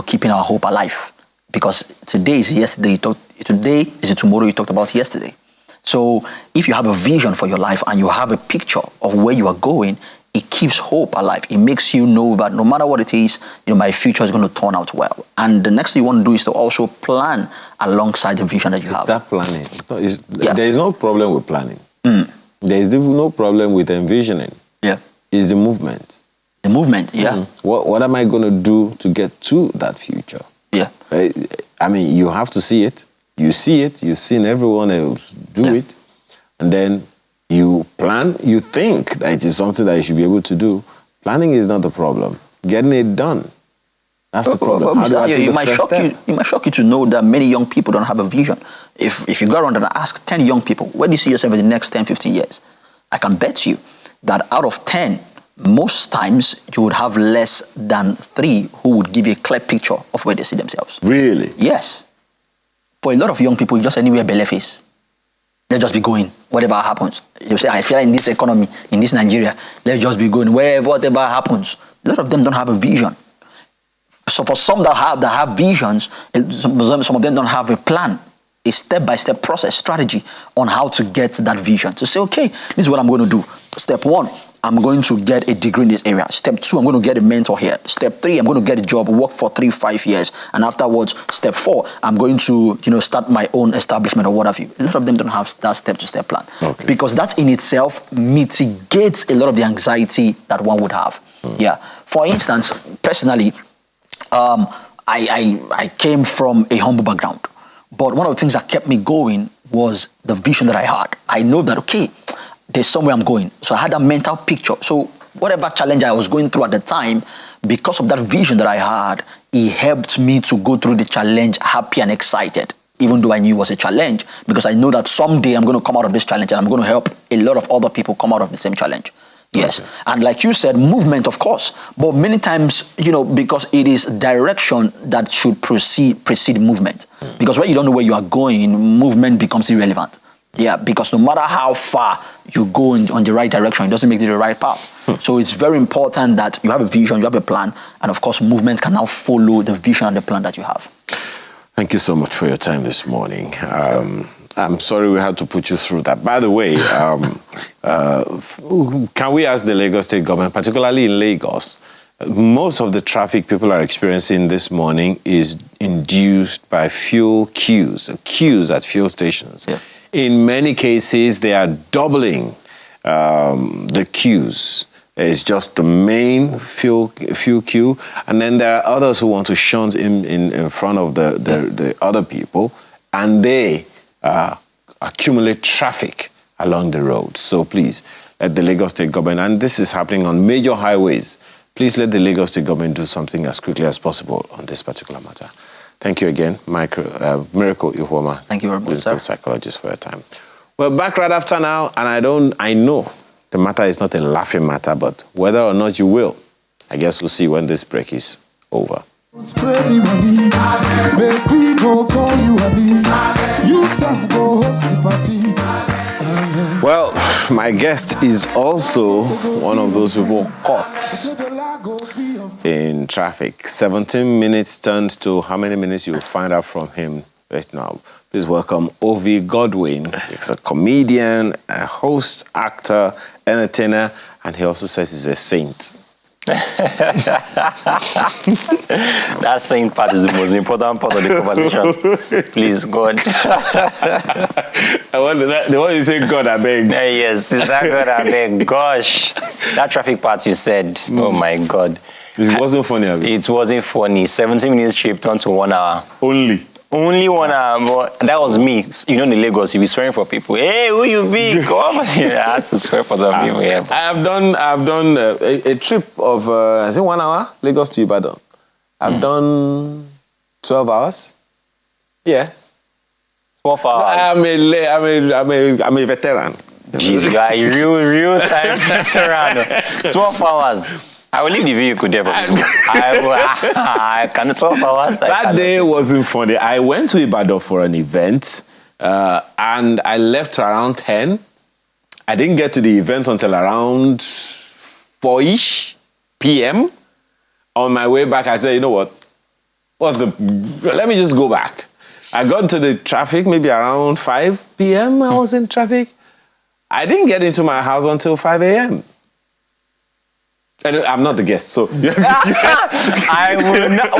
keeping our hope alive. Because today is yesterday, today is the tomorrow you talked about yesterday. So if you have a vision for your life and you have a picture of where you are going, it keeps hope alive. It makes you know that no matter what it is, my future is going to turn out well. And the next thing you want to do is to also plan alongside the vision that you have. That planning. There is no problem with planning. There is no problem with envisioning. Yeah. It's the movement. The movement, yeah. What am I going to do to get to that future? Yeah. You have to see it. You see it. You've seen everyone else do it. And then you plan, you think that it is something that you should be able to do. Planning is not the problem. Getting it done, that's the problem. It might shock you to know that many young people don't have a vision. If you go around and ask 10 young people, where do you see yourself in the next 10, 15 years? I can bet you that out of 10, most times you would have less than 3 who would give you a clear picture of where they see themselves. Really? Yes. For a lot of young people, just anywhere belly face. let's just be going, whatever happens. You say, I feel like in this economy, in this Nigeria, let's just be going, whatever happens. A lot of them don't have a vision. So for some that have visions, some of them don't have a plan, a step-by-step process, strategy on how to get that vision. To say, okay, this is what I'm going to do. Step 1, I'm going to get a degree in this area. Step 2, I'm going to get a mentor here. Step 3, I'm going to get a job, work for 3-5 years. And afterwards, step 4, I'm going to, start my own establishment or what have you. A lot of them don't have that step-to-step plan. Okay. Because that in itself mitigates a lot of the anxiety that one would have. Yeah. For instance, personally, I came from a humble background. But one of the things that kept me going was the vision that I had. I know that, okay, there's somewhere I'm going. So I had a mental picture. So whatever challenge I was going through at the time, because of that vision that I had, it helped me to go through the challenge happy and excited, even though I knew it was a challenge, because I know that someday I'm going to come out of this challenge and I'm going to help a lot of other people come out of the same challenge. Yes. Okay. And like you said, movement, of course. But many times, because it is direction that should precede movement. Because when you don't know where you are going, movement becomes irrelevant. Yeah, because no matter how far you go on the right direction, it doesn't make it the right path. So it's very important that you have a vision, you have a plan, and of course, movement can now follow the vision and the plan that you have. Thank you so much for your time this morning. I'm sorry we had to put you through that. By the way, can we ask the Lagos State government, particularly in Lagos, most of the traffic people are experiencing this morning is induced by fuel queues at fuel stations. Yeah. In many cases, they are doubling the queues. It's just the main fuel queue, and then there are others who want to shunt in front of the other people, and they accumulate traffic along the road. So please, let the Lagos State government, and this is happening on major highways, please let the Lagos State government do something as quickly as possible on this particular matter. Thank you again, Miracle Ihuoma. Thank you very much, sir. Psychologist, for your time. Well, back right after now, and I know the matter is not a laughing matter, but whether or not you will, I guess we'll see when this break is over. Spread me money, make we go call you honey. You self go host the party. Well, my guest is also one of those people caught in traffic. 17 minutes turned to how many minutes, you will find out from him right now. Please welcome Ovi Godwin. He's a comedian, a host, actor, entertainer, and he also says he's a saint. That saint part is the most important part of the conversation. Please, God. The one you say, God, I beg. Yes, is that God, I beg? Gosh. That traffic part you said, oh my God. It wasn't funny, Abi. It wasn't funny. 17 minutes trip turned to 1 hour. Only 1 hour, but that was me. In Lagos, you be swearing for people. Hey, who you be? Come on. I had to swear for some people. Yeah. I've done a trip of, I think 1 hour, Lagos to Ibadan. I've done 12 hours. Yes. 12 hours. I'm a veteran. Jeez, you are a real time veteran. 12 hours. I will leave the video you could ever do. I can 12 hours. That day wasn't funny. I went to Ibadan for an event and I left around 10. I didn't get to the event until around 4-ish p.m. On my way back, I said, you know what? Let me just go back. I got to the traffic maybe around 5 p.m. I was in traffic. I didn't get into my house until 5 a.m. And I'm not the guest, so I will not.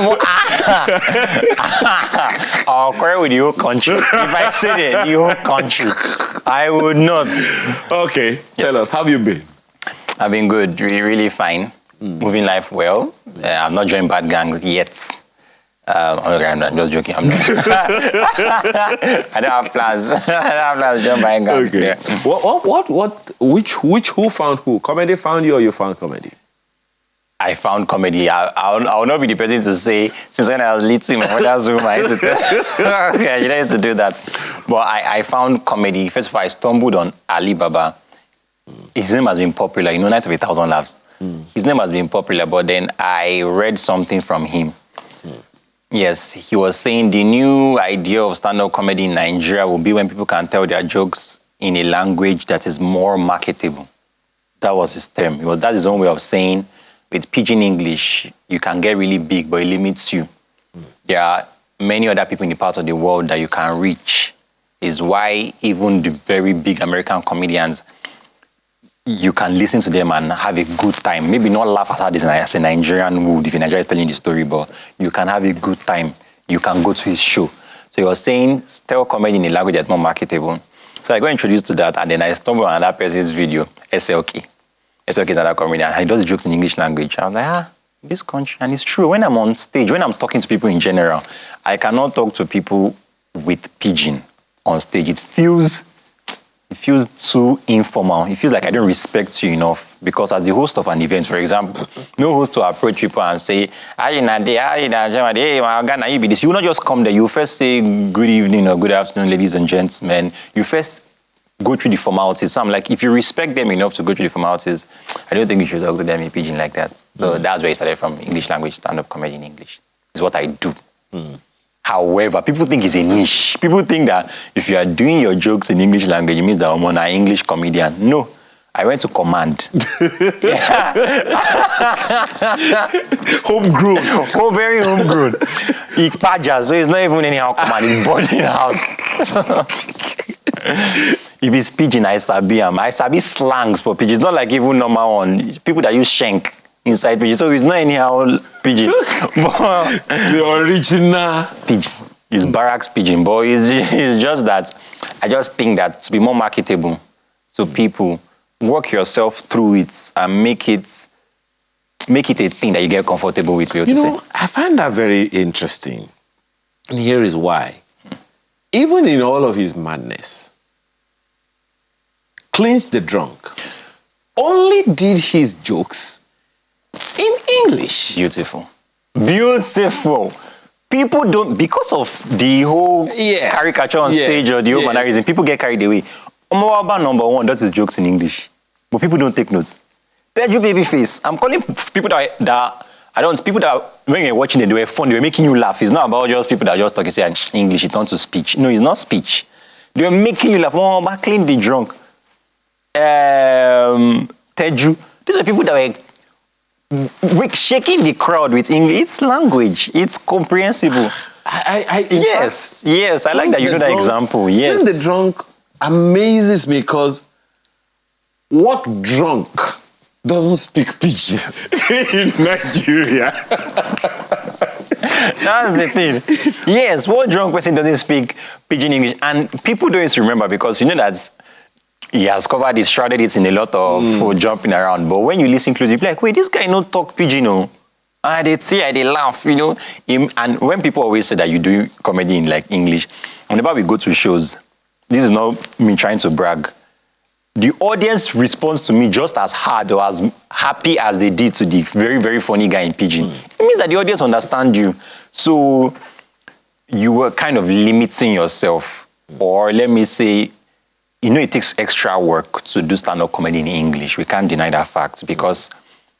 I'll quarrel with the whole country. If I stay there, the whole country, I would not. Okay, tell us, how have you been? I've been good, really, really fine. Moving life well. I'm not joining bad gangs yet. I'm not just joking. I'm not. I don't have plans. I don't have plans to join bad gangs. Okay. Yeah. Who found who? Comedy found you, or you found comedy? I found comedy. I'll not be the person to say, since when I was little in my mother's room, I used to I used to do that. But I found comedy. First of all, I stumbled on Ali Baba. His name has been popular, Night of 1,000 Laughs. His name has been popular, but then I read something from him. Yes, he was saying the new idea of stand-up comedy in Nigeria will be when people can tell their jokes in a language that is more marketable. That was his term. That is his own way of saying, with pidgin English, you can get really big, but it limits you. There are many other people in the part of the world that you can reach. Is why even the very big American comedians, you can listen to them and have a good time. Maybe not laugh as hard as a Nigerian would if a Nigerian is telling the story, but you can have a good time. You can go to his show. So you're saying, tell comedy in a language that's more marketable. So I got introduced to that, and then I stumbled on another person's video, SLK. SLK is another comedian, and he does jokes in English language. I was like, this country, and it's true. When I'm on stage, when I'm talking to people in general, I cannot talk to people with pidgin on stage. It feels too informal. It feels like I don't respect you enough, because as the host of an event, for example, no host to approach people and say, you will not just come there. You first say good evening or good afternoon, ladies and gentlemen. You first go through the formalities. So I'm like, if you respect them enough to go through the formalities, I don't think you should talk to them in pidgin like that. So that's where I started from. English language, stand-up comedy in English. It's what I do. However, people think it's a niche. People think that if you are doing your jokes in English language, it means that I'm an English comedian. No, I went to command. Homegrown. Oh, very homegrown. So it's not even anyhow command, it's boarding house. If it's pidgin, I sabi slangs for pidgin. It's not like even normal one. People that use shank inside pidgin. So it's not anyhow pidgin. The original pidgin. It's barracks pidgin, but it's just that I just think that to be more marketable to people, work yourself through it and make it a thing that you get comfortable with. I find that very interesting. And here is why. Even in all of his madness, Cleanse the Drunk only did his jokes in English. Beautiful. People don't, because of the whole caricature on stage or the whole mannerism, people get carried away. Number one, that's his jokes in English. But people don't take notes. Teju Babyface. I'm calling people people that when you're watching it, they were fun, they were making you laugh. It's not about just people that are just talking English, it turns to speech. No, it's not speech. They were making you laugh. Clean the Drunk. Teju. These are people that were shaking the crowd with English. It's language. It's comprehensible. Yes, I like that you know that example. Yes. Clean the Drunk amazes me because what drunk doesn't speak pidgin in Nigeria? That's the thing. Yes, what drunk person doesn't speak pidgin English? And people don't remember, because you know that he has covered it, shrouded it in a lot of jumping around. But when you listen closely, you're like, wait, this guy no talk pidgin, no? And they laugh, And when people always say that you do comedy in like English, whenever we go to shows, this is not me trying to brag, the audience responds to me just as hard or as happy as they did to the very, very funny guy in pidgin. It means that the audience understands you. So you were kind of limiting yourself. Or let me say, it takes extra work to do stand-up comedy in English. We can't deny that fact, because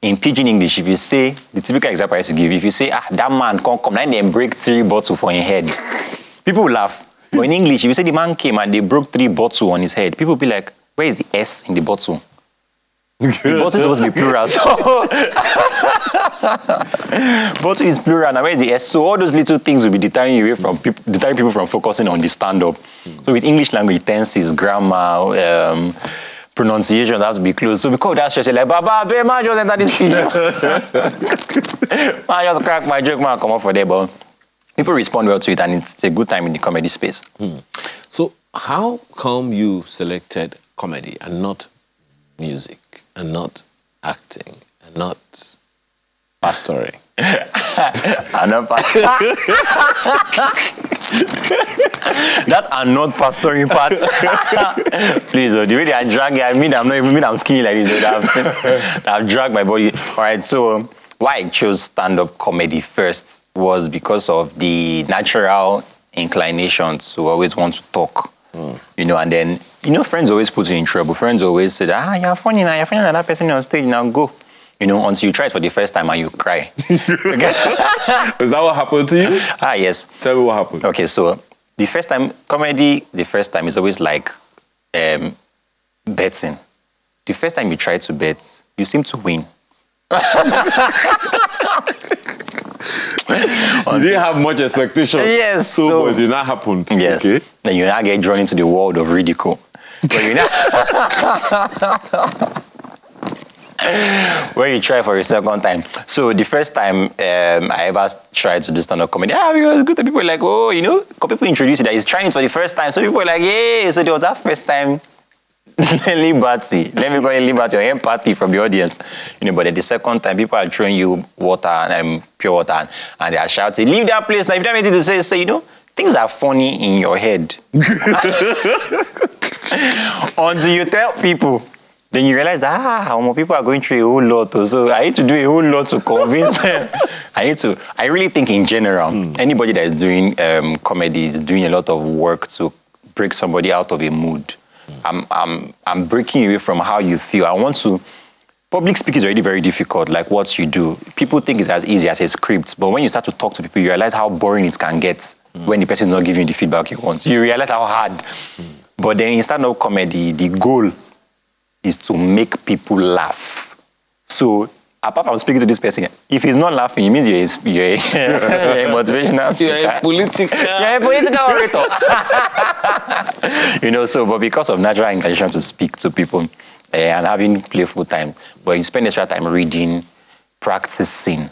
in pidgin English, if you say, the typical example I used to give, if you say, that man can't come, and then break 3 bottles for his head, people will laugh. But in English, if you say the man came and they broke 3 bottles on his head, people will be like, where is the S in the bottle? The bottle is supposed to be plural. So bottle is plural, and where is the S? So all those little things will be deterring people from focusing on the stand-up. So with English language, tenses, grammar, pronunciation has to be close. So because that's just like, Baba, man, just enter this video. I just crack my joke, man, come up for there, but people respond well to it, and it's a good time in the comedy space. So how come you selected comedy and not music, and not acting, and not pastoring? I'm not pastoring. That are not pastoring part. Please, the way I drag it, I'm skinny like this. I've dragged my body. All right, so why I chose stand-up comedy first was because of the natural inclination to always want to talk. And then, friends always put you in trouble. Friends always say, you're funny now, you're funny like that person on stage, now go. until you try it for the first time and you cry. Is that what happened to you? Yes. Tell me what happened. Okay, so the first time is always like betting. The first time you try to bet, you seem to win. You didn't have much expectation. Yes. So it did not happen. Yes. Okay. Then you now get drawn into the world of ridicule. But you know, when you try for a second time. So the first time I ever tried to do stand-up comedy, it was good. People were like, oh, people introduce you that he's trying it for the first time. So people were like, yeah. So there was that first time liberty. Let me call it liberty or empathy from the audience. But at the second time, people are throwing you water and pure water, and they are shouting, leave that place. Now, if you have anything to say, things are funny in your head. Until you tell people, then you realize that people are going through a whole lot. So I need to do a whole lot to convince them. I really think in general, anybody that is doing comedy is doing a lot of work to break somebody out of a mood. I'm breaking away from how you feel. Public speaking is already very difficult, like what you do. People think it's as easy as a script, but when you start to talk to people, you realize how boring it can get when the person is not giving you the feedback you want. You realize how hard. But then in stand-up comedy, the goal is to make people laugh. So apart from speaking to this person, if he's not laughing, it means you're a motivational speaker. You're a political orator. But because of natural inclination to speak to people and having playful time, but you spend extra time reading, practicing.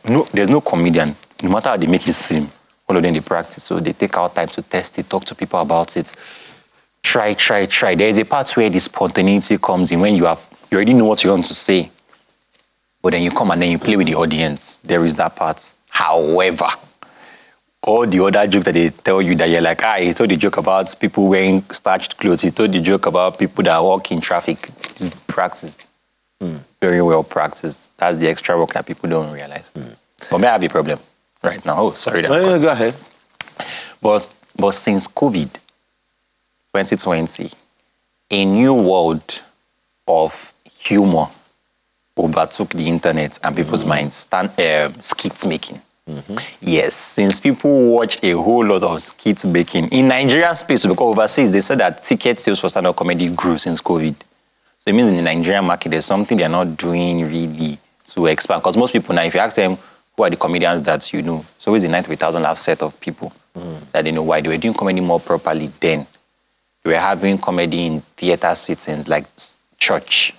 No, there's no comedian, no matter how they make it seem, all of them they practice. So they take out time to test it, talk to people about it. Try. There is a part where the spontaneity comes in when you already know what you want to say. But then you come and then you play with the audience. There is that part. However, all the other jokes that they tell you that you're like, he told the joke about people wearing starched clothes. He told the joke about people that walk in traffic. It's practiced. Very well practiced. That's the extra work that people don't realize. But may I have a problem right now? Oh, sorry. No, go ahead. But since COVID, 2020, a new world of humor overtook the internet and people's minds. Skit making. Yes, since people watched a whole lot of skit making in Nigerian space, because overseas they said that ticket sales for stand-up comedy grew since COVID. So it means in the Nigerian market there's something they're not doing really to expand. Because most people now, if you ask them who are the comedians that you know, it's always the 90,000 laugh set of people that they know why. They were doing comedy more properly then. They were having comedy in theater sittings like church.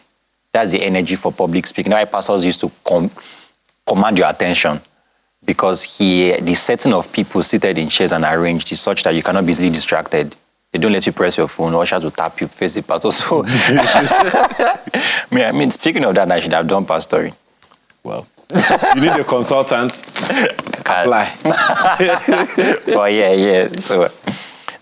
That's the energy for public speaking. Now, pastors used to command your attention because the setting of people seated in chairs and arranged is such that you cannot be easily distracted. They don't let you press your phone or to tap you, face the pastor. So, speaking of that, I should have done pastoring. Well, you need a consultant. Apply. Well, yeah. So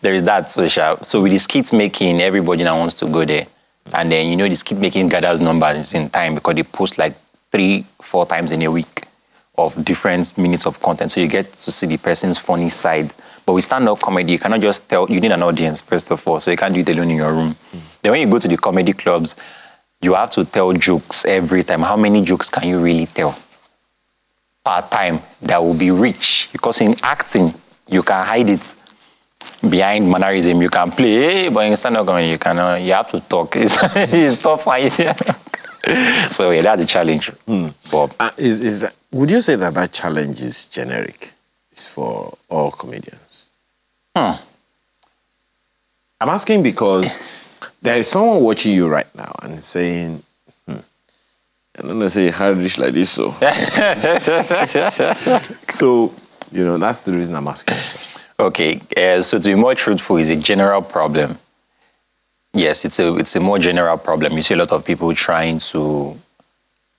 there is that social. So with the skit making, everybody now wants to go there. And then, the skit making gathers numbers in time because they post like 3-4 times in a week of different minutes of content. So you get to see the person's funny side. But with stand-up comedy, you cannot just tell, you need an audience, first of all, so you can't do it alone in your room. Then when you go to the comedy clubs, you have to tell jokes every time. How many jokes can you really tell per time that will be rich? Because in acting, you can hide it behind mannerism. You can play, but in stand-up comedy, you cannot. You have to talk. It's tough. So yeah, that's the challenge. Bob. Would you say that challenge is generic? It's for all comedians? I'm asking because there is someone watching you right now and saying, I don't know, say Harish like this, so. So, that's the reason I'm asking the question. Okay, so to be more truthful, it's a general problem. Yes, it's a more general problem. You see a lot of people trying to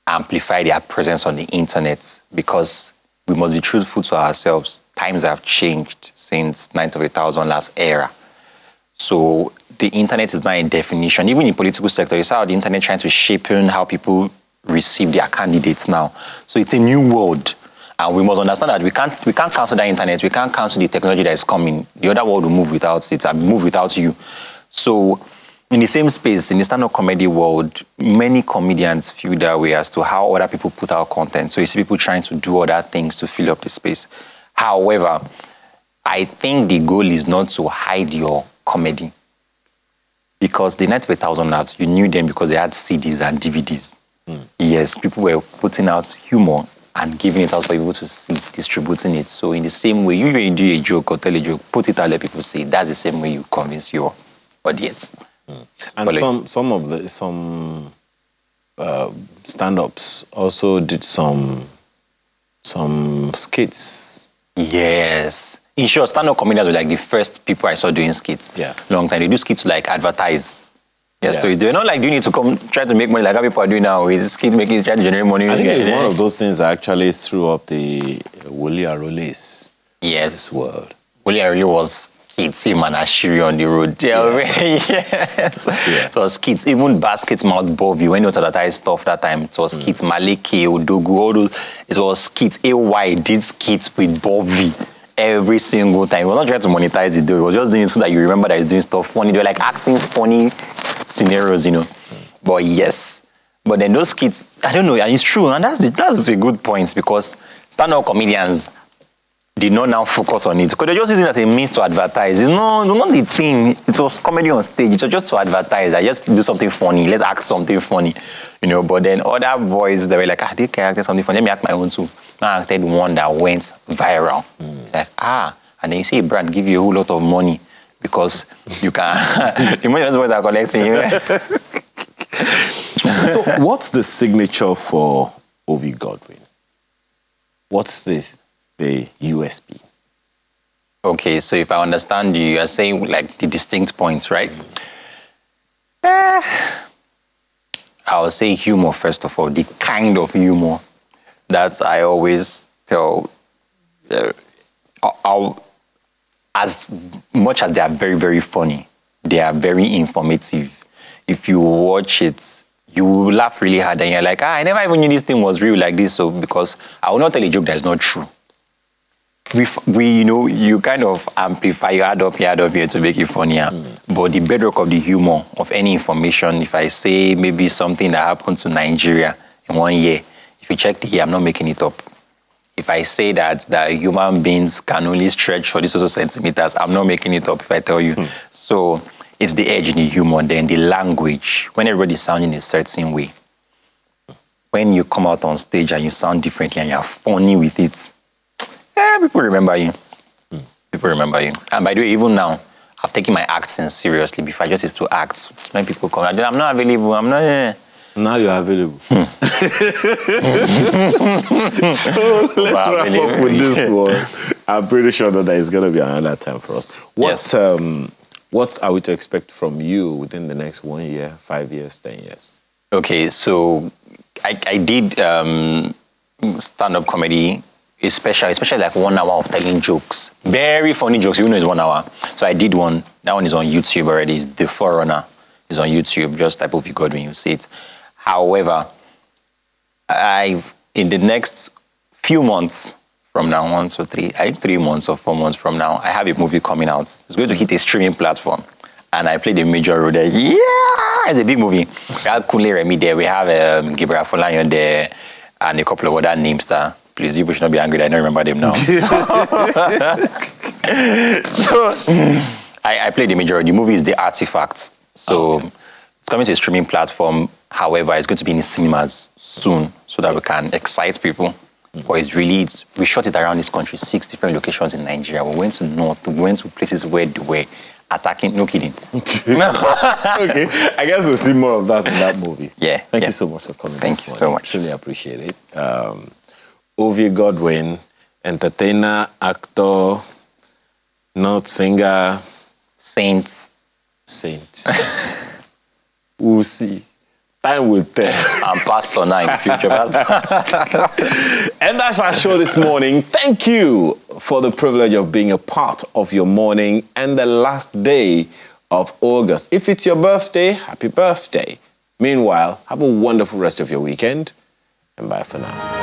amplify their presence on the internet because we must be truthful to ourselves. Times have changed since 9th of 1,000 laughs era. So the internet is not a definition. Even in political sector, you saw how the internet trying to shape how people receive their candidates now. So it's a new world. And we must understand that we can't cancel the internet. We can't cancel the technology that is coming. The other world will move without it and move without you. So in the same space, in the stand-up comedy world, many comedians feel that way as to how other people put out content. So you see people trying to do other things to fill up the space. However, I think the goal is not to hide your comedy. Because the Night of 1,000 Laughs, you knew them because they had CDs and DVDs. Yes, people were putting out humor and giving it out for people to see, distributing it. So in the same way, you really do a joke or tell a joke, put it out, let people see. That's the same way you convince your audience. And some stand-ups also did some skits. Yes. In short, stand-up comedians were like the first people I saw doing skits. Yeah. Long time. They do skits to like advertise their Yeah. story. They're not like, you need to come try to make money like how people are doing now with skit making, try to generate money. I think it's one of those things that actually threw up the Wole Aroles Yes. world. Wole Arole was kids, him and Ashiri on the road. Yeah. Yes. Yeah. It was kids, even baskets mouth Bovey, when you advertise stuff that time, it was kids, Maleke, Odogu, all those, it was kids, AY did skits with Bovey every single time. He was not trying to monetize it though, he was just doing it so that you remember that he's doing stuff funny. They were like acting funny scenarios, you know. But yes. But then those skits, I don't know, and it's true, and that's a good point because stand-up comedians did not now focus on it because they're just using it as a means to advertise. It's not the thing. It was comedy on stage. It was just to advertise. I just do something funny. Let's act something funny, you know. But then other boys, they were like, they can something funny. Let me act my own too. Now I acted one that went viral. Like, and then you see a brand give you a whole lot of money because you can. The money boys are collecting. So what's the signature for Ovi Godwin? What's the USP? Okay, so if I understand you, you're saying like the distinct points, right? I'll say humor first of all, the kind of humor that I always tell. As much as they are very, very funny, they are very informative. If you watch it, you will laugh really hard and you're like, I never even knew this thing was real like this. So because I will not tell a joke that is not true. We you know, you kind of amplify, you add up here to make it funnier. But the bedrock of the humor of any information, if I say maybe something that happened to Nigeria in 1 year, if you check the year, I'm not making it up. If I say that human beings can only stretch for this also centimeters, I'm not making it up if I tell you. So it's the edge in the humor, then the language, when everybody's sounding a certain way. When you come out on stage and you sound differently and you're funny with it, people remember you. People remember you. And by the way, even now, I've taken my acting seriously. Before I just used to act. When people come, I'm not available, I'm not... Now you're available. So let's wrap up with this one. I'm pretty sure that there is going to be another time for us. What are we to expect from you within the next 1 year, 5 years, 10 years? Okay, so I did stand-up comedy, especially like 1 hour of telling jokes. Very funny jokes, even though it's 1 hour. So I did one. That one is on YouTube already. It's The Forerunner. It's on YouTube. Just type of Godwin, you see it. However, in the next few months from now, 1 to 3, I think 3 months or 4 months from now, I have a movie coming out. It's going to hit a streaming platform. And I played a major role there. Yeah! It's a big movie. We have Kunle Remi there. We have Gabriel Afolayan there. And a couple of other names there. Please, you should not be angry that I don't remember them now. So, I played the major role. The movie is The Artifacts. So, it's coming to a streaming platform. However, it's going to be in cinemas soon so that we can excite people. But it's really, we shot it around this country, 6 different locations in Nigeria. We went to North, we went to places where they were attacking, no kidding. Okay, I guess we'll see more of that in that movie. Yeah. Thank you so much for coming. Thank you so much. Really appreciate it. Ovi Godwin, entertainer, actor, note singer. Saint. We'll see. Time will tell. I'm pastor now in the future, pastor. And that's our show this morning. Thank you for the privilege of being a part of your morning and the last day of August. If it's your birthday, happy birthday. Meanwhile, have a wonderful rest of your weekend, and bye for now.